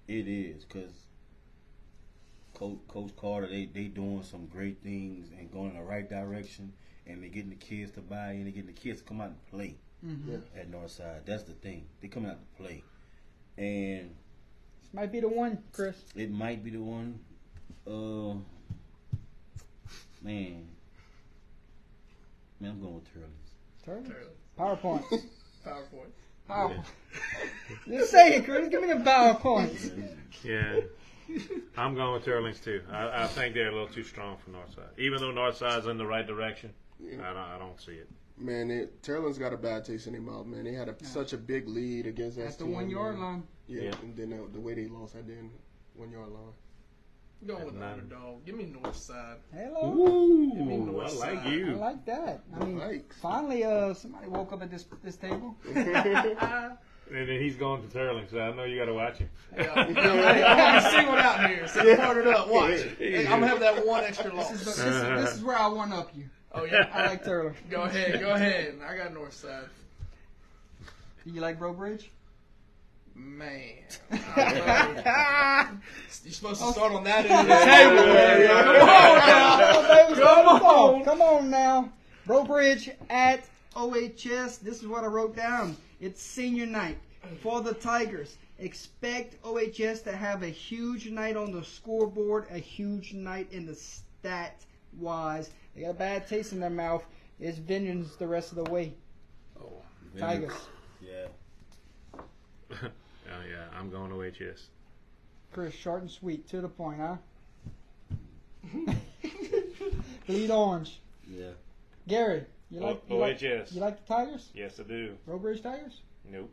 it is because Coach Carter, they doing some great things and going in the right direction, and they getting the kids to buy in, they getting the kids to come out and play at Northside. That's the thing. They come out to play, and This might be the one, Chris. it might be the one. Man, I'm going with Turlings. Turlings. Turlings. PowerPoint. PowerPoint. PowerPoint. Just say it, Chris. Give me the PowerPoints. Yeah. I'm going with Turlings too. I think they're a little too strong for Northside. Even though Northside's in the right direction, I don't see it. Man, Turling's got a bad taste in their mouth, man. They had such a big lead against At the S10, 1 yard man. line. Yeah, and then the way they lost at the 1 yard line. I'm going with the Nine. underdog. Give me North Side. Hello. Ooh, Give me I Northside. like I you. like that. I mean, Yikes. finally, somebody woke up at this table. And then he's going to Turlings, so I know you got to watch him. Yeah. I'm going to be singled out here. So partnered up. Watch. I'm going to have that one extra loss. This is where I one up you. Oh, yeah. I like Turtle. Go ahead. I got North Side. Do you like Bro Bridge? Man. You're supposed to start on that end of the table. Man. Come on now. Bro Bridge at OHS. This is what I wrote down. It's senior night for the Tigers. Expect OHS to have a huge night on the scoreboard, a huge night in the stat wise. They got a bad taste in their mouth. It's vengeance the rest of the way. Tigers. Yeah. Oh, yeah, I'm going to HS. Chris, short and sweet, to the point, huh? Bleed orange. Yeah. Gary, you like OHS. You like the Tigers? Yes, I do. Bro Bridge Tigers? Nope.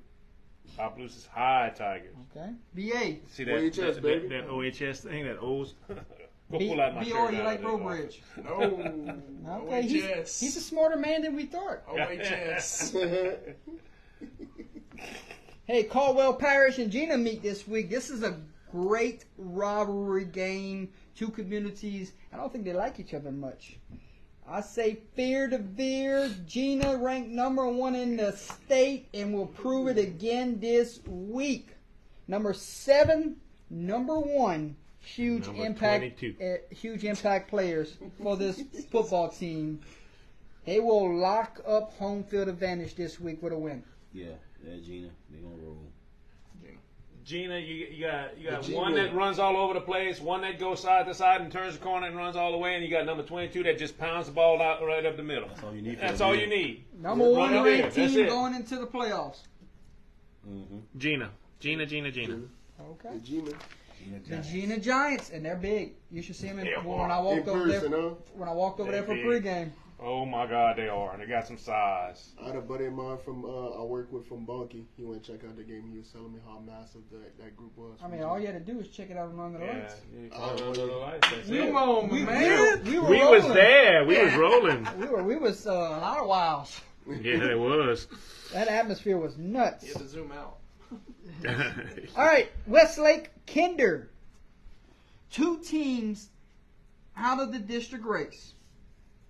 Opelousas High Tigers. Okay. BA. See that, OHS, baby. that OHS thing, that O's? Go B, pull out my BR, shirt you out like of Bro that Bridge? No. Okay, OHS. he's a smarter man than we thought. OHS. Hey, Caldwell Parish and Gina meet this week. This is a great rivalry game. Two communities. I don't think they like each other much. I say Fear to Veer. Gina ranked number 1 in the state and will prove it again this week. Number 7, number 1. Huge Number impact, 22. huge impact players for this football team. They will lock up home field advantage this week with a win. Yeah, Gina, they gonna roll. Gina, you got The one Gina. that runs all over the place, one that goes side to side and turns the corner and runs all the way, and you got number 22 that just pounds the ball out right up the middle. That's all you need. That's all you need. Number Run 1 it there. ranked That's team it. going into the playoffs. Mm-hmm. Gina. Okay. The Gina. The Gina Giants, and they're big. You should see them Yeah, when I In walked over person, there. huh? When I walked over They're there for big. pregame. Oh my God, they are. They got some size. I had a buddy of mine from I work with from Bunkie. He went to check out the game. He was telling me how massive that group was. I mean, all you had to do was check it out on the Yeah, lights. you Oh, run under the lights. That's it. Come on, We, man. we were We was rolling. there. We was rolling. We was a lot of wows. Yeah, it was. That atmosphere was nuts. You have to zoom out. All right, Westlake, Kinder. 2 teams out of the district race,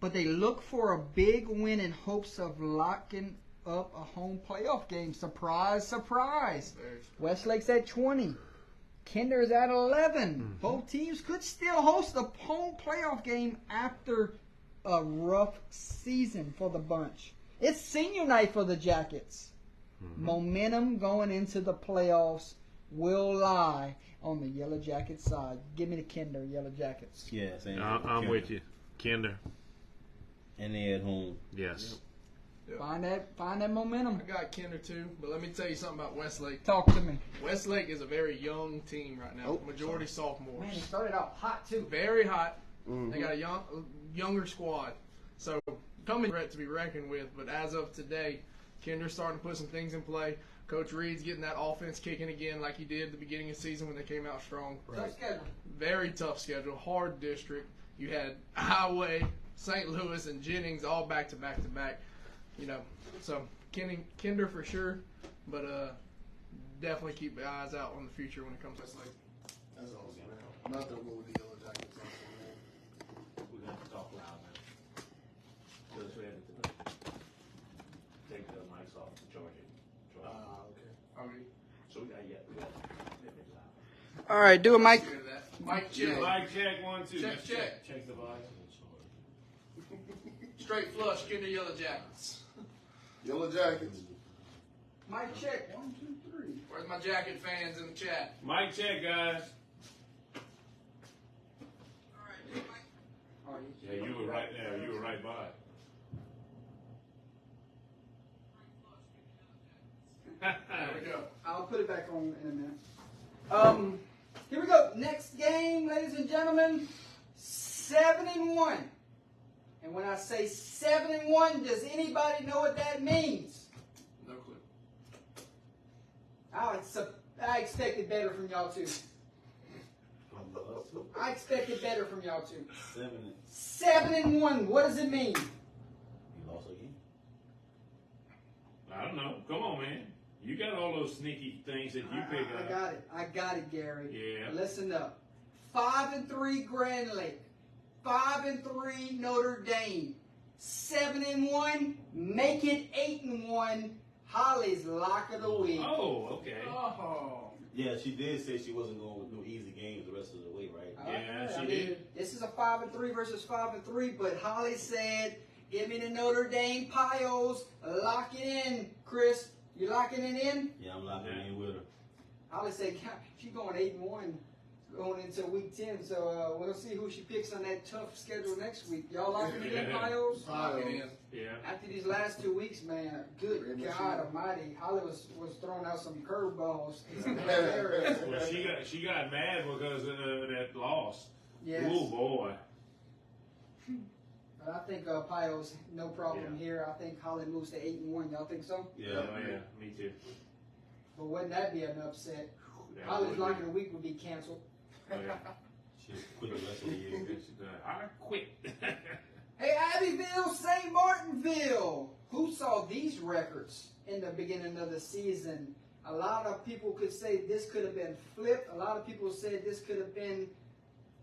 but they look for a big win in hopes of locking up a home playoff game. Surprise, surprise. Westlake's at 20. Kinder is at 11. Both teams could still host a home playoff game after a rough season for the bunch. It's senior night for the Jackets. Momentum going into the playoffs will lie on the Yellow Jacket side. Give me the Kinder Yellow Jackets. Yeah, same. I'm with you. Kinder. And they at home. Yes. Find that momentum. I got Kinder too, but let me tell you something about Westlake. Talk to me. Westlake is a very young team right now. Oh, Majority Man, sophomores. he started out hot too. Very hot. Mhm. They got a younger squad. So coming threat to be reckoned with, but as of today, Kinder's starting to put some things in play. Coach Reed's getting that offense kicking again like he did at the beginning of the season when they came out strong. Tough schedule. Very tough schedule, hard district. You had Highway, St. Louis, and Jennings all back to back to back. You know, so Kinder for sure, but definitely keep your eyes out on the future when it comes to Westlake. That's awesome, man. Nothing wrong with the Yellow Jackets. We're going to talk loud now. Just ready to take the mics off and charge it. Okay. So we got All right, do it, Mike. Hear that? Mike check. Mic check 1, 2. Check, Let's check. Check the volume. Straight flush, Kinder Yellow Jackets. Yellow Jackets. Mike check. 1, 2, 3. Where's my Jacket fans in the chat? Mic check, guys. Yeah, you were right there. You were right by. There we go. I'll put it back on in a minute. Here we go. Next game, ladies and gentlemen. 7-1. And when I say 7-1, does anybody know what that means? No clue. I expected better from y'all too. I expected better from y'all too. 7-1. What does it mean? You lost again. I don't know. Come on, man. You got all those sneaky things that you pick I up. got it. I got it, Gary. Yeah. Listen up. 5-3 Grand Lake. 5-3 Notre Dame. 7-1. Make it 8-1. Holly's lock of the week. Oh, okay. Oh. Yeah, she did say she wasn't going with no easy games the rest of the way, right? Yeah, she I mean, did. This is a 5-3 versus 5-3, but Holly said, "Give me the Notre Dame Pios. Lock it in, Chris. You locking it in?" Yeah, I'm locking in with her. Holly said, "God, she's going 8-1 going into week 10, so we'll see who she picks on that tough schedule next week. Y'all locking it in, Pios? Lock it in. Yeah. After these last 2 weeks, man, good God Almighty, Holly was throwing out some curveballs. Well, she got mad because of that loss. Yes. Oh boy. But I think Pios, no problem Yeah. here. I think Holly moves to 8-1. Y'all think so? Yeah. Oh, yeah. Me too. But wouldn't that be an upset? That Holly's would lock be- of the week would be canceled. Oh, yeah. She'll quit the rest of the year. I quit. Hey, Abbeville, St. Martinville. Who saw these records in the beginning of the season? A lot of people could say this could have been flipped. A lot of people said this could have been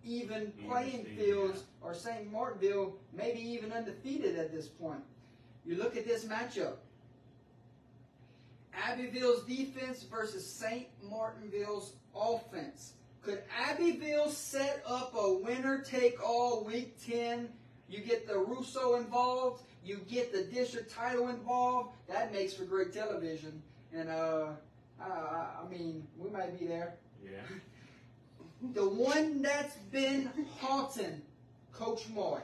even playing fields, or St. Martinville maybe even undefeated at this point. You look at this matchup. Abbeville's defense versus St. Martinville's offense. Could Abbeville set up a winner-take-all Week 10? You get the Russo involved. You get the district title involved. That makes for great television. And, I mean, we might be there. Yeah. The one that's been haunting Coach Moy.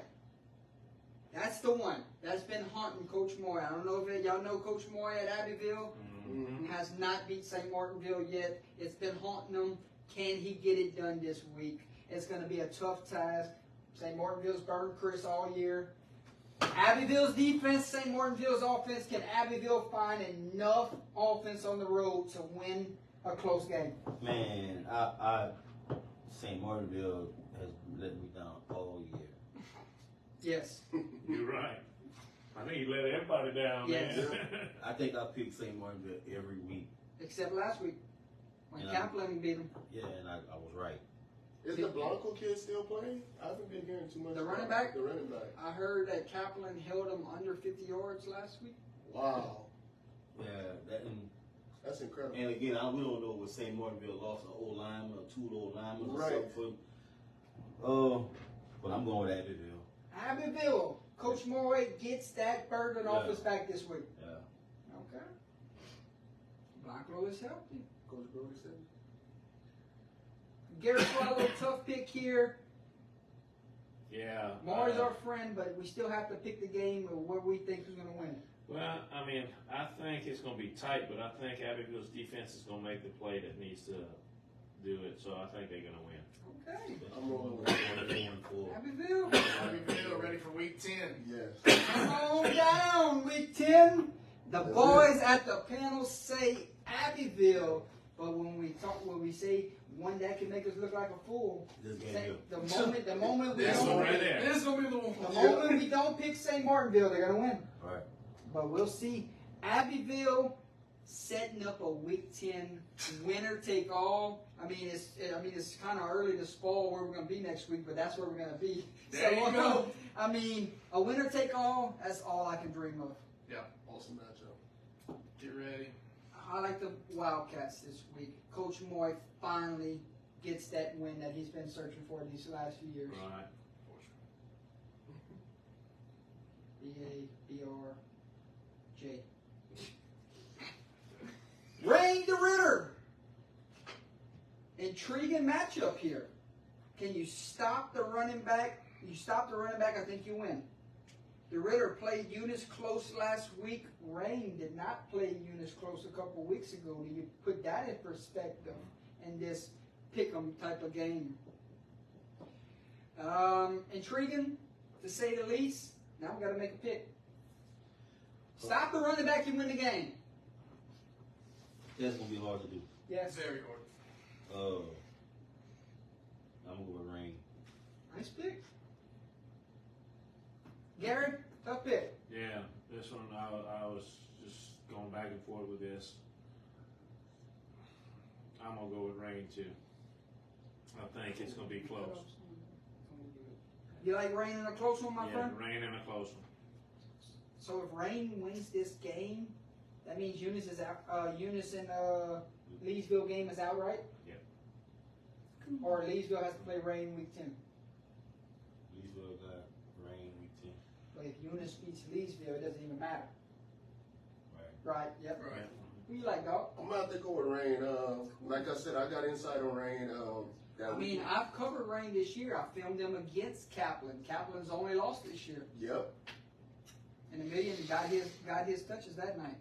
That's the one that's been haunting Coach Moy. I don't know if y'all know Coach Moy at Abbeville. Mm-hmm. Has not beat St. Martinville yet. It's been haunting him. Can he get it done this week? It's going to be a tough task. St. Martinville's burned Chris all year. Abbeville's defense, St. Martinville's offense. Can Abbeville find enough offense on the road to win a close game? Man, St. Martinville has let me down all year. Yes. You're right. I think you let everybody down, Yes. man. I think I pick St. Martinville every week. Except last week when Yeah. Kaplan beat him. Yeah, and I was right. Is the Blanco kid still playing? I haven't been hearing too much. The about running back? The running back. I heard that Kaplan held him under 50 yards last week. Wow, Yeah, that's incredible. and again, we don't know what St. Martinville lost an old lineman or two old linemen or Right. something for. But I'm going with Abbeville. Abbeville, Coach Moy gets that burden off Yeah. his back this week. Yeah. Okay. Blanco is healthy. Coach Brody said. Gary Swallow, tough pick here. Yeah. Maury's our friend, but we still have to pick the game of what we think is going to win it. Well, I mean, I think it's going to be tight, but I think Abbeville's defense is going to make the play that needs to do it. So I think they're going to win. Okay. I'm rolling with Abbeville, Abbeville ready for Week 10. Yes. come on down, Week 10. The boys at the panel say Abbeville, but when we say one that can make us look like a fool, This game say, here. the moment we This don't, one right there. This is gonna be the one. the moment we don't pick St. Martinville, they're gonna win. All right. But we'll see. Abbeville setting up a Week 10 winner take all. I mean, it's kind of early to spoil where we're going to be next week, but that's where we're going to be. There you go. I mean, a winner take all. That's all I can dream of. Yeah. Awesome matchup. Get ready. I like the Wildcats this week. Coach Moy finally gets that win that he's been searching for these last few years. Right. B-A-B-R-J. Rain the Ritter. Intriguing matchup here. Can you stop the running back? You stop the running back, I think you win. The Ritter played Eunice close last week. Rain did not play Eunice close a couple weeks ago. Do you put that in perspective in this pick-em type of game? Intriguing, to say the least. Now we got to make a pick. Stop the running back, you win the game. That's gonna be hard to do. Yes. Very hard. I'm gonna go with Rain. Nice pick. Gary, tough pick. Yeah, this one I was just going back and forth with this. I'm gonna go with Rain too. I think it's gonna be close. You like Rain in a close one, my Yeah, friend? Rain and a close one. So if Rain wins this game, that means Eunice is out. Eunice and Leesville game is out, right? Yep. Or Leesville has to play Rain week 10. Leesville got Rain week 10. But if Eunice beats Leesville, it doesn't even matter. Right. Right? Yep. Right. Who you like, dog? I'm gonna have to go with Rain. Like I said, I got insight on Rain. I mean, I've covered Rain this year. I filmed them against Kaplan. Kaplan's only lost this year. Yep. And Emilian got his touches that night.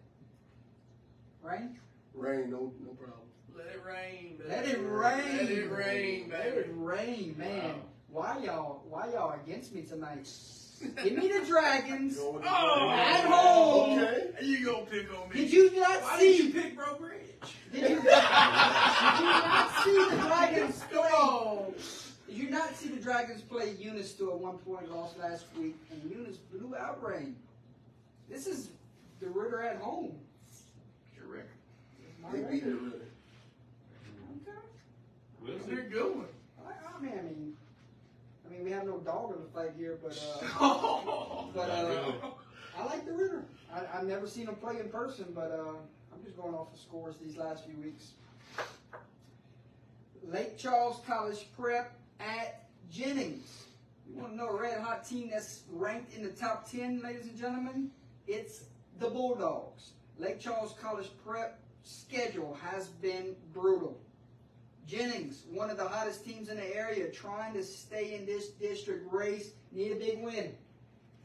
Rain? Rain, no problem. Let it rain, baby. Let it rain. Let it rain, Let it baby. rain, man. Wow. Why y'all against me tonight? Give me the Dragons Go with the Oh, Rain. at home. Okay. You gonna pick on me? Did you not Why did you see? pick Bro Bridge? Did you not see the Dragons play? Did you not see the Dragons play Eunice to a 1-point loss last week, and Eunice blew out Rain? This is the Ritter at home. Your record. It's They beating the Ritter. Okay. We'll It's see. a good one. I mean, we have no dog in the fight here, but Oh, I like the Ritter. I've never seen him play in person, but I'm just going off the scores these last few weeks. Lake Charles College Prep at Jennings. You want to know a red hot team that's ranked in the top 10, ladies and gentlemen? It's the Bulldogs. Lake Charles College Prep schedule has been brutal. Jennings, one of the hottest teams in the area, trying to stay in this district race, need a big win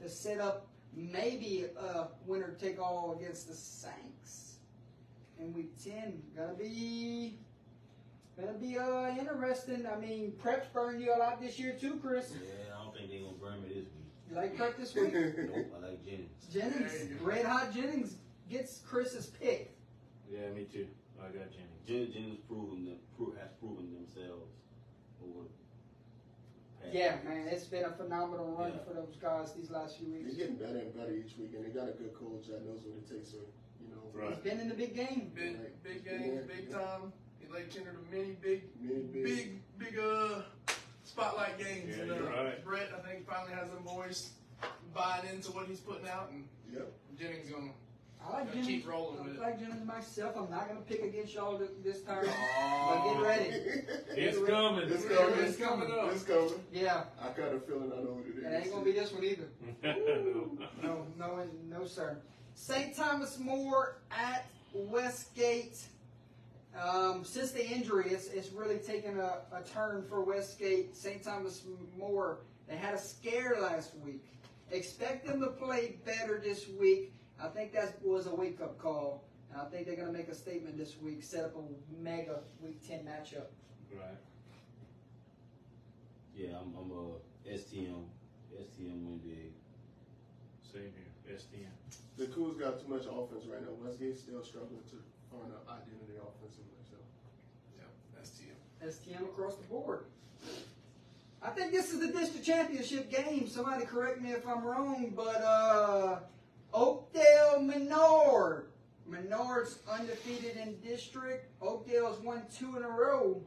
to set up maybe a winner take all against the Saints in week 10. Gonna be interesting. I mean, Prep's burning you a lot this year too, Chris. Yeah, I don't think they're gonna burn me this week. You like Prep this week? Nope, I like Jennings. Jennings, There you go. red hot Jennings gets Chris's pick. Yeah, me too. I got Jennings. Jennings has proven themselves over. past Yeah, years. man, it's been a phenomenal run Yeah. for those guys these last few They're weeks. getting better and better each week, and they got a good coach that knows what it takes to, Right. He's been in the big game. big games, big time. He Lake Kinder to many big spotlight games. Yeah, and you're right. Brett, I think, finally has them boys buying into what he's putting out, and Yep. Jennings gonna. I like Gotta Jennings. keep rolling I with it. like Jennings myself. I'm not gonna pick against y'all this time. Oh. But get ready. It's coming. It's Yeah, coming. it's coming up. It's coming. Yeah, I got a feeling I know what it is. it ain't gonna be this one either. No. No, sir. St. Thomas More at Westgate. Since the injury, it's really taken a turn for Westgate. St. Thomas More, they had a scare last week. Expect them to play better this week. I think that was a wake-up call. And I think they're going to make a statement this week, set up a mega Week 10 matchup. Right. Yeah, I'm STM. STM win big. Same here. STM. The Cougs got too much offense right now. Westgate's still struggling to find an identity offensively. So Yeah, that's TM. STM across the board. I think this is the district championship game. Somebody correct me if I'm wrong, but Oakdale Menard. Menard's undefeated in district. Oakdale's won 2 in a row.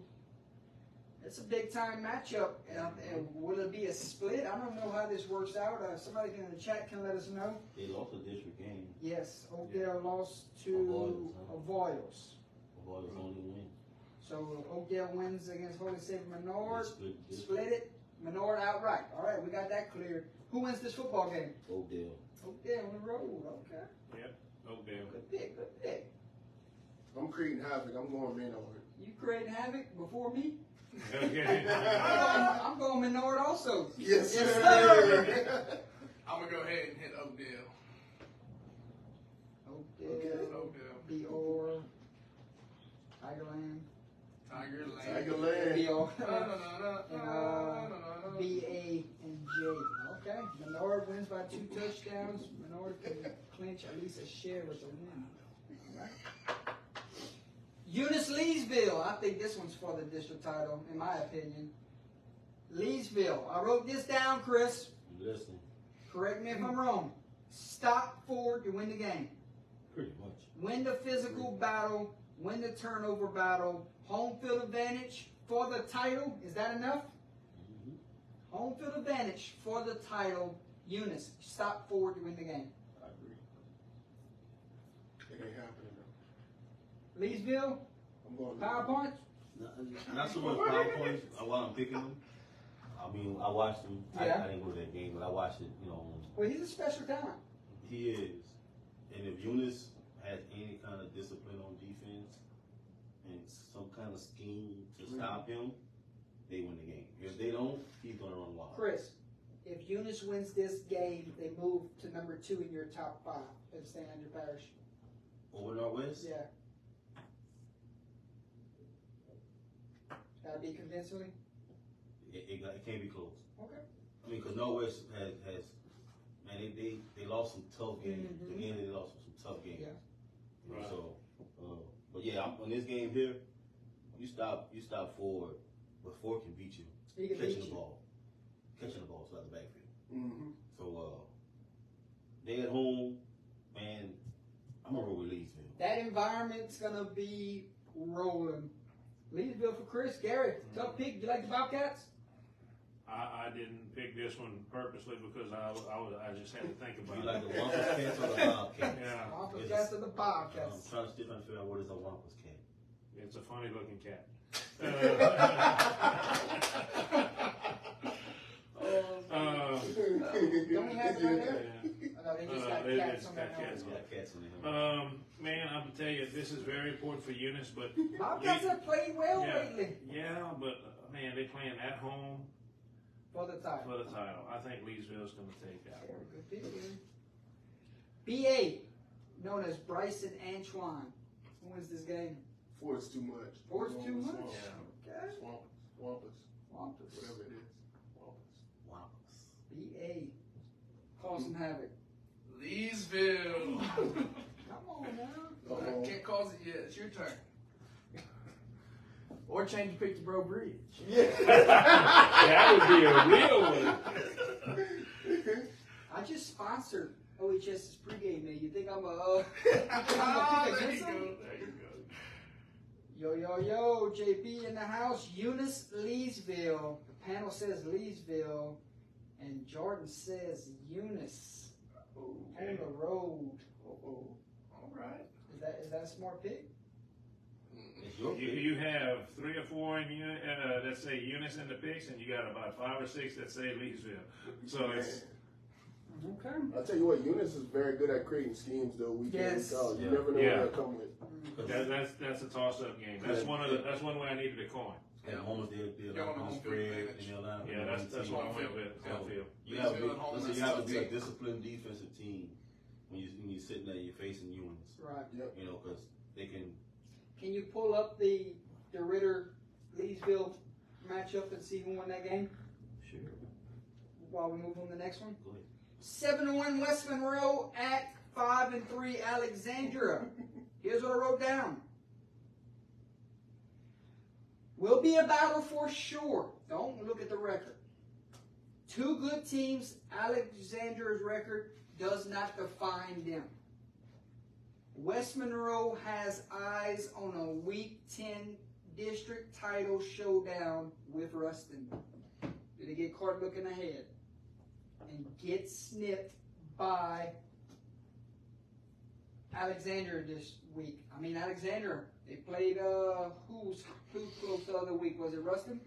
It's a big time matchup. And will it be a split? I don't know how this works out. Somebody in the chat can let us know. They lost a district game. Yes, Oakdale lost to Avoyelles, huh? Avoyelles. Avoyelles only win. So Oakdale wins against Holy Savior Menard. They split the Split it. Menard outright. All right, we got that cleared. Who wins this football game? Oakdale. Oakdale on the road. Okay. Yep. Oakdale. Good pick. Good pick. I'm creating havoc. I'm going Menard. You creating havoc before me? Okay. I'm going Menard also. Yes, Yes, sir. sir. I'm gonna go ahead and hit Oakdale. Oakdale. Oakdale. B.O.R. Tigerland. Tiger Land. Land. B.O. No. B.A. and J. Okay. Menard wins by 2 touchdowns. Menard can clinch at least a share with the win. All right. Eunice Leesville. I think this one's for the district title, in my opinion. Leesville. I wrote this down, Chris. Listen, Correct me if I'm wrong. Stop forward to win the game. pretty much. Win the physical battle. Win the turnover battle. Home field advantage for the title. Is that enough? Mm-hmm. Home field advantage for the title. Eunice. Stop forward to win the game. I agree. It ain't happening though. Leesville. I'm going PowerPoint. Not so much PowerPoints while I'm picking them. I mean, I watched them. Yeah. I didn't go to that game, but I watched it. You know, Well, he's a special talent. he is. And if Eunice has any kind of discipline on defense and some kind of scheme to stop him, they win the game. If they don't, he's gonna run wild. Chris, if Eunice wins this game, they move to number 2 in your top 5 at St. Andrew Parish. Over Northwest. Yeah. That'd be convincingly. It can't be close. Okay. I mean, because Northwest has man, they lost some tough games. Mhm. Again, they lost some tough games. Yeah. You know, Right. So, but yeah, on this game here, you stop forward, but Ford can beat you He can catching beat the you. ball, so out the backfield. Mm-hmm. So they at home, man. I'm gonna roll with Leesville. That environment's gonna be rolling. Leesville for Chris. Gary, tough pick. You like the Bobcats? I didn't pick this one purposely because I just had to think about You it. like the Wampus Cats or the Bobcats? Yeah, Bobcats and the I'm Bobcats. trying to still trying to figure out what is a Wampus cat. it's a funny looking cat. Don't we have it right there? Yeah. Oh, no, they just got They cats just on got that cats. one. Yeah, cats in there. Man, I'm gonna tell you, this is very important for Eunice, but Bobcats have played well yeah, lately yeah, but man, they playing at home for the title. for the title. I think Leesville's gonna take that Very one. good pick, man. B8, known as Bryson Antoine. Who wins this game? Ford's too much. Ford's too much? Yeah. Okay. Wampus, Wampus. whatever it is. Wampus. Wampus. B8. Cause some havoc. Leesville. Come on now. Uh-oh. Can't cause it yet. It's your turn. Or change your pick to Bro Bridge. That would be a real one. I just sponsored OHS's pregame meal. You think I'm a Ah, pick there you against go. them? There you Yo, go. yo, yo, JP in the house. Eunice Leesville. The panel says Leesville. And Jordan says Eunice. On the road. All right. Is that a smart pick? It's your pick. You have 3 or 4 in that say Eunice in the picks, and you got about 5 or 6 that say Leesville. So it's Okay. I'll tell you what, Eunice is very good at creating schemes, though. We Yes. can't tell. You Yeah. never know Yeah. what they'll come with. that's a toss-up game. That's one way I needed a coin. And almost they're Yeah, like on the on home spread field and advantage. they're allowed. Yeah, that's what I went with. Downfield. You have to be, Leesville at home, listen, that's you have to tough be a team. disciplined defensive team when you're sitting there, you're facing Eunice. Right. You know, because they can. Can you pull up the Ritter Leesville matchup and see who won that game Sure. while we move on to the next one? Go ahead. 7-1 West Monroe at 5-3 Alexandria. Here's what I wrote down. Will be a battle for sure. Don't look at the record. 2 good teams. Alexandria's record does not define them. West Monroe has eyes on a Week 10 district title showdown with Ruston. Did they get caught looking ahead and get snipped by Alexandria this week? I mean, Alexandria, they played, who close the other week? Was it Ruston?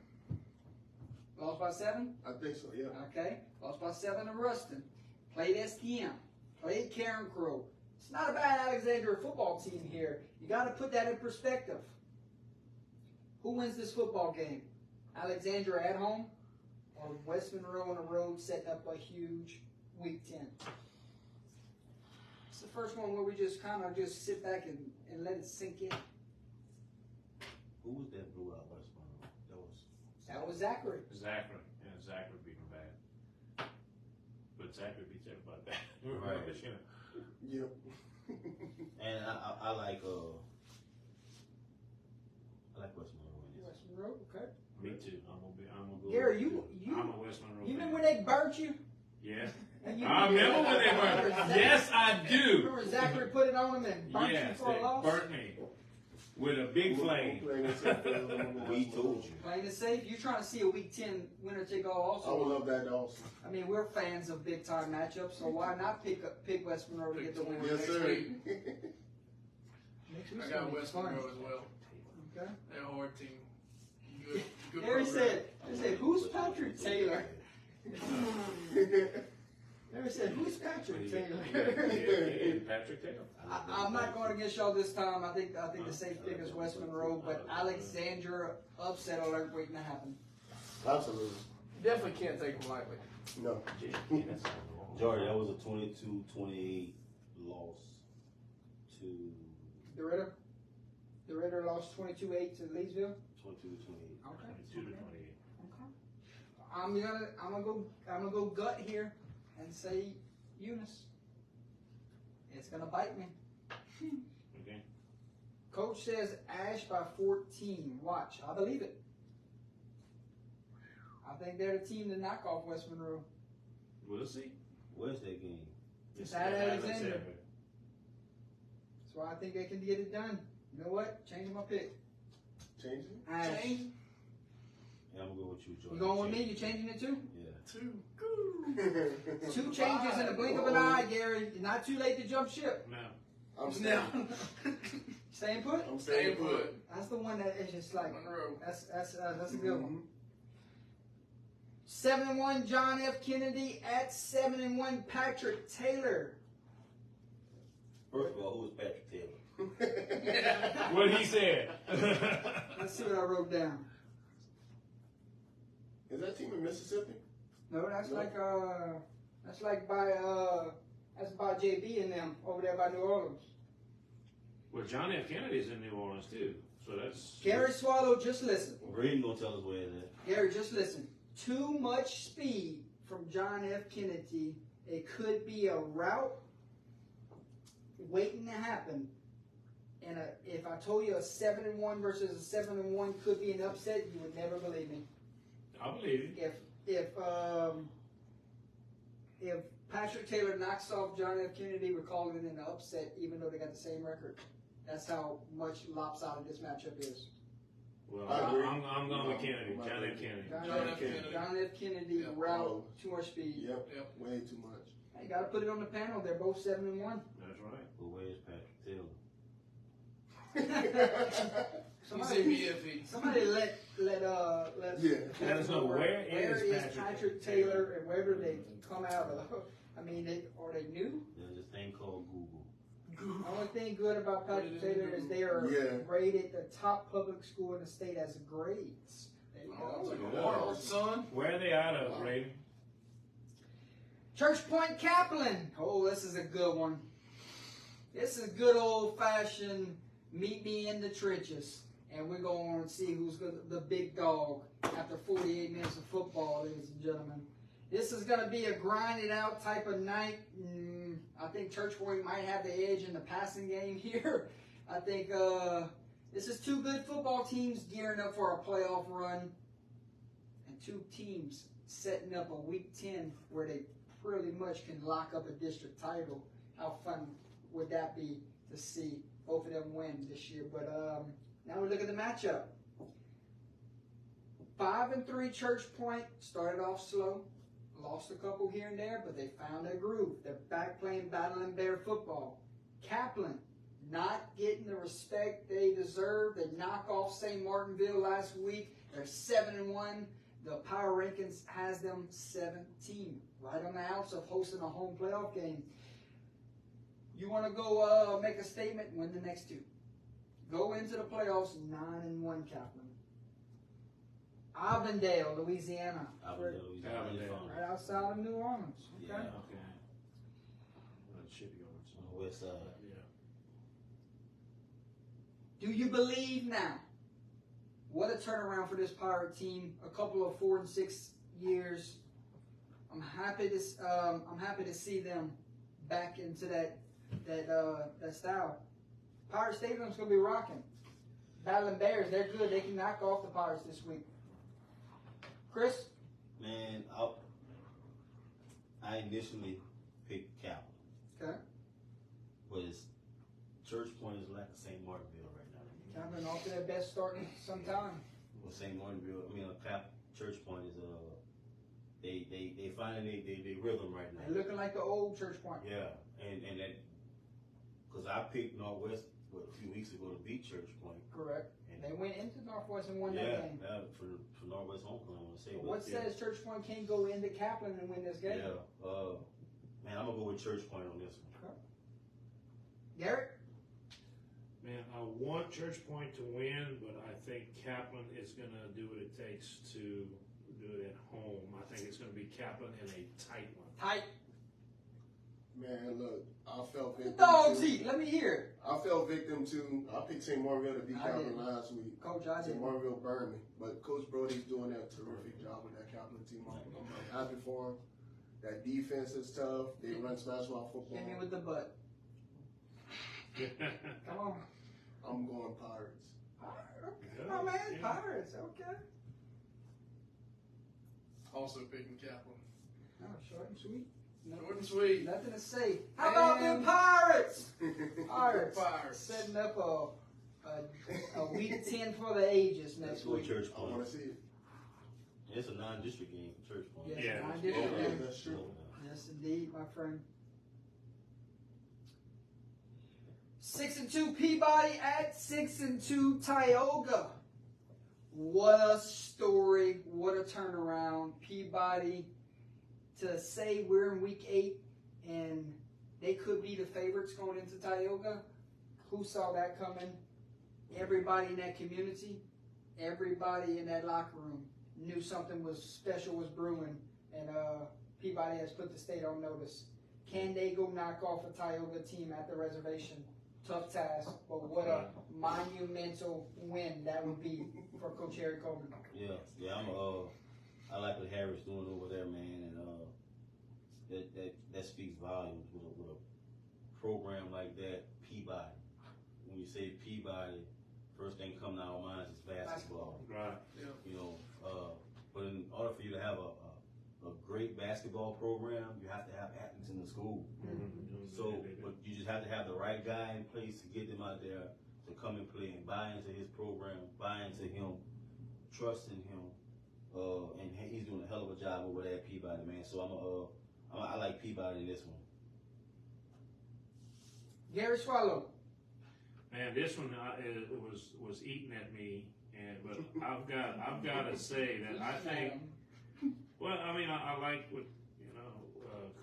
Lost by 7? I think so, yeah. Okay. Lost by 7 to Ruston. Played STM. Played Karen Crow. It's not a bad Alexandria football team here. You got to put that in perspective. Who wins this football game? Alexandria at home or West Monroe on the road setting up a huge Week 10? It's the first one where we just kind of just sit back and let it sink in. Who was that blew out West Monroe? That was Zachary. Zachary, and Zachary beat him bad. But Zachary beats everybody bad. Right. You know. Yep. And I like West Monroe in this. West Monroe, okay. Me too. I'm gonna go. Gary, I'm a West Monroe. you fan. remember when they burnt you? Yeah. And you- I remember when they were. Yes, I do. Remember Zachary put it on him and burnt Yes, you for a they loss? burnt me with a big flame. We told you. Plain and safe. You're trying to see a Week 10 winner take all I would also. love that also. I mean, we're fans of big time matchups, so why not pick West Monroe to get the win? Yes, sir. Next week's I gonna got be West fun. Okay. as well. Okay. They're a hard team. Good Gary program. said, who's Patrick Taylor? Gary said, who's Patrick Taylor? Yeah, Patrick Taylor. I'm not going against y'all this time. I think the safe pick is West Monroe, but Alexandria upset alert waiting to happen. Absolutely. Definitely can't take them lightly. No. Jordan, that was a 22-28 loss to The Ritter lost 22-8 to Leesville. 22-28. Okay. 22 to 28. Okay. I'm gonna go gut here and say Eunice. It's gonna bite me. Okay. Coach says Ash by 14. Watch, I believe it. I think they're the team to knock off West Monroe. We'll see. Where's that game? It's at Alexandria. That's why I think they can get it done. You know what? Changing my pick. Changing? Ash. Change Yeah, I'm gonna go with you, Jordan. You going with me? You changing it too? Yeah. two. Two changes in the blink of an eye, Gary. Not too late to jump ship. No. I'm staying. Staying put? I'm Stay staying put. That's the one that is just like Monroe. that's a good one. Mhm. 7-1 John F. Kennedy at 7-1 Patrick Taylor. First of all, who is Patrick Taylor? What he said. Let's see what I wrote down. Is that team in Mississippi? No, that's No. like by JB and them over there by New Orleans. Well, John F. Kennedy's in New Orleans too, so that's. Gary Swallow, just listen. Braden gonna tell us where it's at. Gary, just listen. Too much speed from John F. Kennedy. It could be a route waiting to happen. And if I told you a 7-1 versus a 7-1 could be an upset, you would never believe me. I believe you. If Patrick Taylor knocks off John F. Kennedy, we're calling it an upset, even though they got the same record. That's how much lopsided this matchup is. Well, I agree. I'm going with Kennedy. No, John I F. agree. Kennedy. John F. Kennedy Yep. route, too much speed. Yep. Yep. Way too much. You got to put it on the panel. They're both 7-1. That's right. But where's Patrick Taylor? He's iffy. Somebody let Yeah. Let us know where is Patrick Taylor and wherever they come out of. I mean, are they new? There's this thing called Google. The only thing good about Patrick Taylor is they are Yeah. graded the top public school in the state as grades. There you Oh, go. son. Where are they out of, Brady? Church Point Kaplan. Oh, this is a good one. This is good old fashioned meet me in the trenches. And we're going to see who's the big dog after 48 minutes of football, ladies and gentlemen. This is going to be a grinded out type of night. I think Church Point might have the edge in the passing game here. I think this is two good football teams gearing up for a playoff run. And two teams setting up a Week 10 where they pretty much can lock up a district title. How fun would that be to see both of them win this year? But now we look at the matchup. 5-3 Church Point started off slow, lost a couple here and there, but they found their groove. They're back playing Battling Bear football. Kaplan not getting the respect they deserve. They knock off St. Martinville last week. They're 7-1. The power rankings has them 17, right on the outs of hosting a home playoff game. You want to go make a statement, win the next two. Go into the playoffs 9-1 Kaplan. Avondale, Louisiana. Avondale. Right outside of New Orleans. Okay. Yeah. Okay. Let's ship you over On the west side. Yeah. Do you believe now? What a turnaround for this Pirate team. A couple of 4-6 years. I'm happy to see them back into that style. Pirate Stadium's gonna be rocking. Battling Bears, they're good. They can knock off the Pirates this week. Chris? Man, I initially picked Kaplan. Okay. But it's Church Point is like St. Martinville right now. Kaplan off to their best start in some time. Well, St. Martinville, Church Point is they finding they rhythm right now. They're looking like the old Church Point. Yeah, and that because I picked Northwest a few weeks ago to beat Church Point. Correct. And They went into Northwest and won that yeah, game. for Northwest Homecoming, I want to say. But but what yeah, says Church Point can't go into Kaplan and win this game? Yeah, man, I'm gonna go with Church Point on this one. Garrett? Man, I want Church Point to win, but I think Kaplan is going to do what it takes to do it at home. I think it's going to be Kaplan in a tight one. Tight. Man, look, I felt The victim. dogs too. eat. Let me hear it. I fell victim to. I picked St. Martinville to beat I Kaplan didn't. last week. Coach, I St. did. Martinville burned me, but Coach Brody's doing a terrific job with that Kaplan team. I'm happy for him. That defense is tough. They run smash mouth football. Hit me with the butt. Come on. I'm going Pirates. Come on, man. Pirates. Okay. Also picking Kaplan. Oh, short and sweet. Short and sweet. Nothing to say. How about them Pirates? All right, Fire. setting up a week 10 for the ages Let's next go week. Church I want Point. to see it. It's a non-district game for Church Point. Yes, Yeah, I that's did cool. it. Yeah, that's true. Yes, indeed, my friend. 6-2 Peabody at 6-2 Tioga. What a story! What a turnaround! Peabody to say we're in week 8 and they could be the favorites going into Tioga. Who saw that coming? Everybody in that community, everybody in that locker room knew something was special was brewing, and Peabody has put the state on notice. Can they go knock off a Tioga team at the reservation? Tough task, but what a monumental win that would be for Coach Harry Coleman. Yeah, I like what Harry's doing over there, man, and that speaks volumes with a program like that. Peabody. When you say Peabody, first thing coming to our minds is basketball. Right. You know, but in order for you to have a great basketball program, you have to have athletes in the school. So, but you just have to have the right guy in place to get them out there to come and play and buy into his program, buy into him, trust in him, and he's doing a hell of a job over there at Peabody, man. So I like Peabody in this one. Gary Swallow. Man, this one it was eating at me, but I've got to say that I think. Well, I mean, I like what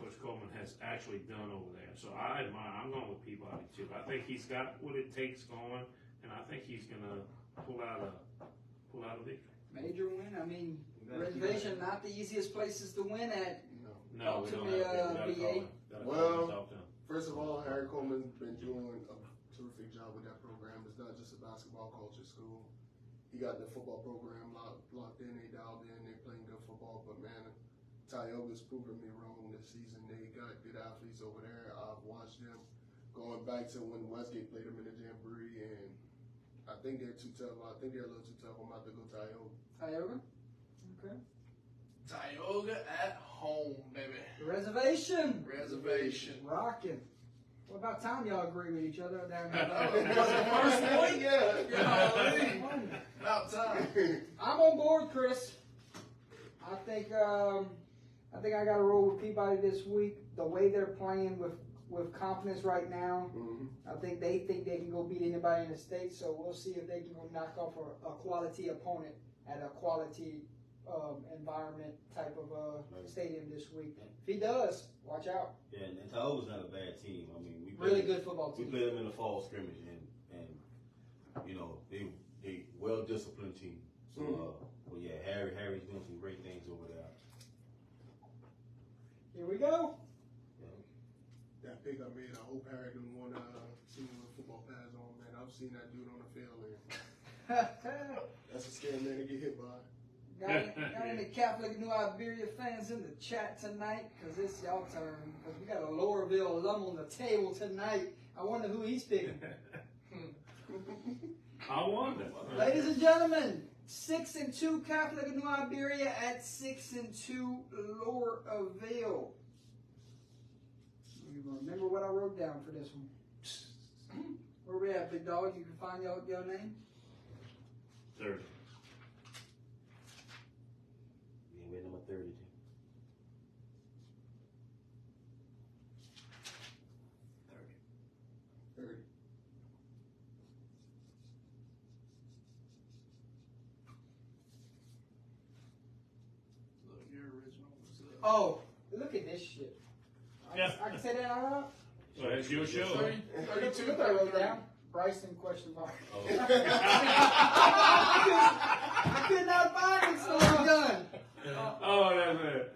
Coach Coleman has actually done over there. So I admire. I'm going with Peabody too. I think he's got what it takes going, and I think he's gonna pull out a victory. Major win. I mean, reservation not the easiest places to win at. No. No, we to don't me, have to. BA. Well, Talk to him. First of all, Harry Coleman's been doing a terrific job with that program. It's not just a basketball culture school. He got the football program locked in, they dialed in, they playing good football. But man, Tioga's proven me wrong this season. They got good athletes over there. I've watched them going back to when Westgate played them in the Jamboree, and I think they're too tough. I think they're a little too tough. I'm about to go Tioga. Tioga. Okay. Tioga at home, baby. Reservation. Reservation. Rocking. What about time y'all agree with each other down Oh, here? was the first point? Yeah. Golly. About time. I'm on board, Chris. I think I got to roll with Peabody this week. The way they're playing with confidence right now, I think they can go beat anybody in the state. So we'll see if they can go knock off a quality opponent at a quality environment type of stadium this week. If he does, watch out. Yeah, and Tioga's not a bad team. I mean, we Really played- good football We team. played them in the fall scrimmage, and you know they well disciplined team. So, but yeah, Harry's doing some great things over there. Here we go. That pick I made, I hope Harry didn't want to see me with football pads on, man. I've seen that dude on the field, and that's a scary man to get hit by. Got any Catholic New Iberia fans in the chat tonight? Because it's y'all turn. Because we got a Laurelville alum on the table tonight. I wonder who he's picking. I wonder. Ladies and gentlemen, 6-2 Catholic New Iberia at 6-2 Laurelville. You remember what I wrote down for this one? Where we at, big dog? You can find your name? 30. Yeah, we're number 30. 30. Look, your original was Oh, look at this shit. I can say that out loud? So it's your show. 32, Look what I wrote down. Bryson question mark. Oh. I could not find it, so I'm done. Oh, that's it.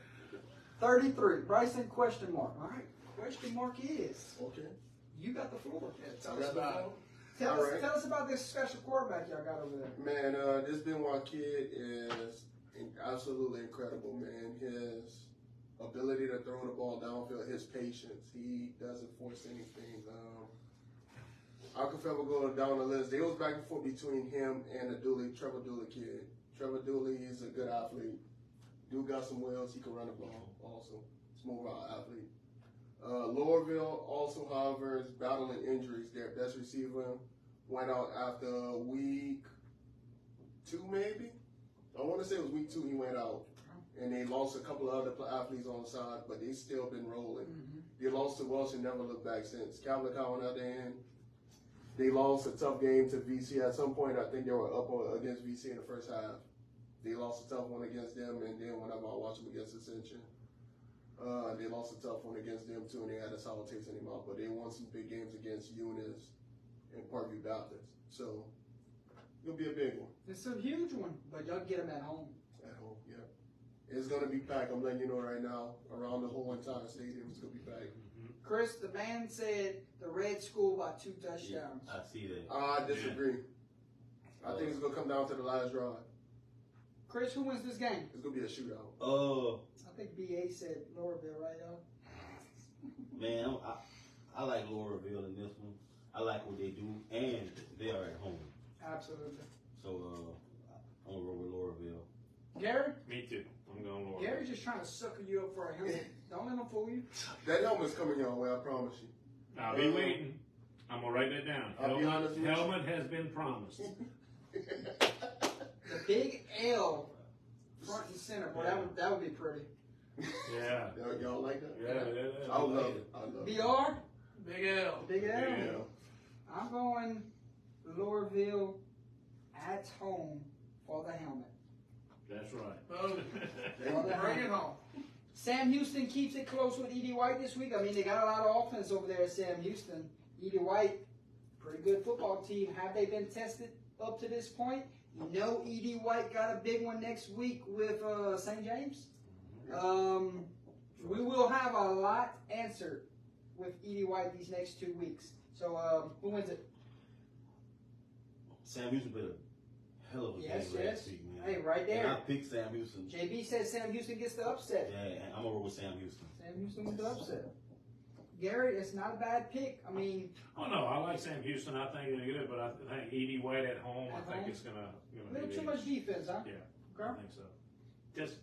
33. Bryson question mark. All right. Question mark is. Okay. You got the floor. Yeah, tell us about it. Tell All right. us about this special quarterback y'all got over there. Man, this Benoit kid is absolutely incredible, man. His ability to throw the ball downfield, his patience. He doesn't force anything. I could ever go down the list. They was back and forth between him and the Trevor Dooley kid. Trevor Dooley is a good athlete. Dude got some wheels. He can run the ball also. Smooth out athlete. Lowerville also, however, is battling injuries. Their best receiver went out after week 2, maybe. I want to say it was week 2 he went out. And they lost a couple of other athletes on the side, but they still been rolling. They lost to Welsh and never looked back since. Calvin on the other end, they lost a tough game to VC. At some point, I think they were up against VC in the first half. They lost a tough one against them, and then whenever I watched them against Ascension, they lost a tough one against them too, and they had a solid taste in their mouth. But they won some big games against Eunice and Parkview Baptist. So it'll be a big one. It's a huge one, but y'all get them at home. At home, yeah. It's going to be packed. I'm letting you know right now. Around the whole entire stadium, it's going to be packed. Chris, the man said the Red School by 2 touchdowns. I see that. I disagree. I think it's going to come down to the last drive. Chris, who wins this game? It's going to be a shootout. I think BA said Lowerville, right, y'all? Man, I like Lowerville in this one. I like what they do, and they are at home. Absolutely. So I'm going to roll with Lowerville. Gary? Me too. I'm going Lowerville. Gary's just trying to sucker you up for a helmet. Don't let him fool you. That helmet's coming your way, I promise you. I'll be waiting. I'm going to write that down. I'll be honest with you. Helmet has been promised. The big L front and center. Boy, that would be pretty. Yeah. Y'all like that? Yeah. I love it. I love it. BR? Big L. Big L? Yeah. I'm going Lowerville at home for the helmet. That's right. Boom. Bring it home. Sam Houston keeps it close with Edie White this week. I mean, they got a lot of offense over there at Sam Houston. Edie White, pretty good football team. Have they been tested up to this point? You know Edie White got a big one next week with St. James. We will have a lot answered with Edie White these next 2 weeks. So, who wins it? Sam Houston played a hell of a game last week, man. Hey, right there. And I picked Sam Houston. JB says Sam Houston gets the upset. Yeah, and I'm going to roll with Sam Houston. Sam Houston with the upset. Gary, it's not a bad pick. I mean, Oh no, I like Sam Houston. I think they're good, but I think Edie White at home. At I think home? it's gonna a little be too much defense, huh? Yeah, I Okay. think so. Just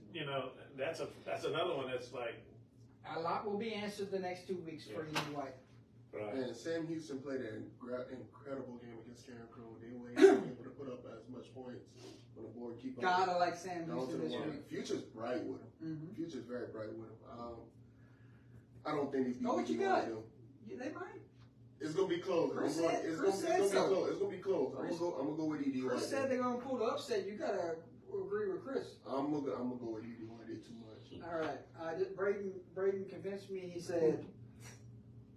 that's another one that's like A lot will be answered the next 2 weeks for Edie White. right. And Sam Houston played an incredible game against Karen Crow. They were able to put up as much points on the board. Keep up. Gotta like Sam Down to Houston the this wire. week. Future's bright with him. Mm-hmm. Future's very bright with him. I don't think these Go what you people got. do. Yeah, they might. It's gonna be close. Chris It's gonna said be so. close. It's gonna be close. I'm gonna go with Edie Chris White. said they're gonna pull the upset. You gotta agree with Chris. I'm gonna go with Edie White. They too much. All right. Braden convinced me. He said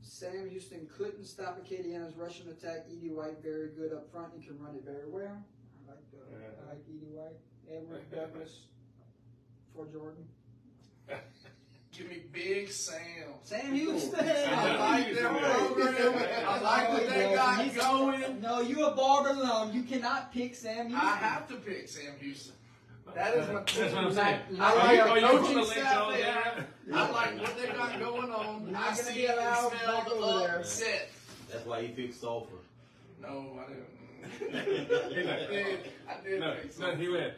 Sam Houston couldn't stop Acadiana's rushing attack. Edie White very good up front. He can run it very well. I like Edie White. Edward Douglas for Jordan. Give me Big Sam. Sam Houston. I like their program. I like what they got going. No, you a Barber alum. You cannot pick Sam Houston. I have to pick Sam Houston. That is my That's what I'm saying. I I like like your Are you coaching putting the link staff on there. I like what they got going on. You're not I gonna see be allowed and smell back the over there. upset. That's why he picked Sulphur. No, I didn't. He's like, I did no, pick no, he went.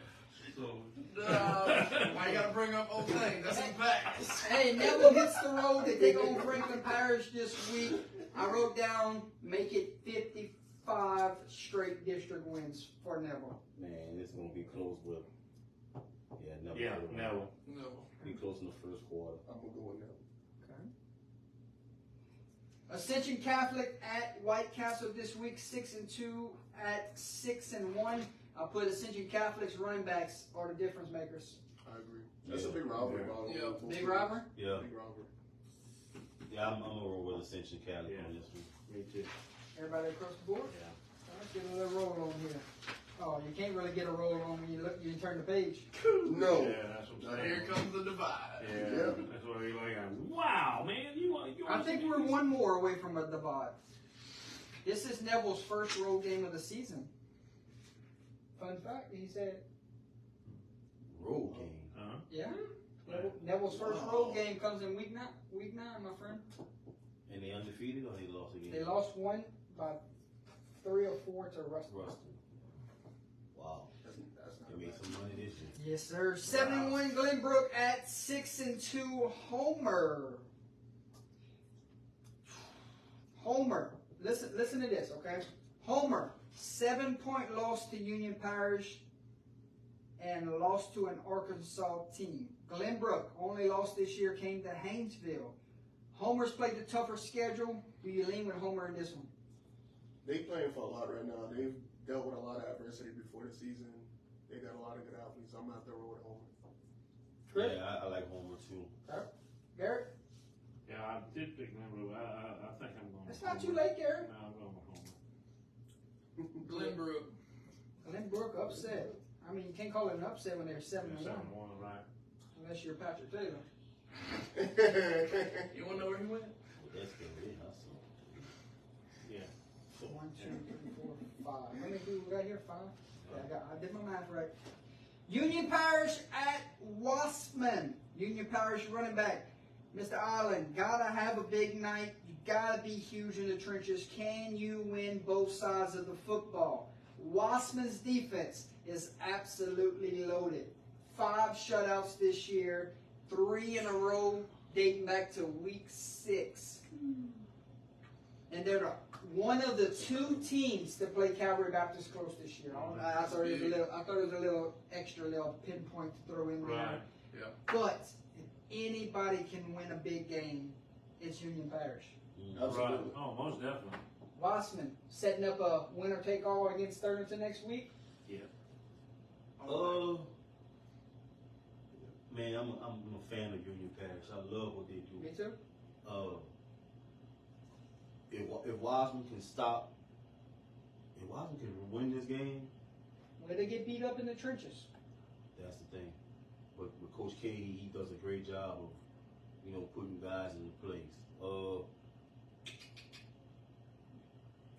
So why you gotta bring up old things? That's some facts. Hey, Neville hits the road. They take on Franklin Parish this week. I wrote down make it 55 straight district wins for Neville. Man, it's gonna be close, but never. yeah, no. No. Be close in the first quarter. I'm gonna go with that. Ascension Catholic at White Castle this week, 6-2 at 6-1. I'll put Ascension Catholic's running backs are the difference makers. I agree. That's a big rivalry. Yeah. Big rivalry? Yeah, Big rivalry. yeah. I'm gonna roll with Ascension Catholic Yeah. on this one. Me too. Everybody across the board? Yeah. Let's get a little roll on here. Oh, you can't really get a roll on when you turn the page. No. Yeah, that's what I'm Now saying. here comes the divide. Yeah, Yeah. that's what you're like. Wow, man, you I think we're one more away from a divide. This is Neville's first road game of the season. Fun fact, he said, Road game. Uh-huh. yeah. Neville's first road game comes in week nine, my friend. And they undefeated or they lost again? They lost one by 3 or 4 to Ruston. Ruston. Wow. That's not They made bad. some money this year. Yes, sir. 7-1 Glenbrook at 6-2 Homer. Homer, listen to this, okay? Homer, 7-point loss to Union Parish and lost to an Arkansas team. Glenbrook, only loss this year, came to Haynesville. Homer's played the tougher schedule. Do you lean with Homer in this one? They playing for a lot right now. They've dealt with a lot of adversity before the season. They got a lot of good athletes. I'm out there with Homer. Yeah, I like Homer too. Garrett? Yeah, I did pick Glenbrook. I think I'm going. It's not too late, Garrett. No, I'm going with Homer. Glenbrook. Glenbrook upset. I mean, you can't call it an upset when they're 7-1, 7-1, right? unless you're Patrick Taylor. You want to know where he went? That's good. Yeah. 1, 2, 3, 4, 5. How many do we got here? 5? Yeah, I did my math right. Union Parish at Wassman. Union Parish running back. Mr. Allen, gotta have a big night. You gotta be huge in the trenches. Can you win both sides of the football? Wassman's defense is absolutely loaded. 5 shutouts this year, 3 in a row dating back to week 6. And they're one of the 2 teams that play Calvary Baptist close this year. I thought it was a little extra little pinpoint to throw in there. Right. Yeah. But if anybody can win a big game, it's Union Parish. Absolutely. Right. Oh, most definitely. Wassman setting up a winner-take-all against Thurrington next week. Man, I'm a fan of Union Parish. I love what they do. Me too. If Wiseman can stop, if Wiseman can win this game, Where they get beat up in the trenches. that's the thing. But with Coach K, he does a great job of, putting guys in place.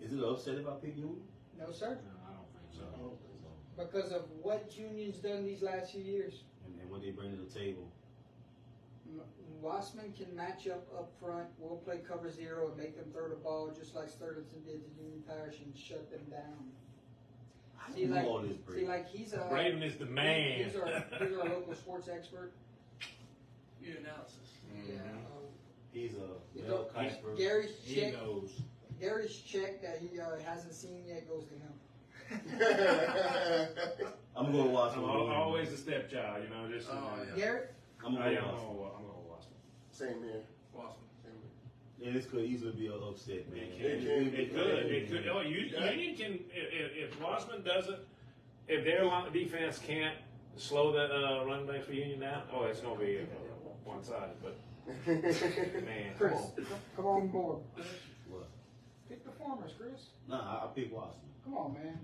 Is it an upset if I pick Union? No, sir. No, I don't think so. No. Because of what Union's done these last few years. And what they bring to the table. Wassman can match up front. We'll play cover 0 and make them throw the ball just like Thurrington did to Union Parish and shut them down. See, like, all this, Brady. he's a Braden is the man. He's our local sports expert. Your analysis. Yeah. He's You a know, Mel Kiper. Gary's He check. knows. Gary's check that he hasn't seen yet goes to him. I'm going to watch I'm him. always the stepchild, just. Yeah. Garrett, I'm I'm going to going watch him. to watch him. Same here. Awesome. Same here. Yeah, this could easily be an upset, man. It could. Oh, Union can. If Wassman doesn't, if their defense can't slow the running back for Union down, it's going to be one-sided. But man, Chris, come on board. What? Pick the farmers, Chris. Nah, I pick Watson. Come on, man.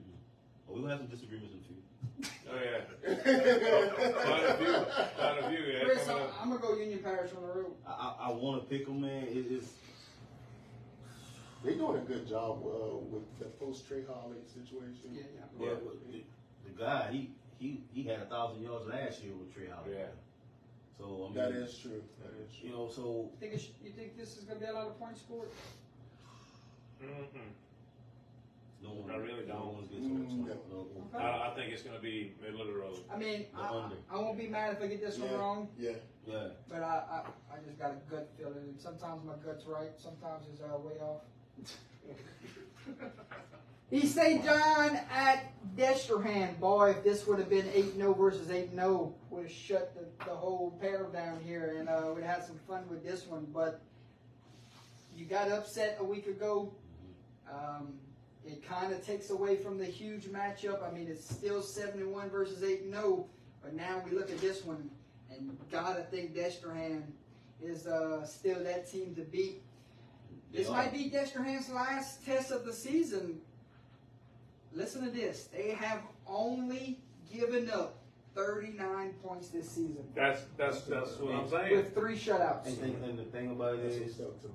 We're going to have some disagreements in the future. oh yeah, quite a few. Yeah. Chris, coming up. I'm gonna go Union Parish on the road. I want to pick him, man. It's They're doing a good job with the post Trey Holly situation. Yeah. well, the guy. He had 1,000 yards last year with Trey Howard. Yeah. So I mean, That is true. That is true. You know, so You think this is going to be a lot of points scored? no one. I really no don't. one's getting to Okay. I think it's going to be middle of the road. I mean, The I under. won't be mad if I get this one Yeah. wrong, yeah. Yeah. but I just got a gut feeling. And sometimes my gut's right, sometimes it's way off. East St. John at Destrehan. Boy, if this would have been 8-0 versus 8-0, would have shut the whole pair down here, and we'd had some fun with this one. But you got upset a week ago. It kind of takes away from the huge matchup. I mean, it's still 71 versus 8-0, but now we look at this one, and gotta think Destrehan is still that team to beat. This Yeah. might be Destrehan's last test of the season. Listen to this. They have only given up 39 points this season That's what I'm saying. with 3 shutouts. And the thing about it That's is, what's up to me.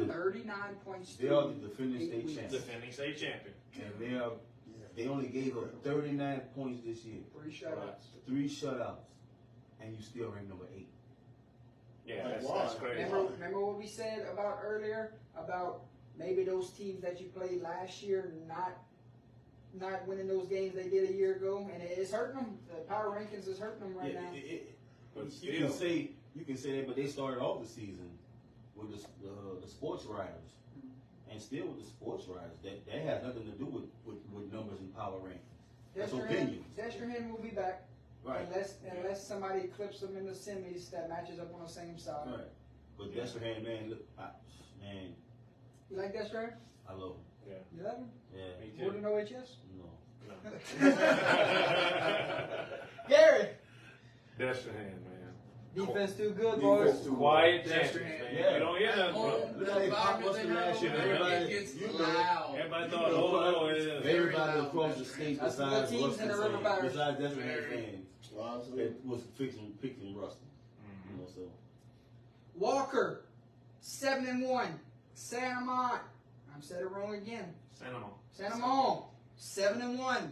39 points. they are the defending 8 state weeks. champions, Defending state champion. and they only gave up 39 points this year, 3 shutouts. 3 shutouts, and you still rank number 8. Yeah, Like, that's why? crazy. Remember what we said about earlier about maybe those teams that you played last year not winning those games they did a year ago, and it's hurting them. The power rankings is hurting them right now. But You still, can say that, but they started off the season with the sports writers. And still with the sports writers, that has nothing to do with numbers and power rankings. That's Dexter opinions. Henn will be back. Right. Unless somebody clips them in the semis that matches up on the same side. Right. But Dexter Henn, man, look, man, You like Dexter Henn? I love him. You love him? Yeah. Me More too. than OHS? No. Gary! Dexter Hand, man. Defense too good, Defense boys. too Quiet Dexter champions, Hand. man. You don't hear nothing Oh, from Look how they pop us the last year. It Everybody, gets you know, loud. everybody thought, oh, it is. everybody across the state That's the besides good teams in the Ruston River fans, Parish. besides Dexter Hand Very. fans, Honestly, it was picking Ruston. You know, so Walker, 7-1. Santa Mont, I said it wrong again. Send them on. Santa Mont, 7-1.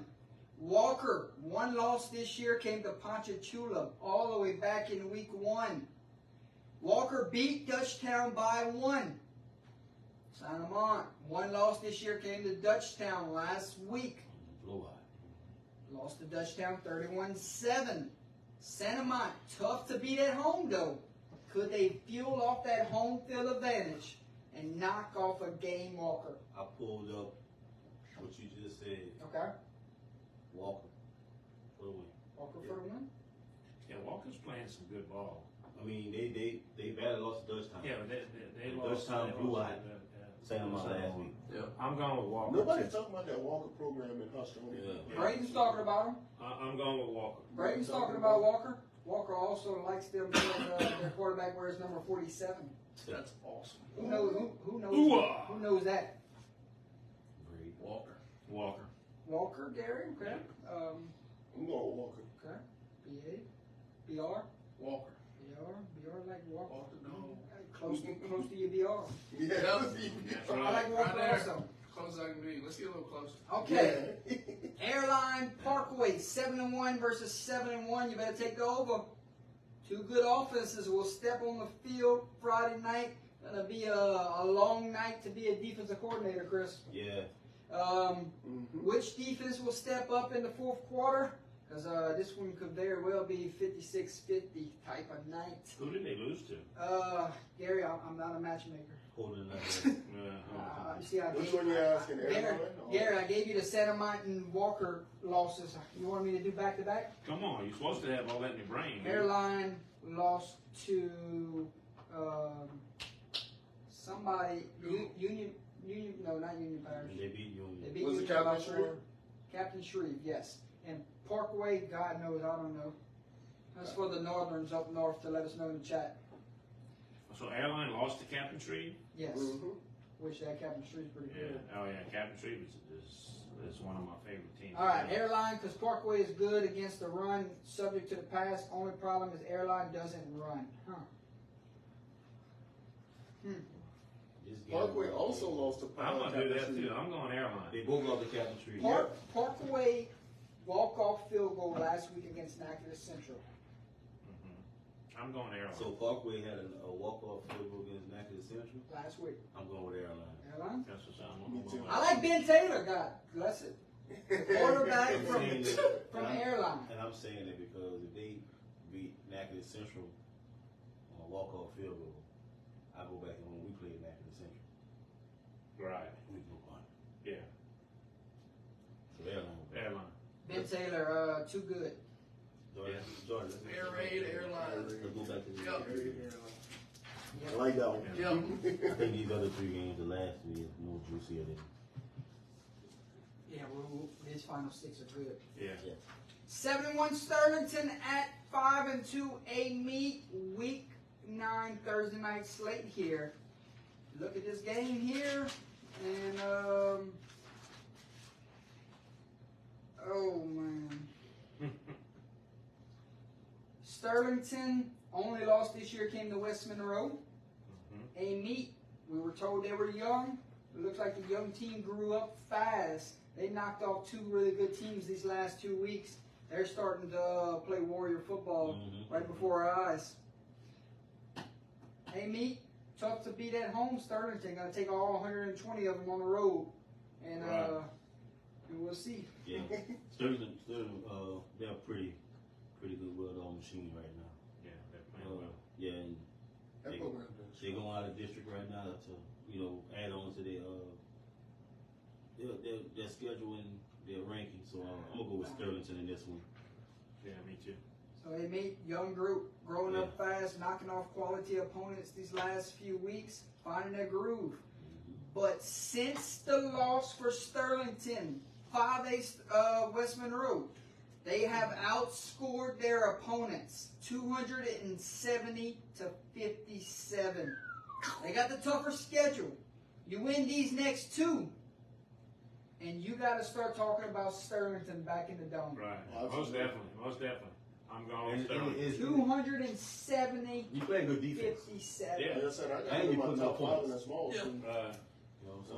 Walker, one loss this year came to Ponchatoula all the way back in week 1. Walker beat Dutchtown by 1. Santa Mont, one loss this year came to Dutchtown last week. blowout. Lost to Dutchtown 31-7. Santa Mont, tough to beat at home though. Could they fuel off that home field advantage and knock off a game, Walker? I pulled up what you just said. Okay. Walker for the win. Walker for the win. Yeah, Walker's playing some good ball. I mean, they badly lost to Dutchtown. Yeah, they And lost. Dutchtown they blew lost out. that, Santa Mont last week. I'm going with Walker. nobody's talking about that Walker program in Huston. Yeah. Braden's talking about him. I'm going with Walker. Braden's talking about Walker. Walker also likes them because their quarterback wears number 47. That's awesome. Who knows? Who knows? Ooh-ah. Who knows that? Great. Walker. Walker. Walker, Gary. Okay. I'm going with Walker. Okay. BA. BR. Walker. BR like Walker. Walker, no. Close to your BR. Yeah. That's I right. like Walker Right there. also. Close as I can be. Let's get a little closer. Okay. Airline Parkway, 7-1 versus 7-1. You better take the over. Two good offenses will step on the field Friday night. Gonna be a long night to be a defensive coordinator, Chris. Yeah. Which defense will step up in the fourth quarter? Because this one could very well be 56-50 type of night. Who did they lose to? Gary, I'm not a matchmaker. Holding that. You see, Which one you asking? Gary, Airline? or- Gary, I gave you the Santa Mont and Walker losses. You want me to do back to back? Come on, you're supposed to have all that in your brain. dude. Airline lost to somebody. Union. No, not Union Parish. They beat you. They beat Was it Union by Captain 4. Shreve? Captain Shreve, yes. And Parkway, God knows, I don't know. That's for the Northerns up north to let us know in the chat. So Airline lost to Captain Shreve? Yes. Mhm. Wish that Captain Shreve's pretty Yeah. good. Oh yeah, Captain Shreve is one of my favorite teams. All right, Airline, because Parkway is good against the run, subject to the pass. Only problem is Airline doesn't run. Huh. Parkway also lost to I'm gonna do that Captain too. Shreve. I'm going Airline. They both got the Captain Tree. Parkway walk-off field goal last week against Natchitoches Central. I'm going Airline. So Parkway had a walk-off field goal against Natchitoches Central. Last week. I'm going with Airline. Airline? That's what I'm Me too. I like Ben Taylor, God bless it. Quarterback I'm from saying that- Airline. And I'm saying that because if they beat Natchitoches Central on a walk-off field goal, I go back and when we played Natchitoches Central, Right. we broke on. Yeah. So Airline. Airline. Ben Taylor, too good. Jordan, Air Raid, Airline. Let's go back to the Yep. I like that one. Yep. I think these other three games, the last three, is more juicier than. Yeah, his final six are good. Yeah. 7-1 Sterlington at 5-2 a meet week 9 Thursday night slate here. Look at this game here, and oh man, Sterlington only loss this year came to West Monroe. A meet, we were told they were young. It looks like the young team grew up fast. They knocked off two really good teams these last 2 weeks. They're starting to play Warrior football right before our eyes. Hey, meet, tough to beat at home. Sterlington going to take all 120 of them on the road, and we'll see. Yeah. Sterling, they're a pretty good well-oiled machine right now. Yeah, they're playing well. Yeah, and That program does. they're going out of district right now to add on to their schedule and their ranking. So I'm gonna go with Sterlington in this one. Yeah, me too. So they meet young group, growing up fast, knocking off quality opponents these last few weeks, finding their groove. But since the loss for Sterlington, 5A West Monroe, they have outscored their opponents 270 to 57. They got the tougher schedule. You win these next two, and you got to start talking about Sterlington back in the dome. Right. Absolutely. Most definitely. I'm going with And Sterling. 270, you playing good defense. 57. Yeah. Like I said, I And got you my put top no 5 in points. that small. Yeah. So, So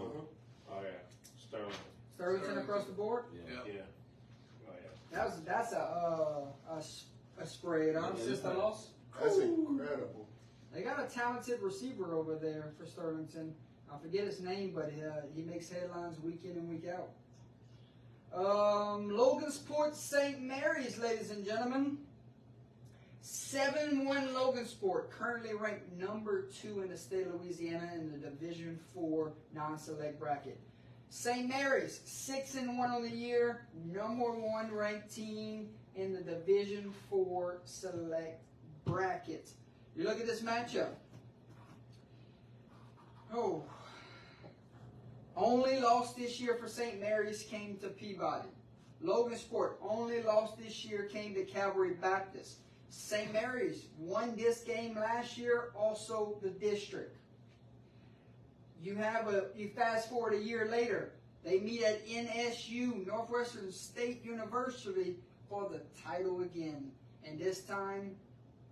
Oh yeah, Sterling. Sterlington across the board. Yeah. Oh yeah. That's a spread, huh? Yeah, Since the yeah. loss. that's incredible. They got a talented receiver over there for Sterlington. I forget his name, but he makes headlines week in and week out. Logansport St. Mary's, ladies and gentlemen. 7-1 Logansport, currently ranked number 2 in the state of Louisiana in the Division 4 non-select bracket. St. Mary's, 6-1 on the year, number 1 ranked team in the Division 4 select bracket. You look at this matchup. Oh. Only loss this year for St. Mary's came to Peabody. Logansport, only loss this year came to Calvary Baptist. St. Mary's won this game last year, also the district. You fast forward a year later, they meet at NSU, Northwestern State University, for the title again. And this time,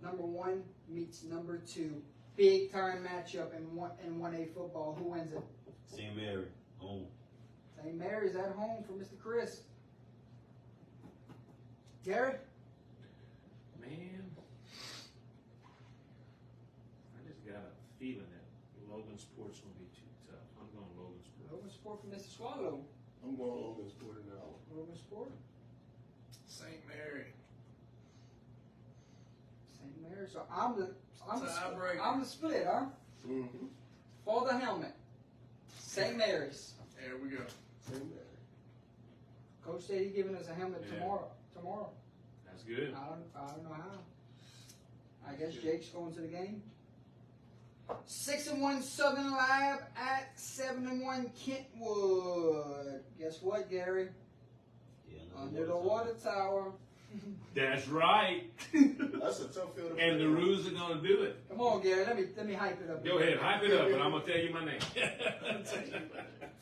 number 1 meets number 2. Big time matchup in 1A football. Who wins it? St. Mary home. St. Mary's at home for Mr. Chris. Gary? Man, I just got a feeling that Logansport's gonna be too tough. I'm going Logansport. Logansport for Mr. Swallow. I'm going Logansport now. Logansport. St. Mary. St. Mary. So I'm Tiebreaker. the split, huh? Mm-hmm. For the helmet. St. Mary's. There we go. St. Mary. Coach said he's giving us a helmet Yeah. tomorrow. That's good. I don't know how. I guess Jake's going to the game. 6-1 Southern Lab at 7-1 Kentwood. Guess what, Gary? Yeah, Under the water tower. That's right. That's a tough field to And the play. Roos are gonna do it. Come on, Gary. Let me hype it up. Go ahead, hype it up, and I'm gonna tell you my name.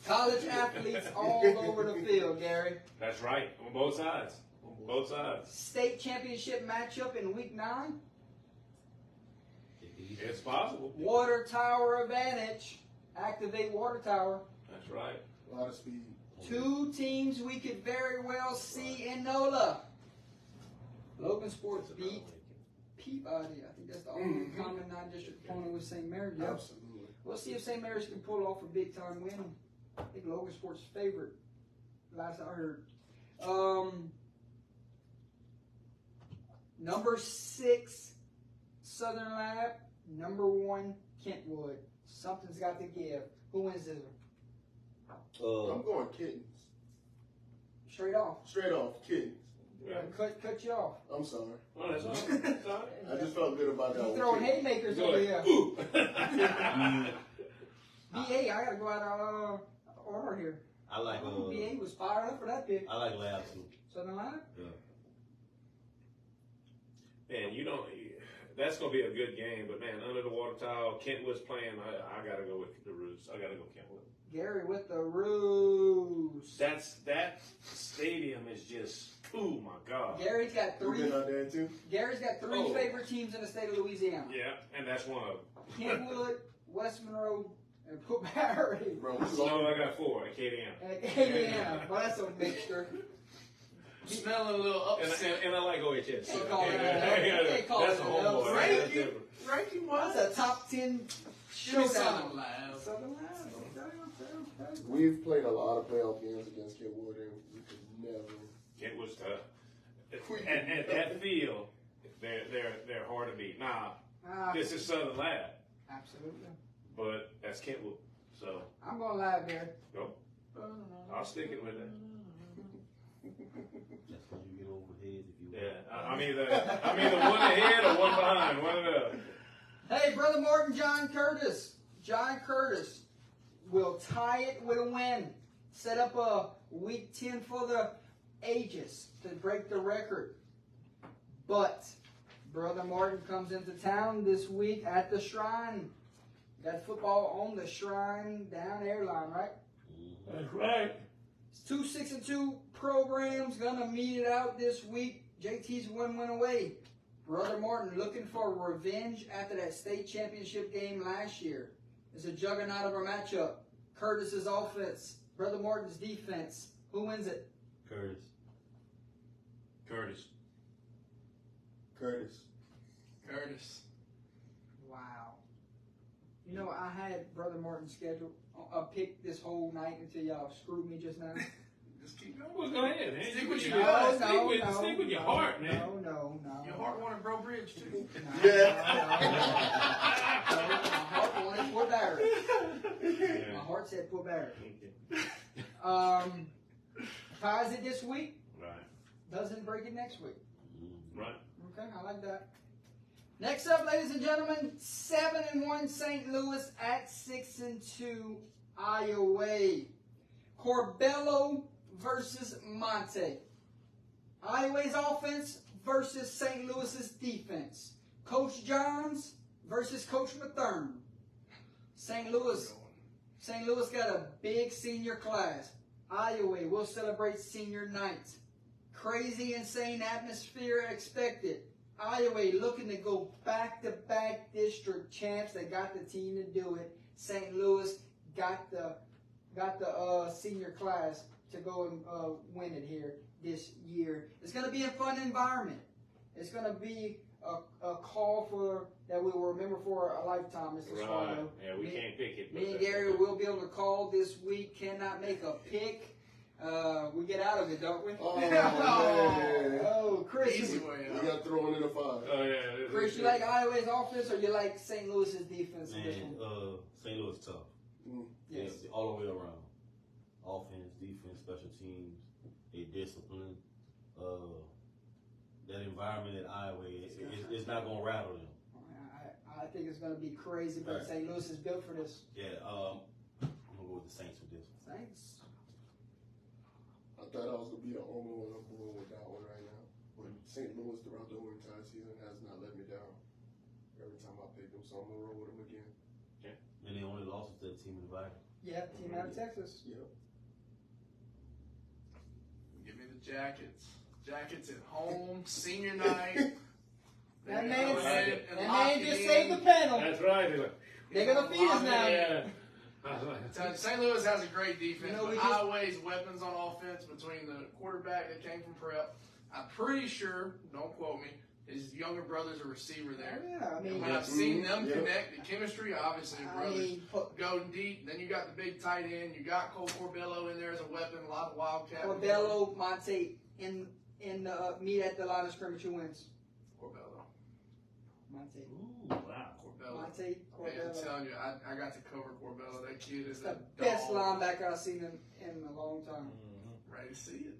College athletes all over the field, Gary. That's right. On both sides. On both sides. State championship matchup in week 9. It's possible. Water tower advantage. Activate water tower. That's right. A lot of speed. 2 teams we could very well see in NOLA. Logansport beat Peabody. I think that's the only common non-district opponent with St. Mary's. Yep. Absolutely. We'll see if St. Mary's can pull off a big time win. I think Logansport's favorite. Last I heard. Number 6 Southern Lab. Number 1 Kentwood. Something's got to give. Who wins this one? I'm going kittens. Straight off. Straight off, kittens. Yeah. Cut you off. I'm sorry. Oh, that's all right. That's all right. I just felt good about that You one. throwing Kittens. haymakers Go over ahead. here. Ooh. BA, I gotta go out of order here. I like BA was fired up for that pick. I like Lab too. Southern Line? Yeah. Man, you don't. That's gonna be a good game, but man, under the water tower, Kentwood's playing. I gotta go with the Roos. I gotta go Kentwood. Gary with the Roos. That stadium is just. Oh my God. Gary's got You been 3. out there too? Gary's got 3 Oh. favorite teams in the state of Louisiana. Yeah, and that's one of them. Kentwood, West Monroe, and Port Barry. Bro, we No, go. I got 4 at KDM. And Indiana. Well, that's a mixture. Smelling a little And, upset. and I like OHS. Can't call it that. Can't call That's it a that. homeboy. Right? Rank That's you, different. rank you That's what? a top 10 Give me showdown. Southern Lab. Southern Line. Okay. We've played a lot of playoff games against Kentwood, and we could never. Kentwood's tough. At that field, they're hard to beat. Nah, Ah, this is Southern Lab, absolutely. but that's Kentwood. So I'm going live there. go. I'll stick it with it. That's when you get over heads if you Yeah, I'm either one ahead or one behind. One of the. Hey, Brother Martin, John Curtis. John Curtis will tie it with a win. Set up a week 10 for the ages to break the record. But Brother Martin comes into town this week at the Shrine. Got football on the Shrine down airline, right? That's right. It's 2 6-2 programs gonna meet it out this week. JT's one win away. Brother Martin looking for revenge after that state championship game last year. It's a juggernaut of a matchup. Curtis's offense, Brother Martin's defense. Who wins it? Curtis. Curtis. Curtis. Curtis. Wow. You know, I had Brother Martin scheduled a pick this whole night until y'all screwed me just now. Just keep going. Well, go ahead, man. Stick with You your gotta gut. stick with your heart, man. No. Your heart wanted Bro Bridge too. My heart wanted Fort Barrett. My heart said Fort Barrett. Ties it this week. Right. Doesn't break it next week. Right. Okay, I like that. Next up, ladies and gentlemen, 7-1 St. Louis at 6-2 Iowa. Corbello versus Monte. Iowa's offense versus St. Louis's defense. Coach Johns versus Coach Mathern. St. Louis got a big senior class. Iowa will celebrate senior night. Crazy, insane atmosphere expected. Iowa looking to go back-to-back district champs. They got the team to do it. St. Louis got the senior class to go and win it here this year. It's going to be a fun environment. It's going to be a call for that we will remember for a lifetime, Mr. Right. Swallow. Yeah, we can't pick it. Me and Gary will be able to call this week. Cannot make a pick. We get out of it, don't we? Oh, man. Oh, Chris. Easy way We out. got thrown in the fire. Oh yeah. Chris, you like Iowa's offense or you like St. Louis's defense in this Man, one? St. Louis tough. Yes. Yeah, all the way around. Offense, defense, special teams, they discipline. That environment at Iowa, it's not going to rattle them. I think it's going to be crazy, but Right. St. Louis is built for this. Yeah, I'm going to go with the Saints with this one. Thanks. I thought I was going to be the only one on board with that one right now. But St. Louis throughout the whole entire season has not let me down. Every time I pick them, so I'm going to roll with them again. And they only lost to that team in the Valley. Yeah, team out of Texas. Yep. Give me the Jackets. Jackets at home, senior night. That Go man, ahead and that lock man it just in. saved the panel. That's right. They're going to feed us now. Yeah. St. Louis has a great defense, You know, we but just- Iowa's weapons on offense between the quarterback that came from prep. I'm pretty sure, don't quote me, his younger brother's a receiver there. Yeah, I And mean, when I've seen them Yeah. connect, the chemistry, obviously, the brothers put go deep. Then you got the big tight end. You got Cole Corbello in there as a weapon, a lot of wildcat. Corbello, Monte in the meet at the line of scrimmage. Who wins? Corbello. Monte. Ooh, wow. Corbello. Monte Man, I'm Corbello. telling you, I got to cover Corbello. That kid is The a best dog. linebacker I've seen in a long time. Ready to see it.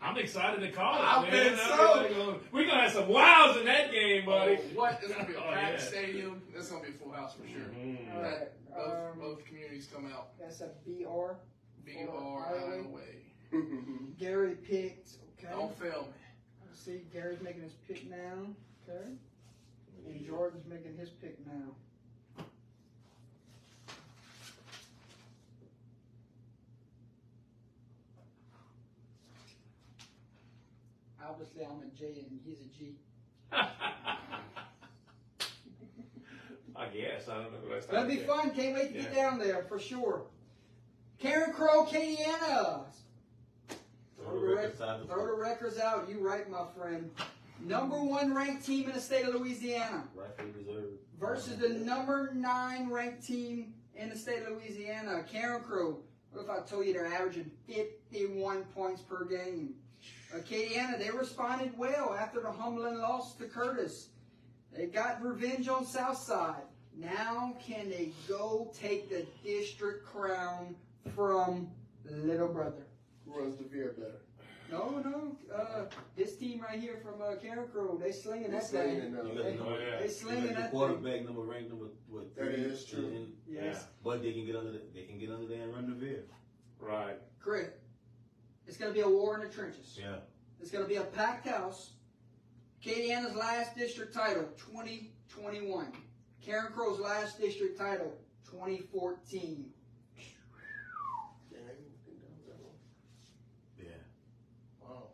I'm excited to call it, I man. bet so. We're gonna have some wows in that game, buddy. What? It's going to be a Oh, packed yeah. stadium. It's going to be a full house for sure. Mhm. All right. Both communities come out. That's a BR. BR Iowa. Iowa. Gary picked. Okay. Don't fail me. Let's see, Gary's making his pick now. Okay. And Jordan's making his pick now. Obviously, I'm a J and he's a G. I guess. I don't know. That's That'll be fun. Can't wait to get down there for sure. Karen Crow, Kadiana. Throw the record side of the Throw the records out. You right, my friend. Number 1 ranked team in the state of Louisiana rightfully reserved. versus the number 9 ranked team in the state of Louisiana. Karen Crow. What if I told you they're averaging 51 points per game? Acadiana, they responded well after the humbling loss to Curtis. They got revenge on Southside. Now can they go take the district crown from little brother? Who runs the Veer better? No. This team right here from Karen Crow, they slinging that Slinging thing. it now. You got the number, They you slinging got the that thing. quarterback number ranked number what? That 3, is true. and- Yes. But they can get under there and run the veer. Right. Great. It's going to be a war in the trenches. Yeah. It's going to be a packed house. Acadiana's last district title, 2021. Karen Crow's last district title, 2014. Yeah, I think that was that one. Yeah. Wow.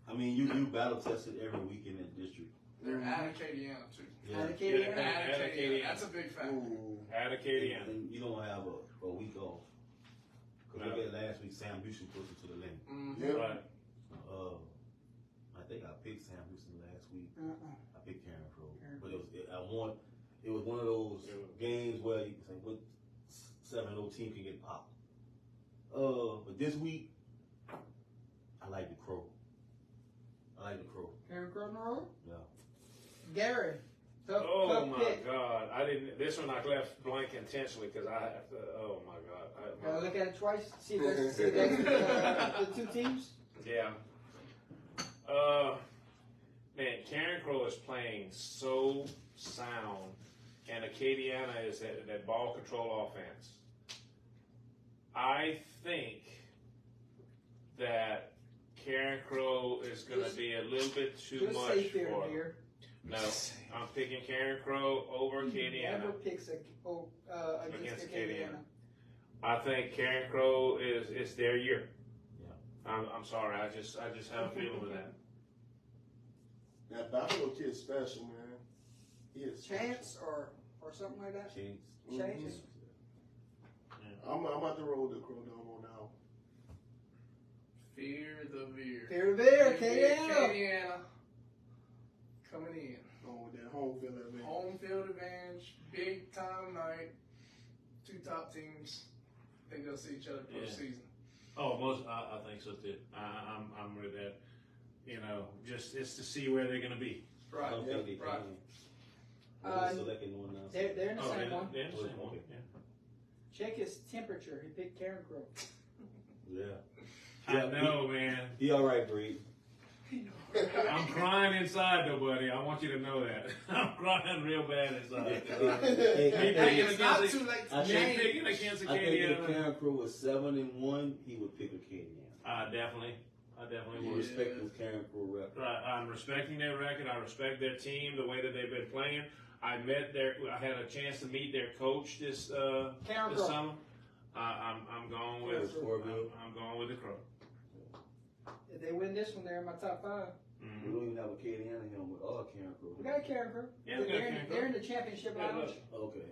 I mean, you battle tested every week in that district. They're at Acadiana too. Yeah. At Acadiana. At Acadiana. Acadiana. That's a big factor. Ooh. At Acadiana. And you don't have a week off. Because No. look at last week, Sam Houston pushed it to the limit. Mm-hmm. Yep. Right. I think I picked Sam Houston last week. I picked Karen Crow. Karen But it was one of those games where you can say, what 7-0 team can get popped. But this week, I like the Crow. Karen Crow in the road? Yeah. Gary. Tough Oh my pick. God! I didn't. This one I left blank intentionally because I have to. Oh my God! Gotta look at it twice. See the two teams. Yeah. Man, Karen Crow is playing so sound, and Acadiana is that ball control offense. I think that Karen Crow is going to be a little bit too Just much safe here, for. dear. No, I'm picking Karen Crow over Never Acadiana picks against Acadiana. I think Karen Crow is their year. Yeah. I'm sorry. I just have a feeling with that. That Buffalo kid's special, man. He is Chance or something like that. Chance. Chance. I'm about to roll the Crow Dome on now. Fear the Veer. Fear the Veer, Acadiana. Acadiana coming in. Oh, with that home field advantage. Home field advantage, big time night. Two top teams. I think they'll see each other postseason. Oh, I think so too. I'm with that. You know, just it's to see where they're going to be. I Right. don't think they Right. can. They're selecting one now. They're in the Oh, same one. they're in the same one. Okay. Yeah. Check his temperature. He picked Karen Crow. Yeah. I know, man. He all right, Breed. I'm crying inside, though, buddy. I want you to know that. I'm crying real bad inside. Hey, Hey, It's not too late to I Me think- change. picking against I think if Acadiana. Karen Crow was 7-1, he would pick Acadiana. I definitely I would. respect those Karen Crow record. Right, I'm respecting their record. I respect their team, the way that they've been playing. I had a chance to meet their coach this Karen Crow. summer. I'm going with I'm going with the Crow. If they win this one, they're in my top 5. We don't even have a Acadiana here with all Karen Crow. We got a Karen Crow. Yeah, we got they're, Karen Crow. they're in the championship Yeah, lounge. look. Okay.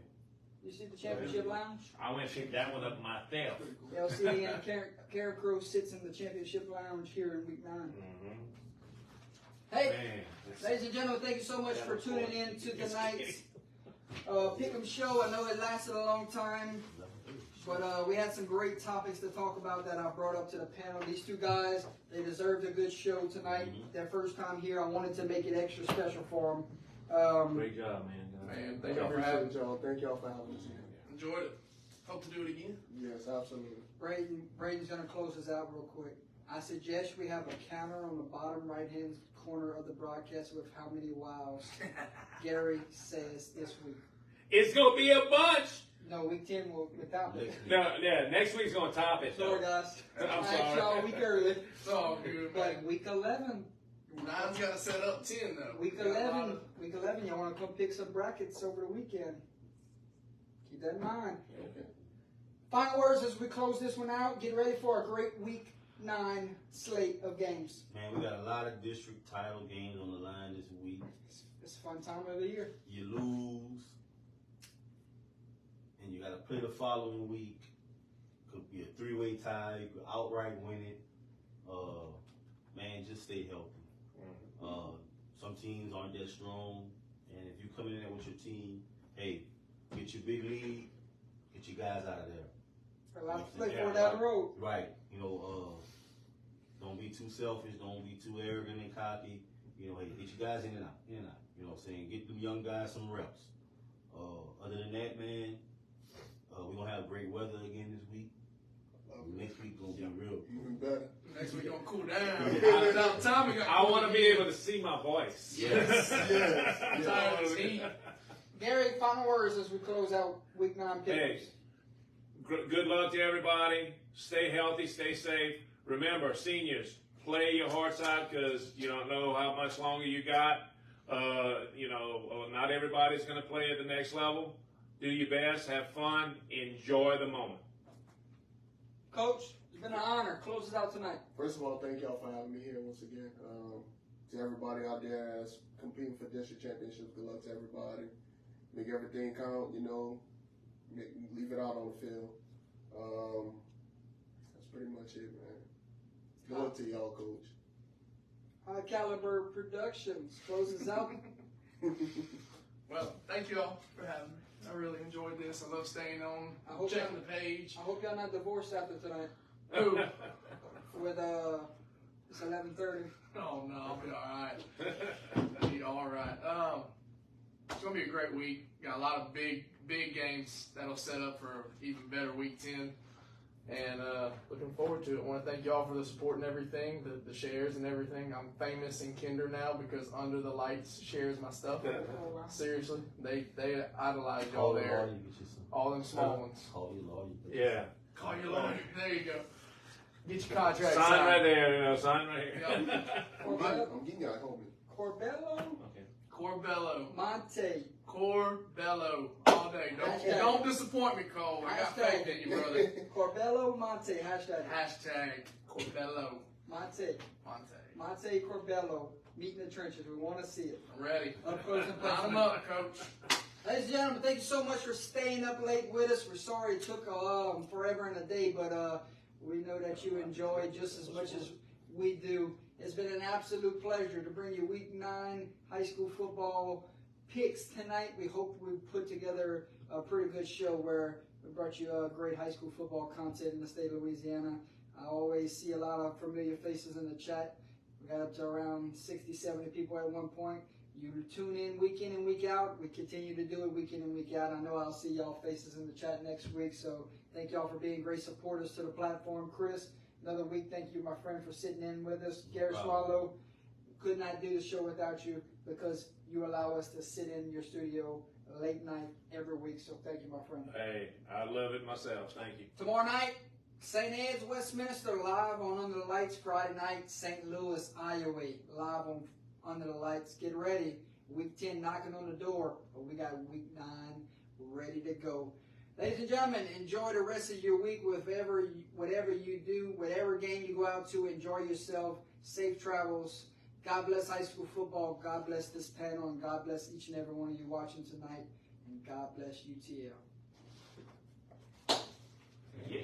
You see the championship lounge? I went and picked that one up myself. LCD and Karen Crow sits in the championship lounge here in week 9. Mm-hmm. Hey, Man, it's- ladies and gentlemen, thank you so much for tuning in to tonight's Pick'em show. I know it lasted a long time, but we had some great topics to talk about that I brought up to the panel. These two guys, they deserved a good show tonight. Their first time here, I wanted to make it extra special for them. Great job, man. Man, thank y'all for having Appreciate y'all. Thank y'all for having us here. Enjoyed it. Hope to do it again. Yes, absolutely. Braden's going to close us out real quick. I suggest we have a counter on the bottom right-hand corner of the broadcast with how many wows Gary says this week. It's gonna be a bunch. No, week 10 will without it. No, yeah, next week's gonna top it. Sorry, Though. guys. I'm I sorry. had y'all a week early. It's all good, But man. week 11, Nine's got to set up 10, though. week We got a lot 11, y'all want to come pick some brackets over the weekend. Keep that in mind. Okay. Final words as we close this one out. Get ready for a great week 9 slate of games. Man, we got a lot of district title games on the line this week. It's a fun time of the year. You lose, and you got to play the following week. Could be a 3-way tie. You could outright win it. Man, just stay healthy. Some teams aren't that strong, and if you come in there with your team, hey, get your big lead, get your guys out of there. A lot to play for down the road. Right. You know, don't be too selfish. Don't be too arrogant and cocky. You know, hey, get your guys in and out. You know what I'm saying? Get them young guys some reps. Other than that, man, we're gonna have great weather again this week. Next week gonna be real. Even better. Next week gonna cool down. Tommy got I want to be able to see my voice. Yes. tired of heat. Gary, final words as we close out week 9 Hey, picks. good luck to everybody. Stay healthy, stay safe. Remember, seniors, play your hearts out because you don't know how much longer you got. Not everybody's going to play at the next level. Do your best, have fun, enjoy the moment. Coach, it's been an honor. Close it out tonight. First of all, thank y'all for having me here once again. To everybody out there that's competing for district championships, good luck to everybody. Make everything count, leave it out on the field. That's pretty much it, man. Good luck to y'all, Coach. High Caliber Productions closes out. Well, thank you all for having me. I really enjoyed this. I love staying on, I hope checking y'all- the page. I hope y'all not divorced after tonight Ooh. with it's 11:30. Oh no, I'll be all right. I'll be all right. It's gonna be a great week. Got a lot of big games that'll set up for even better week 10, and looking forward to it. I want to thank y'all for the support and everything, the shares and everything. I'm famous in Kinder now because Under the Lights shares my stuff. Oh, wow. Seriously, they idolize y'all there. All them small ones. Call your lawyer. Yeah. Call your lawyer. There you go. Get your contract Sign signed. right there, sign right here. Yeah. I'm getting y'all homie. Corbello, Corbello. Monte. Corbello. All day. Hashtag. Don't disappoint me, Cole. I got faith in you, brother. Corbello Monte. Hashtag. Hashtag Corbello. Monte. Monte. Monte Corbello. Meet in the trenches. We want to see it. I'm ready. Up close and Line 'em personal. up, Coach. Ladies and gentlemen, thank you so much for staying up late with us. We're sorry it took forever and a day, but we know that you enjoyed just as much as we do. It's been an absolute pleasure to bring you Week 9 high school football picks tonight. We hope we put together a pretty good show where we brought you great high school football content in the state of Louisiana. I always see a lot of familiar faces in the chat. We got up to around 60, 70 people at one point. You tune in and week out. We continue to do it week in and week out. I know I'll see y'all faces in the chat next week. So thank y'all for being great supporters to the platform. Chris, another week. Thank you, my friend, for sitting in with us. Garrett Swallow, could not do the show without you because you allow us to sit in your studio late night every week. So thank you, my friend. Hey, I love it myself. Thank you. Tomorrow night, St. Ed's, Westminster, live on Under the Lights. Friday night, St. Louis, Iowa, live on Under the Lights. Get ready. Week 10 knocking on the door, but we got Week 9 ready to go. Ladies and gentlemen, enjoy the rest of your week with whatever you do, whatever game you go out to. Enjoy yourself. Safe travels. God bless high school football. God bless this panel, and God bless each and every one of you watching tonight. And God bless UTL. Yeah.